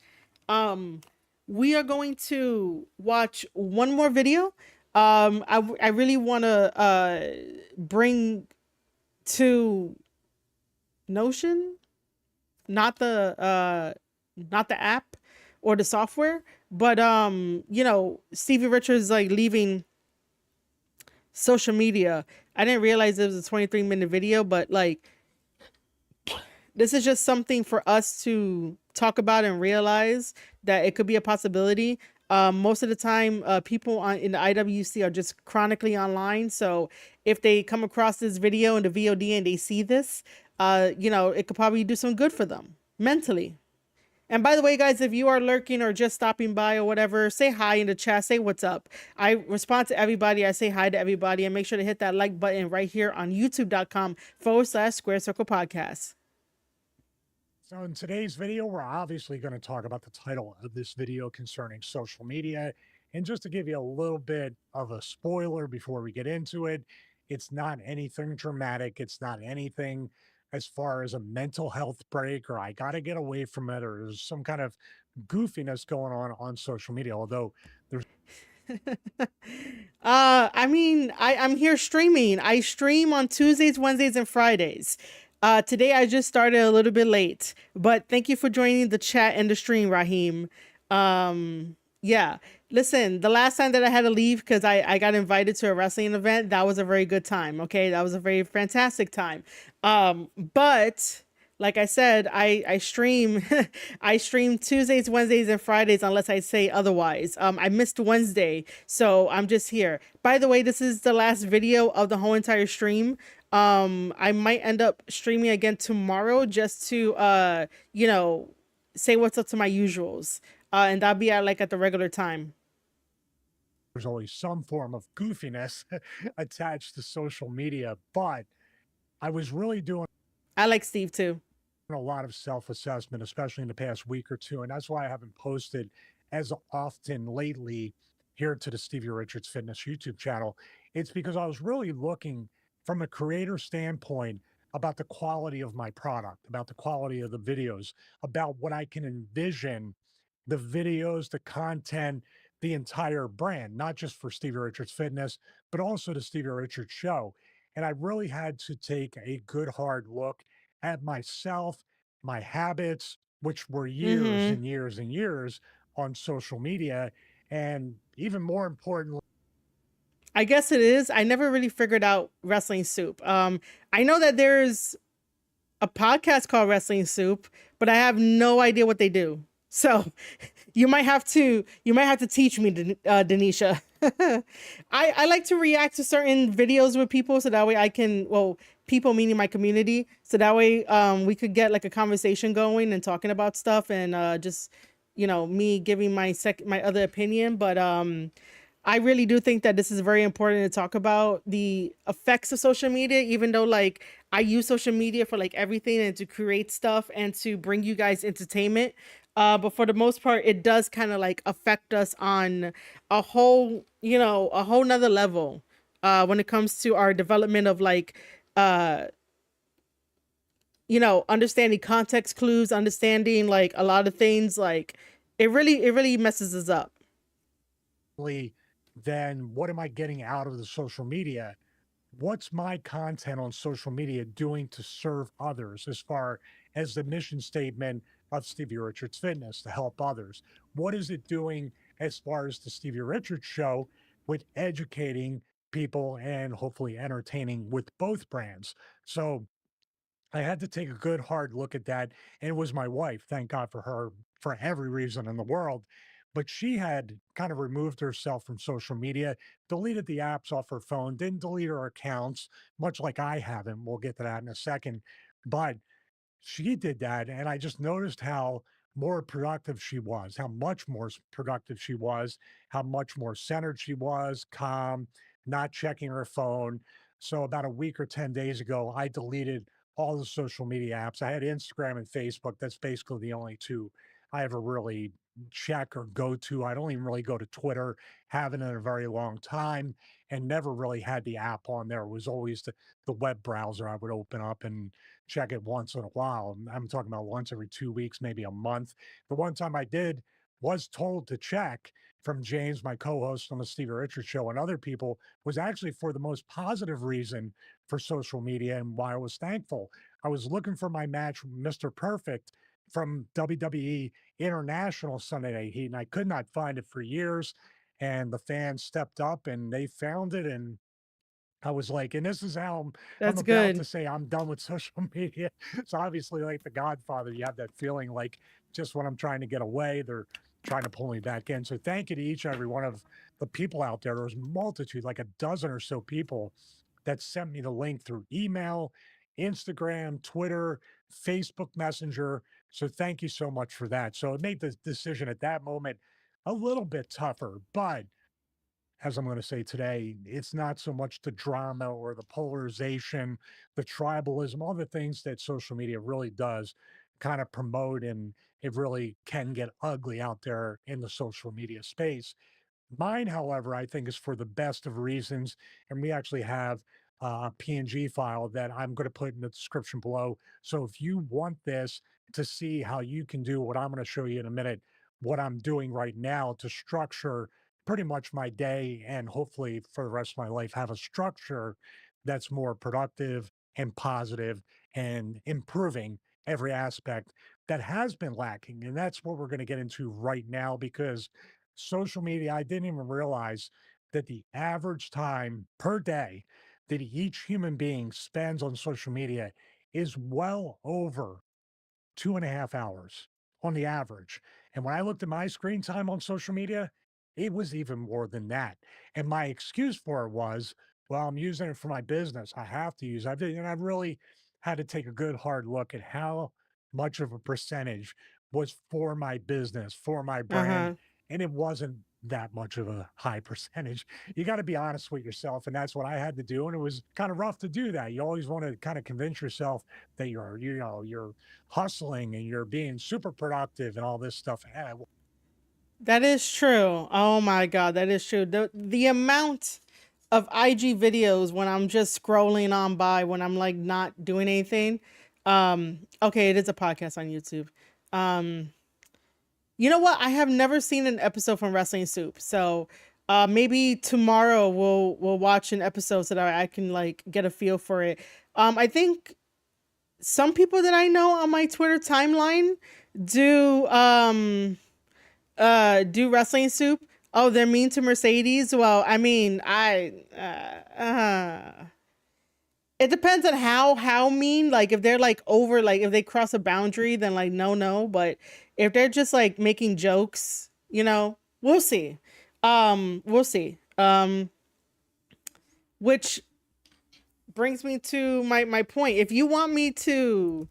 We are going to watch one more video. I really want to bring to Notion, not the app or the software, but Stevie Richards like leaving social media. I didn't realize it was a 23-minute video, but like this is just something for us to talk about and realize that it could be a possibility. Most of the time, people in the IWC are just chronically online. So if they come across this video in the VOD and they see this, it could probably do some good for them mentally. And by the way, guys, if you are lurking or just stopping by or whatever, say hi in the chat. Say what's up. I respond to everybody. I say hi to everybody. And make sure to hit that like button right here on youtube.com/Square Circle Podcast. So in today's video, we're obviously going to talk about the title of this video concerning social media. And just to give you a little bit of a spoiler before we get into it, it's not anything dramatic. It's not anything as far as a mental health break or I got to get away from it or there's some kind of goofiness going on social media. Although there's I mean, I'm here streaming. I stream on Tuesdays, Wednesdays, and Fridays. Today I just started a little bit late, but thank you for joining the chat and the stream, Raheem. Yeah, listen, the last time that I had to leave because I got invited to a wrestling event, that was a very good time. Okay, that was a very fantastic time. But like I said, I stream I stream Tuesdays, Wednesdays, and Fridays unless I say otherwise. I missed Wednesday, so I'm just here. By the way, this is the last video of the whole entire stream. I might end up streaming again tomorrow just to you know, say what's up to my usuals. And that'll be at the regular time. There's always some form of goofiness attached to social media, but I was really doing I like Steve too. A lot of self-assessment, especially in the past week or two. And that's why I haven't posted as often lately here to the Stevie Richards Fitness YouTube channel. It's because I was really looking from a creator standpoint about the quality of my product, about the quality of the videos, about what I can envision the videos, the content, the entire brand, not just for Stevie Richards Fitness, but also the Stevie Richards Show. And I really had to take a good hard look at myself, my habits, which were years and years and years on social media. And even more importantly, I guess it is. I never really figured out Wrestling Soup. I know that there's a podcast called Wrestling Soup, but I have no idea what they do. So you might have to teach me, Denisha. I like to react to certain videos with people so that way I can, well, people meaning my community, so that way we could get like a conversation going and talking about stuff and just, you know, me giving my other opinion. But I really do think that this is very important to talk about the effects of social media, even though like I use social media for like everything and to create stuff and to bring you guys entertainment. But for the most part, it does kind of like affect us on a whole, you know, a whole nother level when it comes to our development of like, you know, understanding context clues, understanding like a lot of things. Like it really messes us up. Then what am I getting out of the social media? What's my content on social media doing to serve others as far as the mission statement of Stevie Richards Fitness, to help others? What is it doing as far as the Stevie Richards Show with educating people and hopefully entertaining with both brands? So I had to take a good hard look at that. And it was my wife, thank God for her, for every reason in the world. But she had kind of removed herself from social media, deleted the apps off her phone, didn't delete her accounts, much like I haven't. We'll get to that in a second. But she did that. And I just noticed how more productive she was, how much more productive she was, how much more centered she was, calm, not checking her phone. So about a week or 10 days ago, I deleted all the social media apps. I had Instagram and Facebook. That's basically the only two I ever really check or go to. I don't even really go to Twitter, haven't in a very long time, and never really had the app on there. It was always the web browser I would open up and check it once in a while. I'm talking about once every 2 weeks, maybe a month. The one time I did was told to check from James, my co-host on the Stevie Richards Show, and other people, was actually for the most positive reason for social media and why I was thankful. I was looking for my match, Mr. Perfect, from WWE International Sunday Night Heat, and I could not find it for years. And the fans stepped up and they found it, and I was like, and this is how I'm That's about good. to say I'm done with social media. So obviously, like The Godfather, you have that feeling like just when I'm trying to get away, they're trying to pull me back in. So thank you to each and every one of the people out there. There's multitude, like a dozen or so people that sent me the link through email, Instagram, Twitter, Facebook Messenger, So thank you so much for that. So it made the decision at that moment a little bit tougher, but as I'm going to say today, it's not so much the drama or the polarization, the tribalism, all the things that social media really does kind of promote, and it really can get ugly out there in the social media space. Mine, however, I think is for the best of reasons. And we actually have a PNG file that I'm going to put in the description below. So if you want this to see how you can do what I'm going to show you in a minute, what I'm doing right now to structure pretty much my day and hopefully for the rest of my life have a structure that's more productive and positive and improving every aspect that has been lacking. And that's what we're going to get into right now, because social media, I didn't even realize that the average time per day that each human being spends on social media is well over 2.5 hours on the average. And when I looked at my screen time on social media, it was even more than that. And my excuse for it was, well, I'm using it for my business. I have to use it. And I really had to take a good hard look at how much of a percentage was for my business, for my brand. Uh-huh. And it wasn't that much of a high percentage. You got to be honest with yourself. And that's what I had to do. And it was kind of rough to do that. You always want to kind of convince yourself that you're hustling and you're being super productive and all this stuff. That is true. Oh my God, that is true. The amount of IG videos when I'm just scrolling on by when I'm like not doing anything. Okay, it is a podcast on YouTube. You know what? I have never seen an episode from Wrestling Soup. So maybe tomorrow we'll watch an episode so that I can like get a feel for it. I think some people that I know on my Twitter timeline do do Wrestling Soup. Oh, they're mean to Mercedes. Well, I mean, it depends on how mean. Like if they're like over, like if they cross a boundary, then like no. But if they're just like making jokes, we'll see. We'll see. Which brings me to my point. If you want me to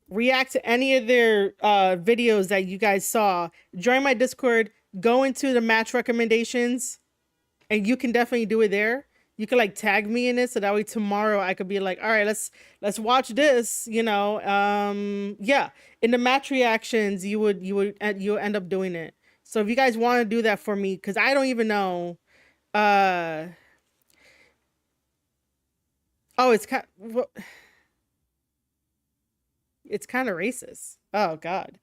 react to any of their videos that you guys saw, join my Discord, go into the match recommendations, and you can definitely do it there. You can like tag me in it so that way tomorrow I could be like, all right, let's watch this, yeah. In the match reactions, you'll end up doing it. So if you guys want to do that for me, because I don't even know. It's kind of racist. Oh God.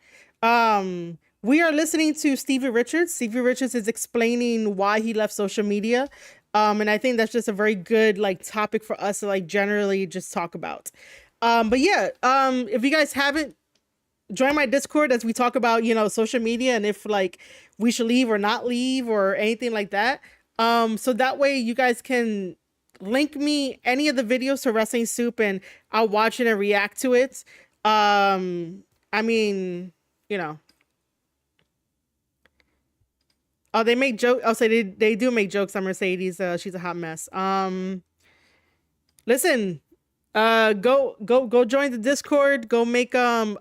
We are listening to Stevie Richards. Stevie Richards is explaining why he left social media. And I think that's just a very good like topic for us to like generally just talk about. But yeah, if you guys haven't, join my Discord as we talk about, social media and if like we should leave or not leave or anything like that. So that way you guys can link me any of the videos to Wrestling Soup and I'll watch it and react to it. I mean, oh, they make jokes. I'll say they do make jokes on Mercedes. She's a hot mess. Listen, go join the Discord. Go make a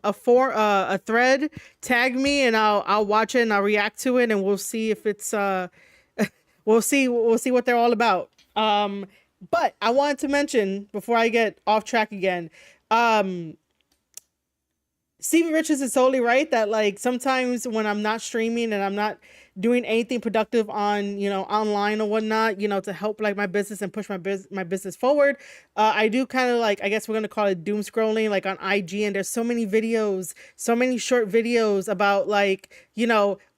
thread. Tag me and I'll watch it and I'll react to it and we'll see if it's we'll see what they're all about. But I wanted to mention before I get off track again. Stevie Richards is totally right that like sometimes when I'm not streaming and I'm not doing anything productive on, online or whatnot, to help like my business and push my business forward. I do kind of like, I guess we're going to call it doom scrolling, like on IG. And there's so many videos, so many short videos about like,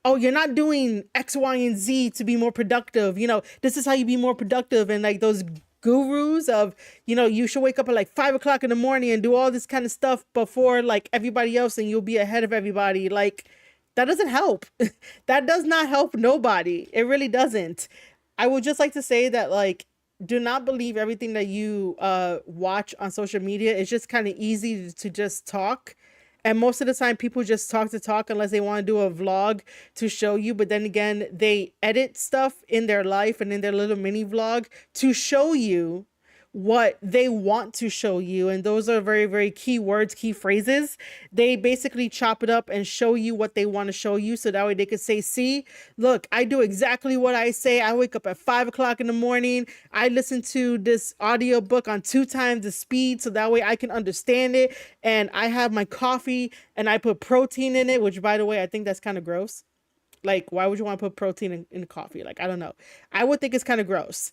oh, you're not doing X, Y, and Z to be more productive. This is how you be more productive. And like those gurus of, you should wake up at like 5 o'clock in the morning and do all this kind of stuff before like everybody else and you'll be ahead of everybody. Like that doesn't help. That does not help nobody. It really doesn't. I would just like to say that like, do not believe everything that you watch on social media. It's just kind of easy to just talk. And most of the time people just talk to talk unless they want to do a vlog to show you. But then again, they edit stuff in their life and in their little mini vlog to show you what they want to show you. And those are very, very key words, key phrases. They basically chop it up and show you what they want to show you. So that way they could say, see, look, I do exactly what I say. I wake up at 5 o'clock in the morning. I listen to this audio book on 2 times the speed. So that way I can understand it. And I have my coffee and I put protein in it, which, by the way, I think that's kind of gross. Like, why would you want to put protein in coffee? Like, I don't know. I would think it's kind of gross.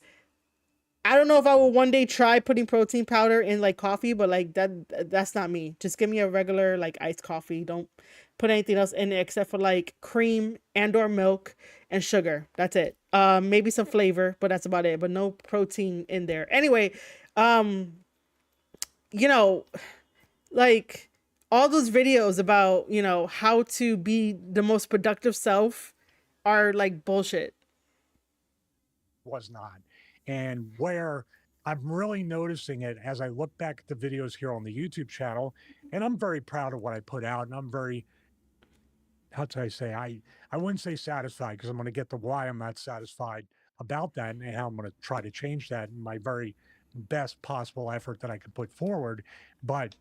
I don't know if I will one day try putting protein powder in like coffee, but like that's not me. Just give me a regular like iced coffee. Don't put anything else in it except for like cream and or milk and sugar. That's it. Maybe some flavor, but that's about it. But no protein in there. Anyway, you know, like all those videos about, you know, how to be the most productive self are like bullshit. Was not. And where I'm really noticing it as I look back at the videos here on the YouTube channel, and I'm very proud of what I put out, and I'm very, how do I say, I wouldn't say satisfied, because I'm going to get to why I'm not satisfied about that and how I'm going to try to change that in my very best possible effort that I could put forward. But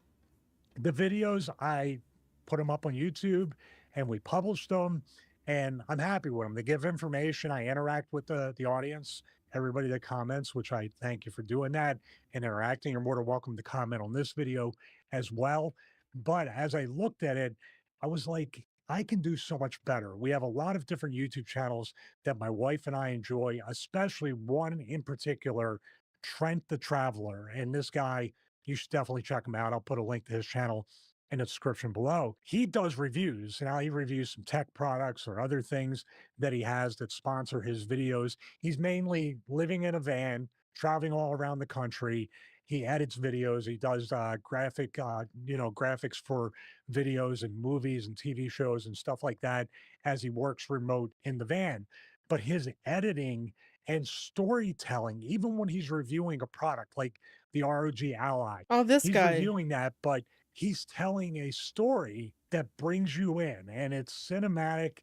the videos, I put them up on YouTube and we published them, and I'm happy with them. They give information. I interact with the audience, everybody that comments, which I thank you for doing that and interacting. You're more than welcome to comment on this video as well. But as I looked at it, I was like, I can do so much better. We have a lot of different YouTube channels that my wife and I enjoy, especially one in particular, Trent the Traveler. And this guy, you should definitely check him out. I'll put a link to his channel in the description below. He does reviews. Now he reviews some tech products or other things that he has that sponsor his videos. He's mainly living in a van, traveling all around the country. He edits videos. He does graphics for videos and movies and TV shows and stuff like that as he works remote in the van. But his editing and storytelling, even when he's reviewing a product like the ROG Ally, Oh, this he's guy. reviewing that, but he's telling a story that brings you in, and it's cinematic.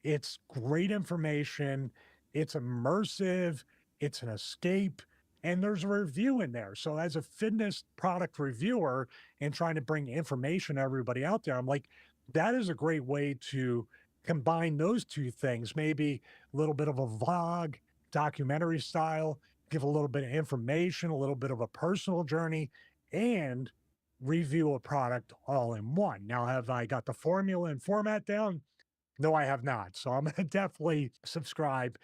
It's great information. It's immersive. It's an escape. And there's a review in there. So as a fitness product reviewer and trying to bring information to everybody out there, I'm like, that is a great way to combine those two things. Maybe a little bit of a vlog, documentary style, give a little bit of information, a little bit of a personal journey, and review a product all in one. Now, have I got the formula and format down? No, I have not. So I'm going to definitely subscribe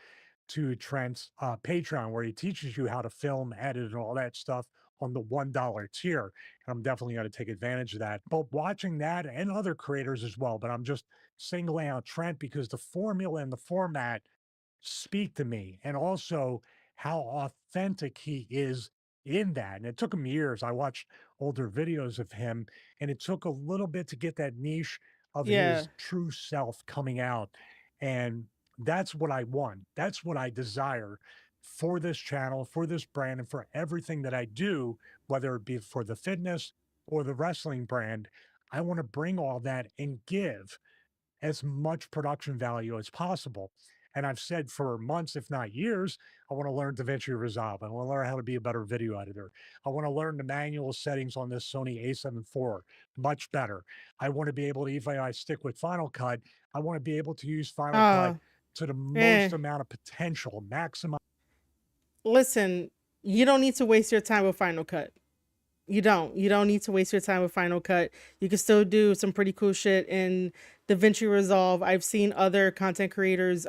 to Trent's Patreon, where he teaches you how to film, edit, and all that stuff on the $1 tier. And I'm definitely going to take advantage of that. But watching that and other creators as well. But I'm just singling out Trent because the formula and the format speak to me, and also how authentic he is in that. And it took him years. I watched older videos of him, and it took a little bit to get that niche of Yeah. his true self coming out. And that's what I want. That's what I desire for this channel, for this brand, and for everything that I do, whether it be for the fitness or the wrestling brand. I want to bring all that and give as much production value as possible. And I've said for months, if not years, I want to learn DaVinci Resolve. I want to learn how to be a better video editor. I want to learn the manual settings on this Sony A7 IV much better. I want to be able to, even if I stick with Final Cut, I want to be able to use Final Cut to the most amount of potential, maximum. Listen, you don't need to waste your time with Final Cut. You don't need to waste your time with Final Cut. You can still do some pretty cool shit in DaVinci Resolve. I've seen other content creators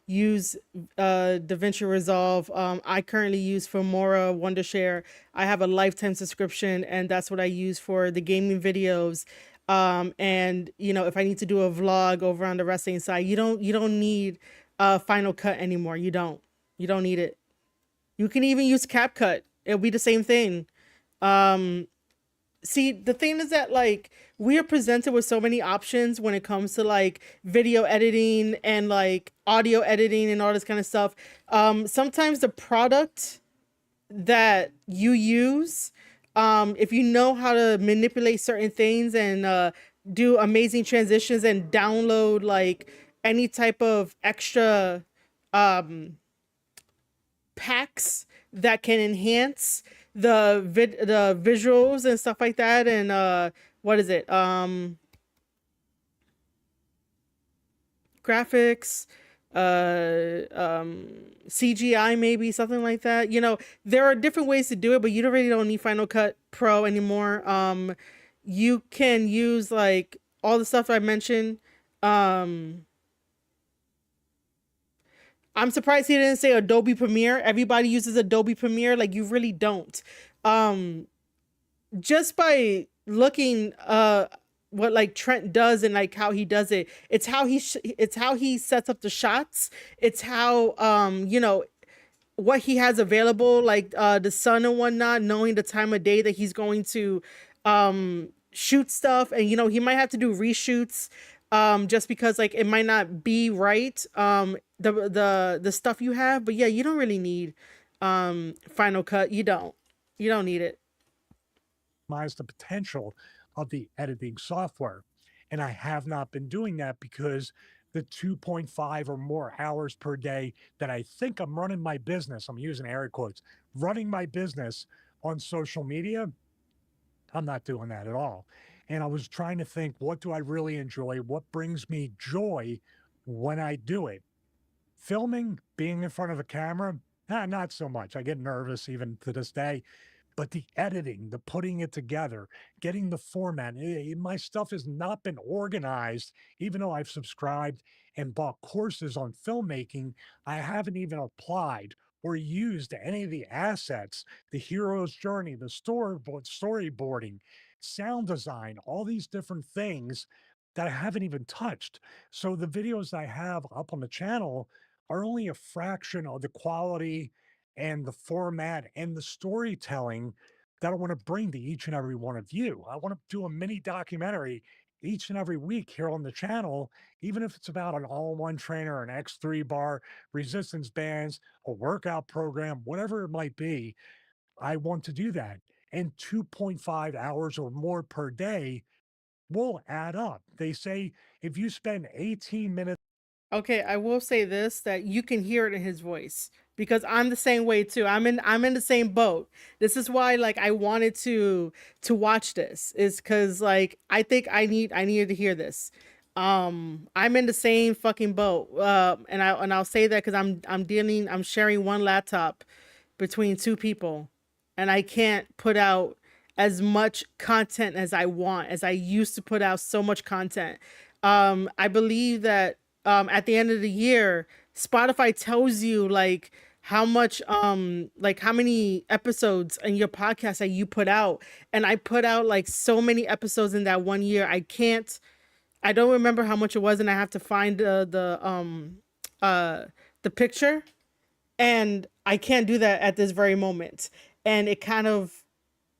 use DaVinci Resolve. I currently use Filmora, Wondershare. I have a lifetime subscription, and that's what I use for the gaming videos. And you know, if I need to do a vlog over on the wrestling side, you don't need Final Cut anymore. You don't need it. You can even use CapCut. It'll be the same thing. See, the thing is that like we are presented with so many options when it comes to like video editing and like audio editing and all this kind of stuff. Sometimes the product that you use, if you know how to manipulate certain things and do amazing transitions and download like any type of extra packs that can enhance the visuals and stuff like that, and what is it? Graphics, CGI, maybe something like that. You know, there are different ways to do it, but you don't need Final Cut Pro anymore. You can use like all the stuff I mentioned. I'm surprised he didn't say Adobe Premiere. Everybody uses Adobe Premiere. Like, you really don't. Just by looking what like Trent does and like how he does it, it's how he sets up the shots. It's how you know, what he has available, like the sun and whatnot, knowing the time of day that he's going to shoot stuff. And you know, he might have to do reshoots just because like it might not be right, the stuff you have. But yeah, you don't really need Final Cut. You don't need it. The potential of the editing software, and I have not been doing that because the 2.5 or more hours per day that I think I'm running my business, I'm using air quotes, running my business on social media, I'm not doing that at all. And I was trying to think, what do I really enjoy? What brings me joy when I do it? Filming, being in front of a camera, not so much. I get nervous even to this day. But the editing, the putting it together, getting the format, my stuff has not been organized. Even though I've subscribed and bought courses on filmmaking, I haven't even applied or used any of the assets, the hero's journey, the storyboarding, sound design, all these different things that I haven't even touched. So the videos I have up on the channel are only a fraction of the quality and the format and the storytelling that I want to bring to each and every one of you. I want to do a mini documentary each and every week here on the channel, even if it's about an all-in-one trainer, an X3 bar, resistance bands, a workout program, whatever it might be. I want to do that. And 2.5 hours or more per day will add up. They say if you spend 18 minutes. Okay, I will say this, that you can hear it in his voice, because I'm the same way too. I'm in the same boat. This is why like I wanted to watch this, is because like I think I needed to hear this. I'm in the same fucking boat. And I'll say that because I'm sharing one laptop between two people, and I can't put out as much content as I want, as I used to put out so much content. I believe that at the end of the year, Spotify tells you like how much like how many episodes in your podcast that you put out. And I put out like so many episodes in that 1 year. I don't remember how much it was, and I have to find the picture, and I can't do that at this very moment. And it kind of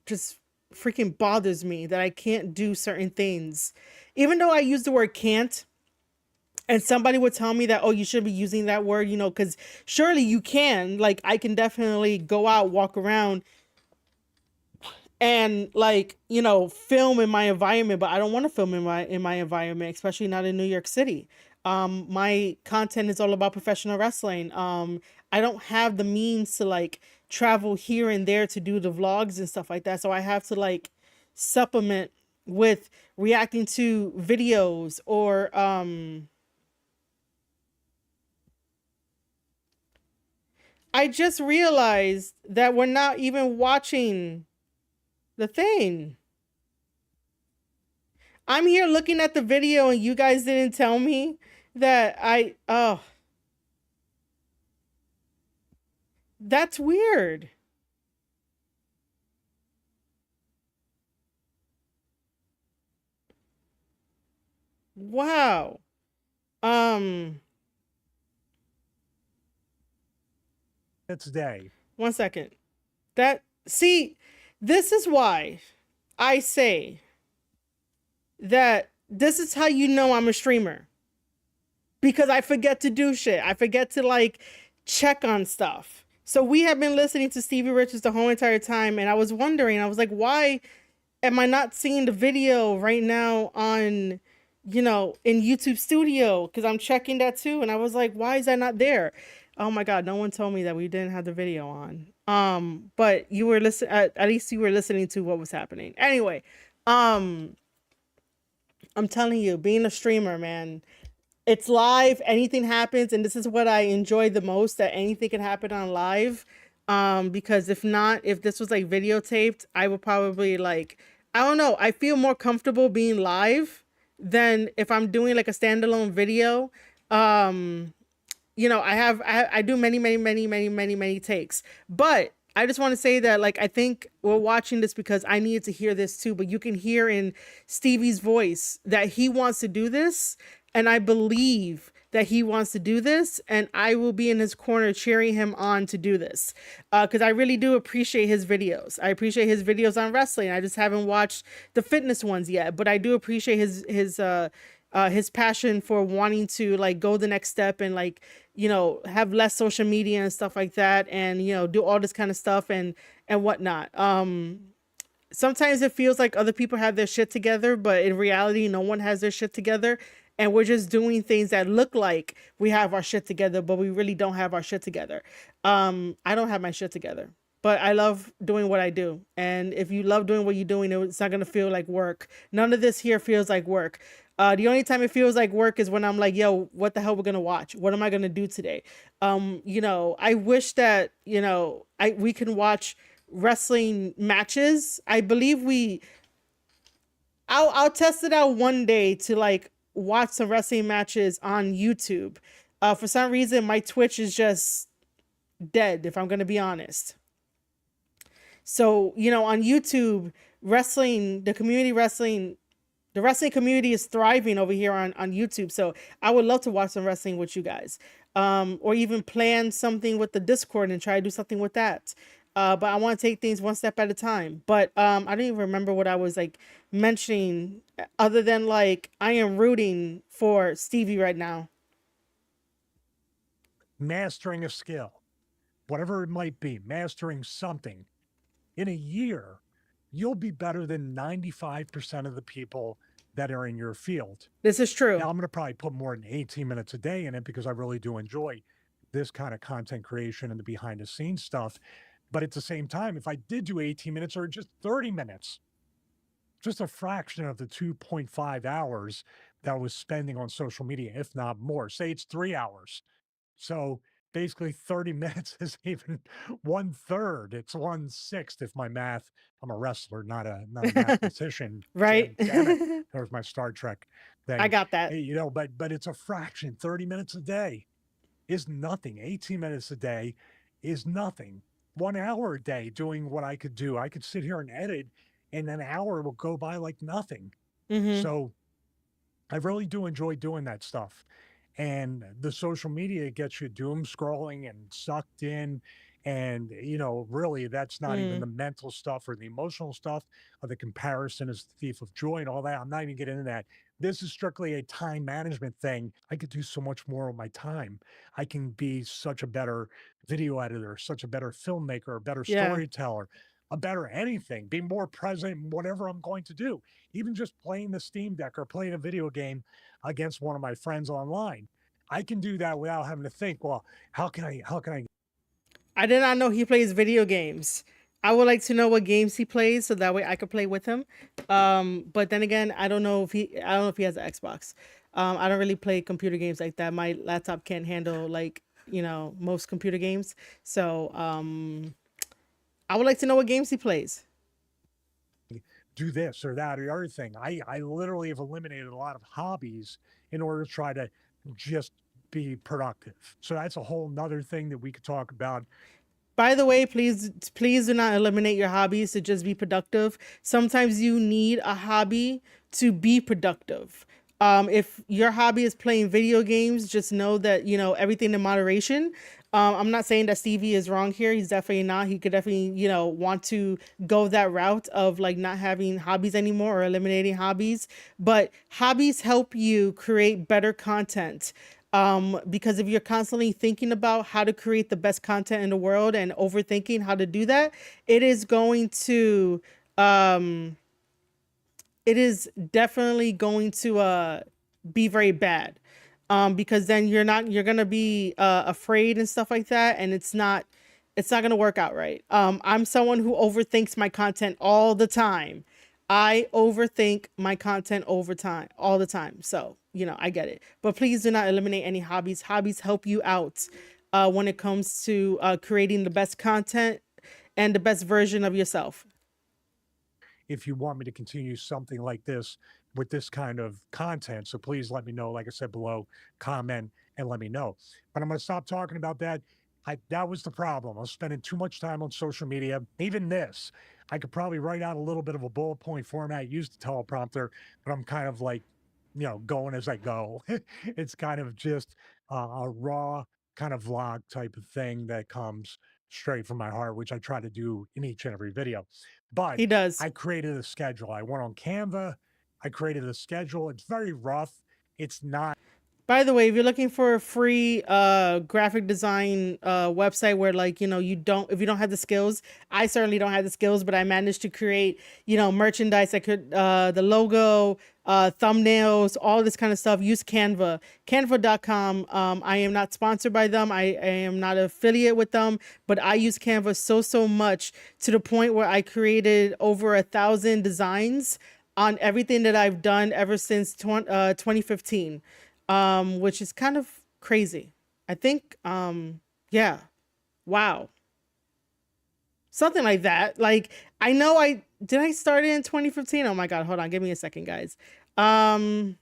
just freaking bothers me that I can't do certain things, even though I use the word can't. And somebody would tell me that, oh, you should be using that word, you know, because surely you can. Like, I can definitely go out, walk around, and like, you know, film in my environment, but I don't want to film in my environment, especially not in New York City. My content is all about professional wrestling. I don't have the means to like travel here and there to do the vlogs and stuff like that. So I have to like supplement with reacting to videos, or I just realized that we're not even watching the thing. I'm here looking at the video and you guys didn't tell me that that's weird. Wow. Today. 1 second. See, this is why I say that this is how you know I'm a streamer. Because I forget to do shit. I forget to like check on stuff. So we have been listening to Stevie Richards the whole entire time, and I was wondering, I was like, why am I not seeing the video right now on, you know, in YouTube Studio? Because I'm checking that too, and I was like, why is that not there? Oh my God, no one told me that we didn't have the video on. But you were at least you were listening to what was happening. Anyway, I'm telling you, being a streamer, man, it's live, anything happens, and this is what I enjoy the most, that anything can happen on live. Because if not, if this was like videotaped, I would probably like, I don't know, I feel more comfortable being live than if I'm doing like a standalone video. You know, I do many takes, but I just want to say that, like, I think we're watching this because I needed to hear this too, but you can hear in Stevie's voice that he wants to do this, and I believe that he wants to do this, and I will be in his corner cheering him on to do this, because I really do appreciate his videos. I appreciate his videos on wrestling. I just haven't watched the fitness ones yet, but I do appreciate his passion for wanting to like go the next step and like, you know, have less social media and stuff like that, and, you know, do all this kind of stuff and whatnot. Sometimes it feels like other people have their shit together, but in reality, no one has their shit together. And we're just doing things that look like we have our shit together, but we really don't have our shit together. I don't have my shit together, but I love doing what I do. And if you love doing what you're doing, it's not going to feel like work. None of this here feels like work. The only time it feels like work is when I'm like, yo, what the hell we're going to watch? What am I going to do today? You know, I wish that, you know, we can watch wrestling matches. I believe I'll test it out one day to like watch some wrestling matches on YouTube. For some reason, my Twitch is just dead, if I'm going to be honest. So, you know, on YouTube, the wrestling community is thriving over here on YouTube. So I would love to watch some wrestling with you guys, or even plan something with the Discord and try to do something with that. But I want to take things one step at a time. But I don't even remember what I was like mentioning, other than like I am rooting for Stevie right now. Mastering a skill, whatever it might be, mastering something. In a year, you'll be better than 95% of the people that are in your field. This is true. Now, I'm going to probably put more than 18 minutes a day in it because I really do enjoy this kind of content creation and the behind the scenes stuff. But at the same time, if I did do 18 minutes or just 30 minutes, just a fraction of the 2.5 hours that I was spending on social media, if not more, say it's 3 hours. So basically 30 minutes is even 1/3. It's 1/6 if my math, I'm a wrestler, not a mathematician. Right. Damn it. There's my Star Trek thing. I got that. You know, but it's a fraction. 30 minutes a day is nothing. 18 minutes a day is nothing. 1 hour a day doing what I could do. I could sit here and edit, and an hour will go by like nothing. Mm-hmm. So I really do enjoy doing that stuff. And the social media gets you doom scrolling and sucked in. And, you know, really, that's not even the mental stuff or the emotional stuff, or the comparison is the thief of joy and all that. I'm not even getting into that. This is strictly a time management thing. I could do so much more with my time. I can be such a better video editor, such a better filmmaker, a better storyteller, a better anything, be more present in whatever I'm going to do. Even just playing the Steam Deck or playing a video game against one of my friends online. I can do that without having to think, well, how can I? I did not know he plays video games. I would like to know what games he plays so that way I could play with him. But then again, I don't know if he has an Xbox. I don't really play computer games like that. My laptop can't handle like, you know, most computer games. So I would like to know what games he plays. Do this or that or the other thing. I literally have eliminated a lot of hobbies in order to try to just be productive. So that's a whole nother thing that we could talk about. By the way, please do not eliminate your hobbies to just be productive. Sometimes you need a hobby to be productive. If your hobby is playing video games, just know that, you know, everything in moderation. I'm not saying that Stevie is wrong here. He's definitely not. He could definitely, you know, want to go that route of like not having hobbies anymore or eliminating hobbies. But hobbies help you create better content. Because if you're constantly thinking about how to create the best content in the world and overthinking how to do that, it is going to, it is definitely going to be very bad. Because then you're going to be afraid and stuff like that. And it's not It's not going to work out right. I'm someone who overthinks my content all the time. I overthink my content all the time. So, I get it. But please do not eliminate any hobbies. Hobbies help you out when it comes to creating the best content and the best version of yourself. If you want me to continue something like this with this kind of content, so please let me know. Like I said below, comment and let me know. But I'm going to stop talking about that. That was the problem. I was spending too much time on social media. Even this, I could probably write out a little bit of a bullet point format, use the teleprompter, but I'm kind of like, going as I go. It's kind of just a raw kind of vlog type of thing that comes straight from my heart, which I try to do in each and every video. But He does. I created a schedule. I went on Canva. I created a schedule. It's very rough. It's not. By the way, if you're looking for a free graphic design website where if you don't have the skills, I certainly don't have the skills, but I managed to create, merchandise. I could the logo, thumbnails, all this kind of stuff. Use Canva, canva.com. I am not sponsored by them. I am not an affiliate with them, but I use Canva so much to the point where I created over 1,000 designs on everything that I've done ever since 2015. Which is kind of crazy. I think, yeah, wow. Something like that. Like, I know did I start it in 2015? Oh my God, hold on. Give me a second, guys. I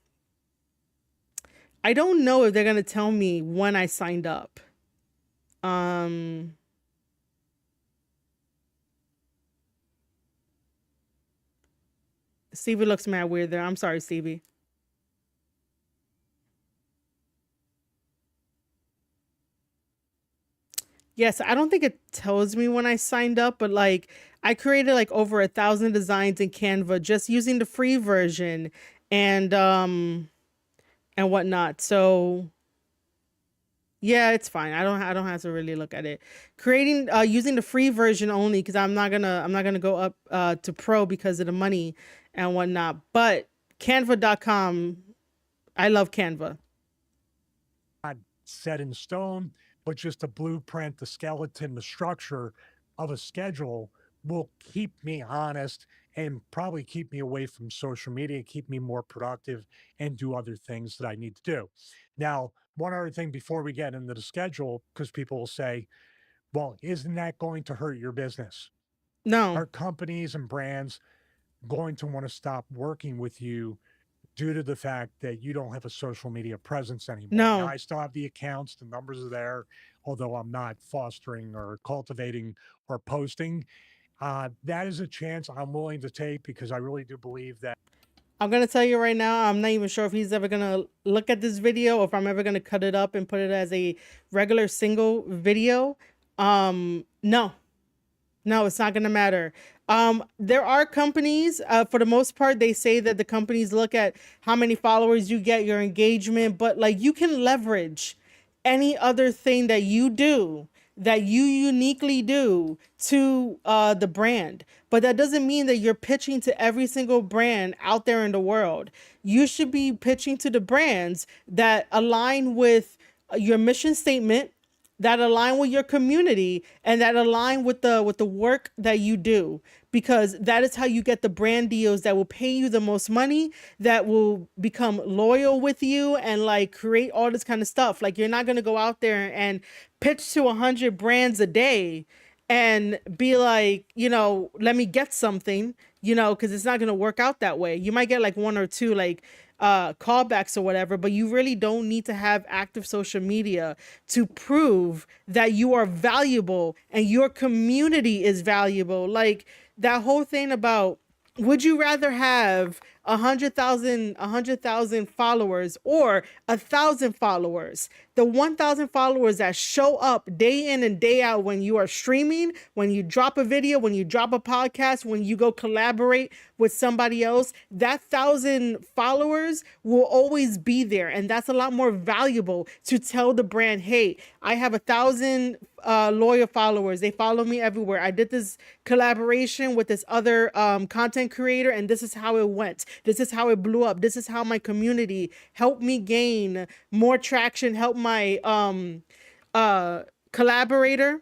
don't know if they're going to tell me when I signed up. Stevie looks mad weird there. I'm sorry, Stevie. Yes, I don't think it tells me when I signed up, but I created over 1,000 designs in Canva just using the free version and whatnot. So yeah, it's fine. I don't have to really look at it. Creating using the free version only because I'm not gonna go up to pro because of the money and whatnot. But Canva.com, I love Canva. Not set in stone, but just a blueprint, the skeleton, the structure of a schedule will keep me honest and probably keep me away from social media, keep me more productive and do other things that I need to do. Now, one other thing before we get into the schedule, because people will say, well, isn't that going to hurt your business? No. Are companies and brands going to want to stop working with you due to the fact that you don't have a social media presence anymore? No. Now, I still have the accounts, the numbers are there, although I'm not fostering or cultivating or posting. That is a chance I'm willing to take because I really do believe that. I'm going to tell you right now, I'm not even sure if he's ever going to look at this video or if I'm ever going to cut it up and put it as a regular single video. No, it's not going to matter. There are companies, for the most part, they say that the companies look at how many followers you get, your engagement, but you can leverage any other thing that you do, that you uniquely do to the brand. But that doesn't mean that you're pitching to every single brand out there in the world. You should be pitching to the brands that align with your mission statement, that align with your community, and that align with the work that you do, because that is how you get the brand deals that will pay you the most money, that will become loyal with you and create all this kind of stuff. You're not going to go out there and pitch to 100 brands a day and be let me get something, because it's not going to work out that way. You might get one or two callbacks or whatever, but you really don't need to have active social media to prove that you are valuable and your community is valuable. That whole thing about, would you rather have 100,000 followers or 1,000 followers? The 1,000 followers that show up day in and day out when you are streaming, when you drop a video, when you drop a podcast, when you go collaborate with somebody else, that 1,000 followers will always be there. And that's a lot more valuable to tell the brand, hey, I have 1,000 loyal followers. They follow me everywhere. I did this collaboration with this other content creator, and this is how it went. This is how it blew up. This is how my community helped me gain more traction, help my collaborator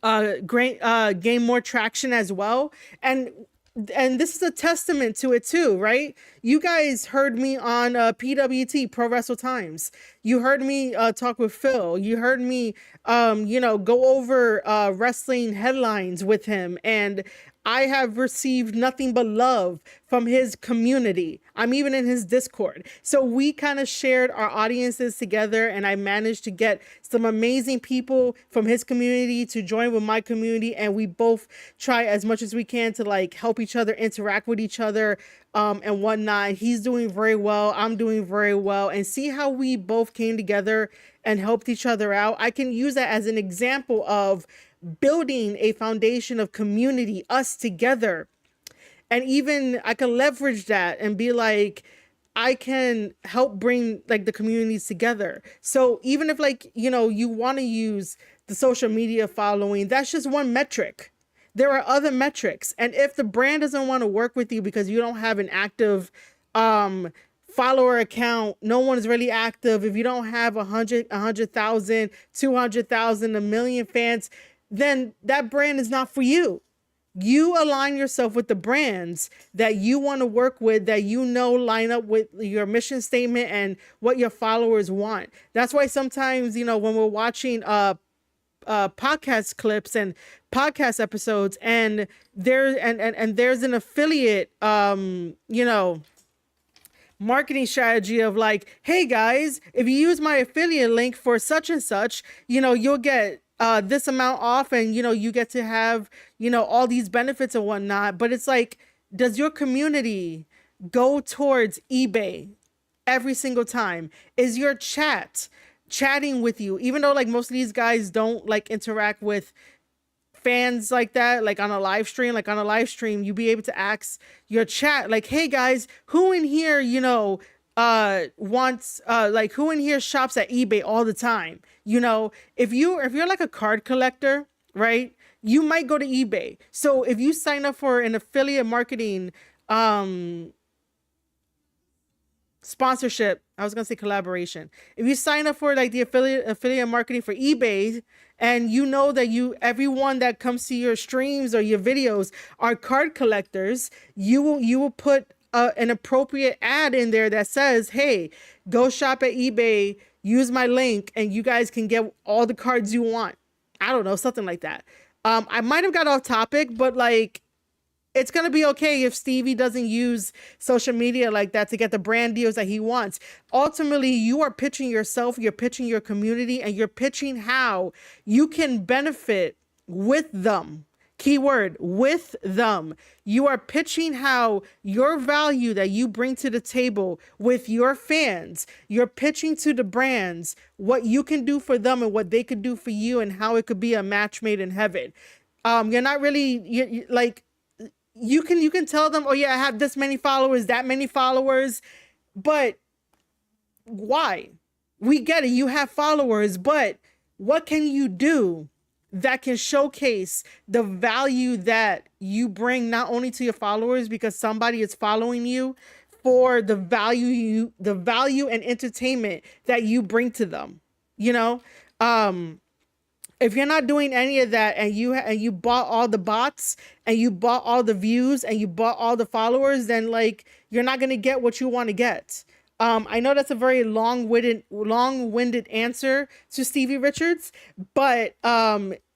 gain more traction as well. And this is a testament to it too, right? You guys heard me on PWT, Pro Wrestle Times. You heard me talk with Phil. You heard me, go over wrestling headlines with him. And I have received nothing but love from his community. I'm even in his Discord. So we kind of shared our audiences together, and I managed to get some amazing people from his community to join with my community. And we both try as much as we can to like help each other, interact with each other, and whatnot. He's doing very well. I'm doing very well. And see how we both came together and helped each other out. I can use that as an example of building a foundation of community, us together. And even I can leverage that and be like, I can help bring like the communities together. So even if like, you want to use the social media following, that's just one metric. There are other metrics. And if the brand doesn't want to work with you because you don't have an active follower account, no one is really active. If you don't have 100,000, 200,000, 1 million fans, then that brand is not for you. You align yourself with the brands that you want to work with, that line up with your mission statement and what your followers want. That's why sometimes, when we're watching podcast clips and podcast episodes, and there's an affiliate, marketing strategy of like, hey guys, if you use my affiliate link for such and such, you'll get this amount off, and you get to have all these benefits and whatnot. But it's like, does your community go towards eBay every single time? Is your chatting with you, even though like most of these guys don't like interact with fans like that, like on a live stream? Like on a live stream, you be able to ask your chat like, hey guys, who in here wants who in here shops at eBay all the time? If you're like a card collector, right, you might go to eBay. So if you sign up for an affiliate marketing sponsorship, I was gonna say collaboration, if you sign up for like the affiliate marketing for eBay, and that everyone that comes to your streams or your videos are card collectors, you will put an appropriate ad in there that says, hey, go shop at eBay, use my link, and you guys can get all the cards you want. I don't know, something like that. I might have got off topic, but like, it's going to be okay if Stevie doesn't use social media like that to get the brand deals that he wants. Ultimately, you are pitching yourself, you're pitching your community, and you're pitching how you can benefit with them. Keyword, with them. You are pitching how your value that you bring to the table with your fans, you're pitching to the brands what you can do for them and what they could do for you, and how it could be a match made in heaven. You're not really like, you can tell them, oh yeah, I have this many followers, that many followers, but why? We get it, you have followers, but what can you do that can showcase the value that you bring not only to your followers because somebody is following you, for the value and entertainment that you bring to them? If you're not doing any of that, and you bought all the bots, and you bought all the views, and you bought all the followers, then like, you're not going to get what you want to get. I know that's a very long-winded answer to Stevie Richards, but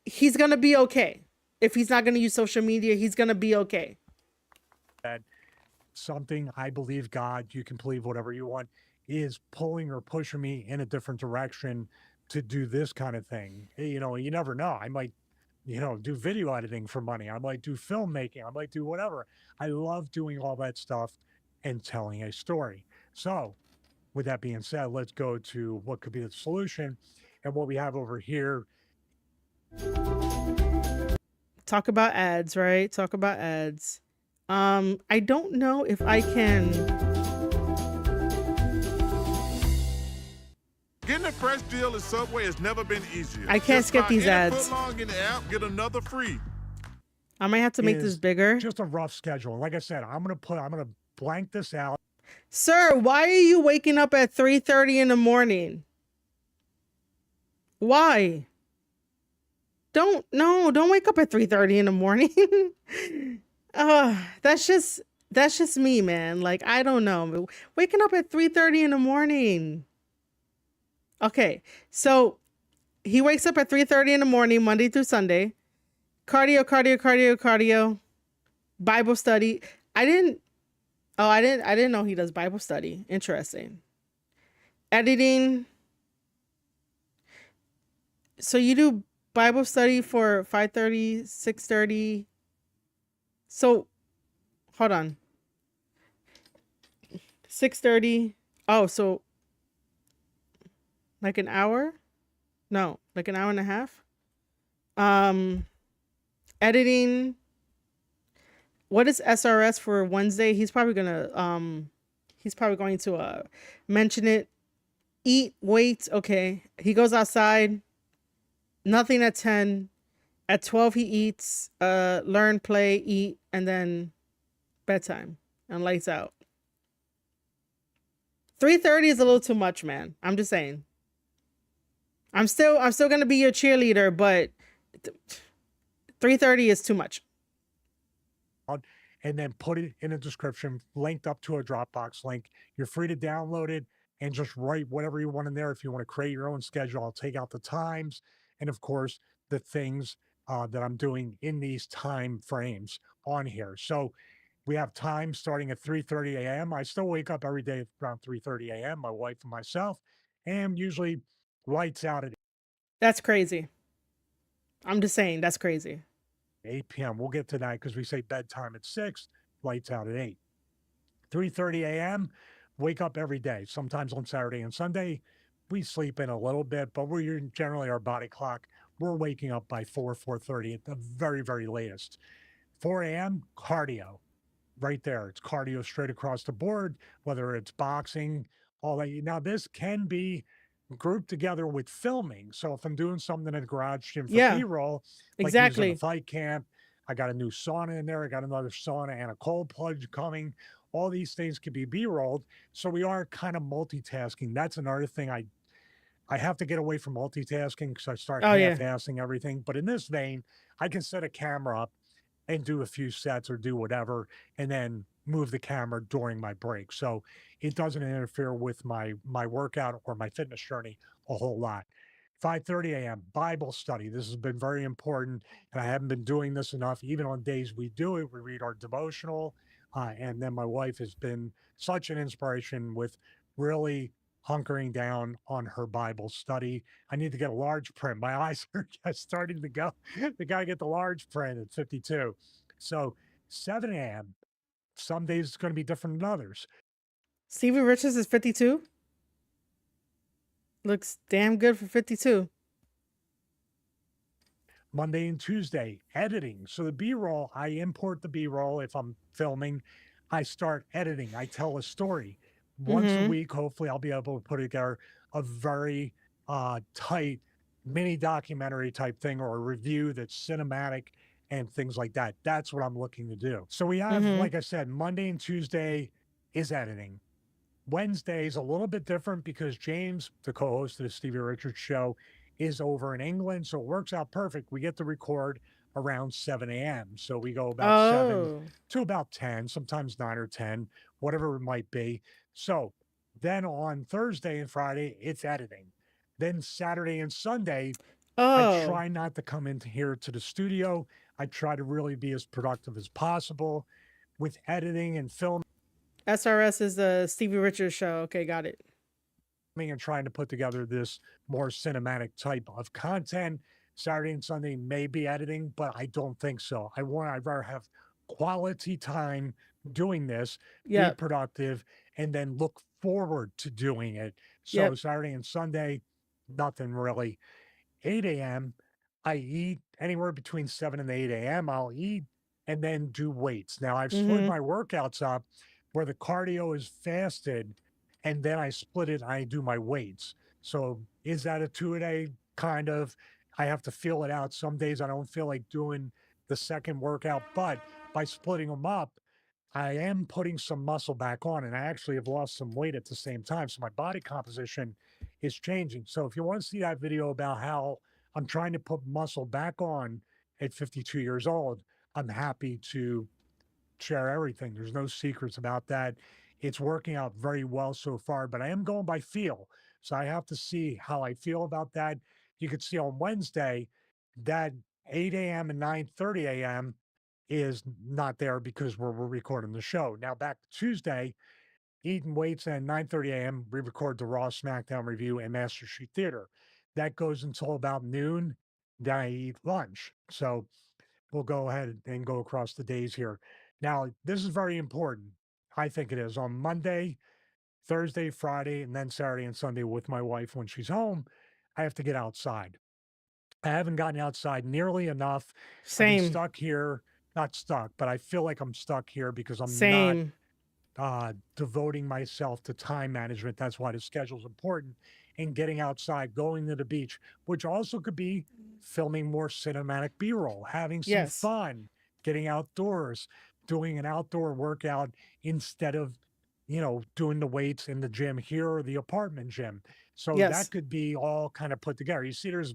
he's going to be okay. If he's not going to use social media, he's going to be okay. That something, I believe God, you can believe whatever you want, is pulling or pushing me in a different direction to do this kind of thing. You never know. I might, do video editing for money. I might do filmmaking. I might do whatever. I love doing all that stuff and telling a story. So with that being said, let's go to what could be the solution. And what we have over here. Talk about ads, right? Talk about ads. I don't know if I can. Getting a fresh deal at Subway has never been easier. I can't skip these ads. Long in the app, get another free. I might have to make this bigger. Just a rough schedule. Like I said, I'm gonna blank this out. Sir, why are you waking up at 3:30 in the morning? Why? Don't wake up at 3:30 in the morning. That's just me, man. Like, I don't know. Waking up at 3:30 in the morning. Okay. So he wakes up at 3:30 in the morning, Monday through Sunday. Cardio. Bible study. I didn't know he does Bible study. Interesting. Editing. So you do Bible study for 5:30, 6:30. So hold on. 6:30. Oh, so like an hour? No, like an hour and a half. Editing. What is SRS for Wednesday? He's probably going to mention it. Eat, wait. Okay. He goes outside. Nothing at 10. At 12 he eats, learn, play, eat, and then bedtime and lights out. 3:30 is a little too much, man. I'm just saying. I'm still gonna be your cheerleader, but 3:30 is too much. And then put it in the description, linked up to a Dropbox link. You're free to download it and just write whatever you want in there. If you want to create your own schedule, I'll take out the times and, of course, the things that I'm doing in these time frames on here. So we have time starting at 3:30 a.m. I still wake up every day around 3:30 a.m., my wife and myself, and usually lights out at That's crazy. I'm just saying, that's crazy. 8 p.m. We'll get to that because we say bedtime at 6, lights out at 8. 3:30 a.m., wake up every day. Sometimes on Saturday and Sunday, we sleep in a little bit, but we're generally our body clock. We're waking up by 4:30 at the very, very latest. 4 a.m., cardio. Right there. It's cardio straight across the board, whether it's boxing, all that. Now, this can be grouped together with filming. So if I'm doing something in the garage gym for Yeah, B-roll, like exactly. using a fight camp, I got a new sauna in there. I got another sauna and a cold plunge coming. All these things could be B-rolled. So we are kind of multitasking. That's another thing I have to get away from multitasking because I start Oh, yeah. half-assing everything. But in this vein, I can set a camera up and do a few sets or do whatever, and then move the camera during my break. So it doesn't interfere with my workout or my fitness journey a whole lot. 5:30 a.m. Bible study. This has been very important, and I haven't been doing this enough. Even on days we do it, we read our devotional, and then my wife has been such an inspiration with really hunkering down on her Bible study. I need to get a large print. My eyes are just starting to go. The guy get the large print at 52. So 7 a.m. Some days it's going to be different than others. Stevie Richards is 52. Looks damn good for 52. Monday and Tuesday, editing. So the B-roll, I import the B-roll if I'm filming. I start editing. I tell a story. Once a week, hopefully I'll be able to put together a very tight mini documentary type thing or a review that's cinematic and things like that. That's what I'm looking to do. So we have, like I said, Monday and Tuesday is editing. Wednesday is a little bit different because James, the co-host of the Stevie Richards show, is over in England. So it works out perfect. We get to record around 7 a.m. So we go about 7 to about 10, sometimes 9 or 10, whatever it might be. So then on Thursday and Friday, it's editing. Then Saturday and Sunday, I try not to come into here to the studio. I try to really be as productive as possible with editing and filming. SRS is the Stevie Richards show. Okay, got it. And trying to put together this more cinematic type of content. Saturday and Sunday may be editing, but I don't think so. I'd rather have quality time doing this, be productive, and then look forward to doing it. So Saturday and Sunday, nothing really. 8 a.m., I eat anywhere between 7 and 8 a.m. I'll eat and then do weights. Now I've split my workouts up where the cardio is fasted and then I split it and I do my weights. So is that a 2-a-day? Kind of. I have to feel it out. Some days I don't feel like doing the second workout, but by splitting them up, I am putting some muscle back on and I actually have lost some weight at the same time. So my body composition is changing. So if you want to see that video about how I'm trying to put muscle back on at 52 years old. I'm happy to share everything. There's no secrets about that. It's working out very well so far, but I am going by feel. So I have to see how I feel about that. You could see on Wednesday that 8 a.m. and 9:30 a.m. is not there because we're recording the show. Now back to Tuesday, Eating Weights and 9:30 a.m. we record the Raw SmackDown review and Master Street Theater. That goes until about noon. Then I eat lunch. So we'll go ahead and go across the days here. Now, this is very important. I think it is. On Monday, Thursday, Friday, and then Saturday and Sunday with my wife when she's home, I have to get outside. I haven't gotten outside nearly enough. I've been Same. stuck here, not stuck, but I feel like I'm stuck here because I'm not Same. devoting myself to time management. That's why the schedule is important. And getting outside, going to the beach, which also could be filming more cinematic B-roll, having some Yes. fun, getting outdoors, doing an outdoor workout instead of, doing the weights in the gym here or the apartment gym. So that Yes. could be all kind of put together. You see, there's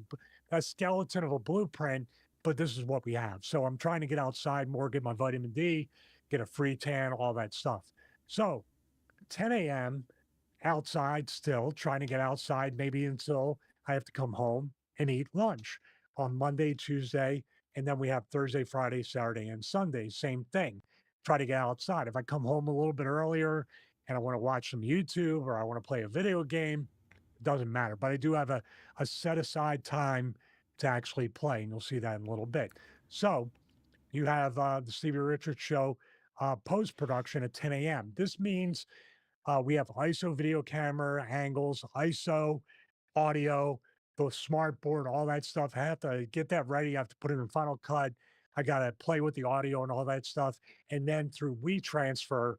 a skeleton of a blueprint, but this is what we have. So I'm trying to get outside more, get my vitamin D, get a free tan, all that stuff. So 10 a.m. outside still, trying to get outside maybe until I have to come home and eat lunch on Monday, Tuesday, and then we have Thursday, Friday, Saturday, and Sunday. Same thing. Try to get outside. If I come home a little bit earlier and I want to watch some YouTube or I want to play a video game, it doesn't matter. But I do have a set aside time to actually play, and you'll see that in a little bit. So you have the Stevie Richards Show post production at 10 a.m. This means we have ISO video camera angles, ISO audio, the smart board, all that stuff. I have to get that ready. I have to put it in Final Cut. I got to play with the audio and all that stuff. And then through WeTransfer,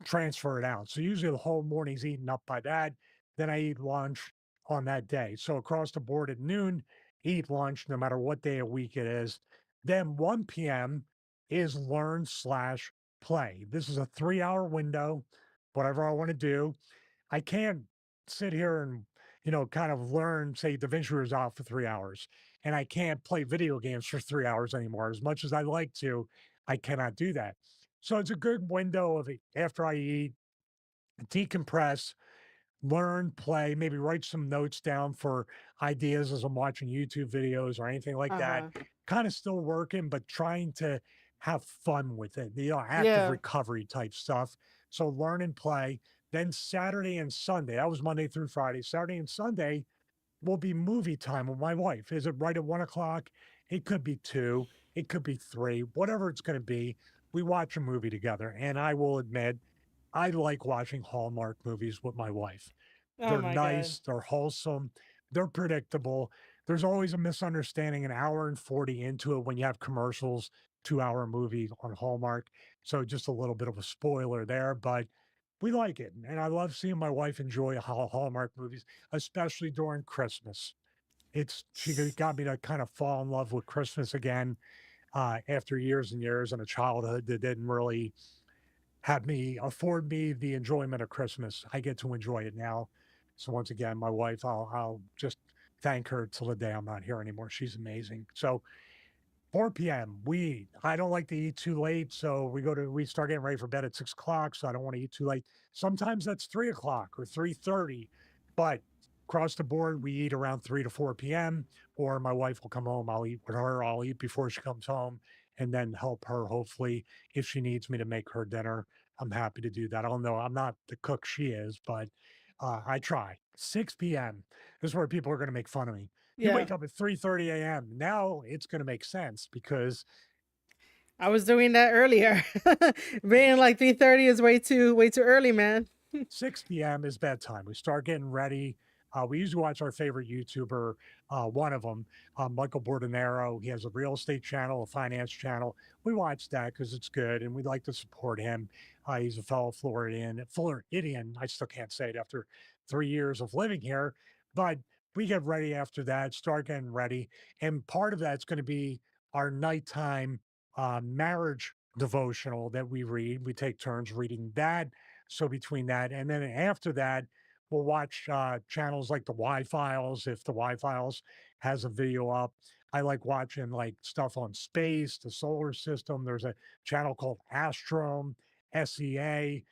transfer it out. So usually the whole morning's eaten up by that. Then I eat lunch on that day. So across the board at noon, eat lunch no matter what day of week it is. Then 1 p.m. is learn slash play. This is a 3-hour window, whatever I want to do. I can't sit here and, kind of learn, say, DaVinci Resolve for 3 hours. And I can't play video games for 3 hours anymore. As much as I like to, I cannot do that. So it's a good window of after I eat, decompress, learn, play, maybe write some notes down for ideas as I'm watching YouTube videos or anything like that. Uh-huh. Kind of still working, but trying to have fun with it, active Yeah. recovery type stuff. So learn and play. Then Saturday and Sunday, that was Monday through Friday. Saturday and Sunday will be movie time with my wife. Is it right at 1 o'clock? It could be 2, it could be 3, whatever it's going to be. We watch a movie together. And I will admit, I like watching Hallmark movies with my wife. Oh They're my God. nice, they're wholesome, they're predictable. There's always a misunderstanding an hour and 40 into it when you have commercials, 2-hour movie on Hallmark. So just a little bit of a spoiler there, but we like it. And I love seeing my wife enjoy Hallmark movies, especially during Christmas. She got me to kind of fall in love with Christmas again after years and years in a childhood that didn't really afford me the enjoyment of Christmas. I get to enjoy it now. So once again, my wife, I'll just thank her till the day I'm not here anymore. She's amazing. So 4 p.m. we eat. I don't like to eat too late, so we start getting ready for bed at 6 o'clock. So I don't want to eat too late. Sometimes that's 3 o'clock or 3:30, but across the board we eat around 3 to 4 p.m. Or my wife will come home. I'll eat with her. I'll eat before she comes home, and then help her. Hopefully, if she needs me to make her dinner, I'm happy to do that. I don't know. I'm not the cook she is, but I try. 6 p.m. This is where people are going to make fun of me. You Yeah. wake up at 3:30 a.m. Now it's going to make sense because I was doing that earlier. Being like 3:30 is way too early, man. 6 p.m. is bedtime. We start getting ready. We usually watch our favorite YouTuber, one of them, Michael Bordenaro. He has a real estate channel, a finance channel. We watch that because it's good and we like to support him. He's a fellow Floridian. I still can't say it after 3 years of living here, but we get ready after that, start getting ready. And part of that's going to be our nighttime marriage devotional that we read. We take turns reading that. So between that and then after that, we'll watch channels like the Y-Files if the Y-Files has a video up. I like watching like stuff on space, the solar system. There's a channel called Astrom, SEA.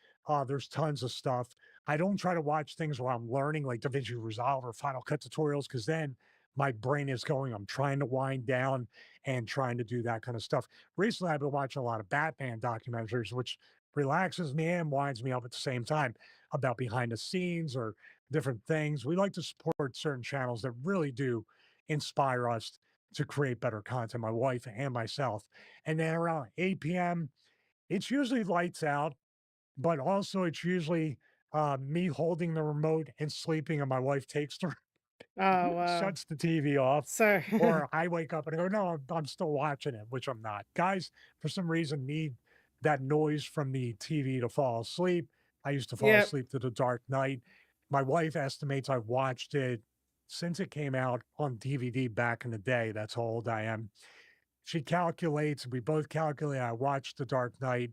There's tons of stuff. I don't try to watch things where I'm learning like DaVinci Resolve or Final Cut tutorials because then my brain is going, I'm trying to wind down and trying to do that kind of stuff. Recently, I've been watching a lot of Batman documentaries, which relaxes me and winds me up at the same time about behind the scenes or different things. We like to support certain channels that really do inspire us to create better content, my wife and myself. And then around 8 p.m., it's usually lights out, but also it's usually me holding the remote and sleeping, and my wife takes the Oh, wow. shuts the TV off, Sir. or I wake up and I go, no, I'm still watching it, which I'm not. Guys, for some reason, need that noise from the TV to fall asleep. I used to fall Yep. asleep to The Dark Knight. My wife estimates I've watched it since it came out on DVD back in the day. That's how old I am. She calculates, we both calculate, I watched The Dark Knight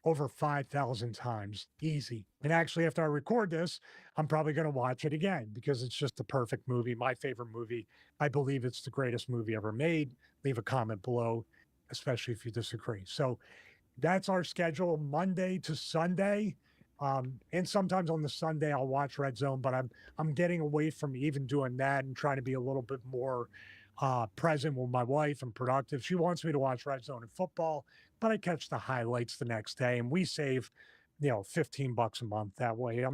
over 5,000 times. Easy. And actually, after I record this, I'm probably going to watch it again because it's just the perfect movie, my favorite movie. I believe it's the greatest movie ever made. Leave a comment below, especially if you disagree. So that's our schedule, Monday to Sunday. And sometimes on the Sunday I'll watch Red Zone, but I'm getting away from even doing that and trying to be a little bit more present with my wife and productive. She wants me to watch Red Zone and football, but I catch the highlights the next day, and we save, $15 a month that way.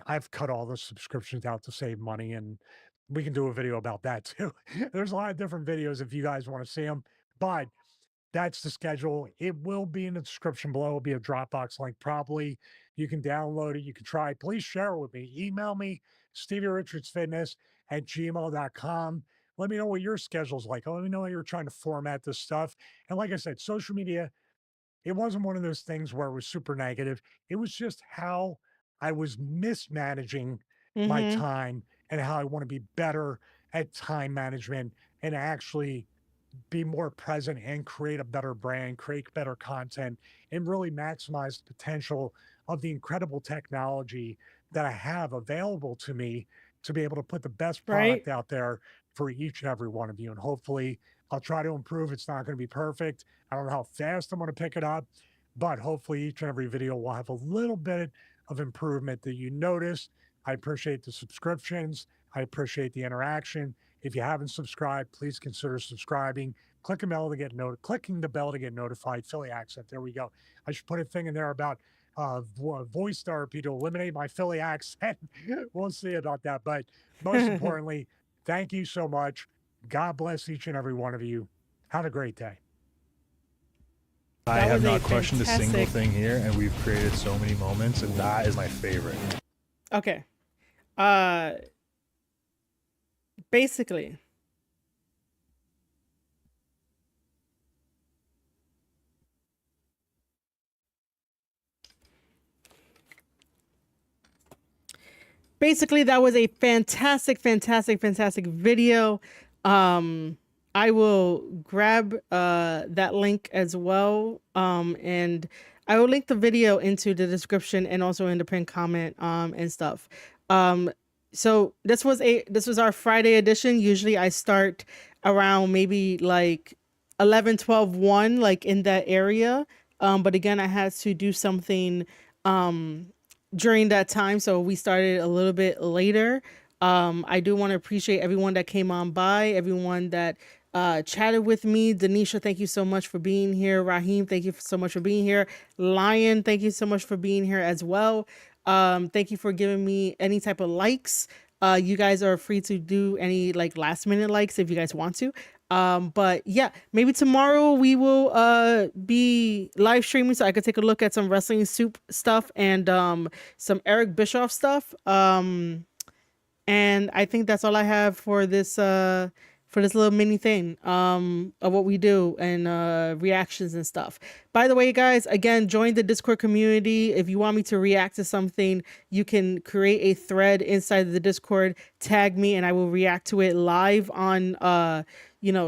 I've cut all the subscriptions out to save money, and we can do a video about that too. There's a lot of different videos if you guys want to see them, but that's the schedule. It will be in the description below. It'll be a Dropbox link probably. You can download it. You can try it. Please share it with me. Email me, StevieRichardsFitness@gmail.com. Let me know what your schedule's like. Let me know how you're trying to format this stuff. And like I said, social media, it wasn't one of those things where it was super negative. It was just how I was mismanaging my Mm-hmm. time and how I want to be better at time management and actually be more present and create a better brand, create better content, and really maximize the potential of the incredible technology that I have available to me to be able to put the best Right. product out there for each and every one of you. And hopefully I'll try to improve. It's not going to be perfect. I don't know how fast I'm going to pick it up, but hopefully each and every video will have a little bit of improvement that you notice. I appreciate the subscriptions. I appreciate the interaction. If you haven't subscribed, please consider subscribing. Clicking the bell to get notified. Philly accent. There we go. I should put a thing in there about voice therapy to eliminate my Philly accent. We'll see about that. But most importantly, thank you so much. God bless each and every one of you. Have a great day. I That have was a not questioned a single fantastic- thing here, and we've created so many moments, and that is my favorite. Okay. Basically, that was a fantastic video. I will grab that link as well, and I will link the video into the description and also in the pinned comment and stuff. So this was our Friday edition. Usually I start around maybe like 11, 12, 1, like in that area. But again, I had to do something during that time, so we started a little bit later. I do want to appreciate everyone that came on by, everyone that chatted with me. Denisha, thank you so much for being here. Raheem, thank you so much for being here. Lion, thank you so much for being here as well. Thank you for giving me any type of likes. You guys are free to do any like last minute likes if you guys want to. But yeah, maybe tomorrow we will be live streaming so I could take a look at some wrestling soup stuff and some Eric Bischoff stuff. And I think that's all I have for this little mini thing of what we do and reactions and stuff. By the way, guys, again, join the Discord community. If you want me to react to something, you can create a thread inside the Discord, tag me, and I will react to it live on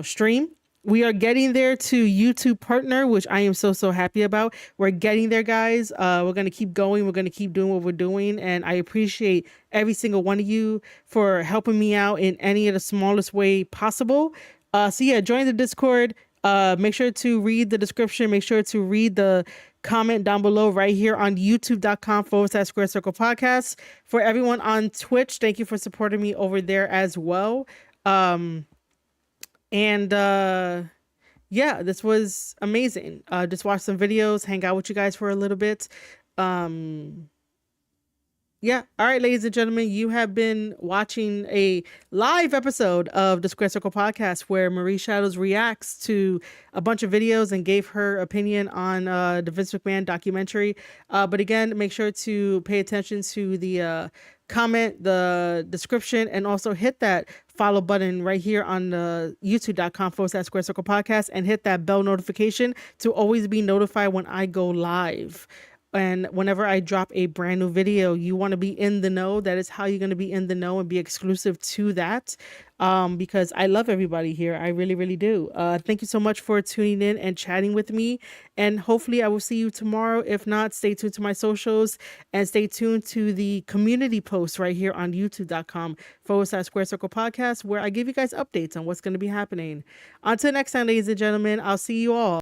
stream. We are getting there to YouTube partner, which I am so happy about. We're getting there, guys. We're going to keep going. We're going to keep doing what we're doing. And I appreciate every single one of you for helping me out in any of the smallest way possible. So yeah, join the Discord. Make sure to read the description. Make sure to read the comment down below right here on youtube.com/Square Circle Podcast. For everyone on Twitch, thank you for supporting me over there as well. Yeah, this was amazing. Just watch some videos, hang out with you guys for a little bit. Yeah. All right, ladies and gentlemen, you have been watching a live episode of the Square Circle Podcast where Marie Shadows reacts to a bunch of videos and gave her opinion on the Vince McMahon documentary. But again, make sure to pay attention to the comment, the description, and also hit that follow button right here on the youtube.com/Square Circle Podcast and hit that bell notification to always be notified when I go live. And whenever I drop a brand new video, you want to be in the know. That is how you're going to be in the know and be exclusive to that. Because I love everybody here. I really do. Thank you so much for tuning in and chatting with me. And hopefully I will see you tomorrow. If not, stay tuned to my socials and stay tuned to the community post right here on youtube.com/Square Circle Podcast, where I give you guys updates on what's going to be happening. Until next time, ladies and gentlemen, I'll see you all.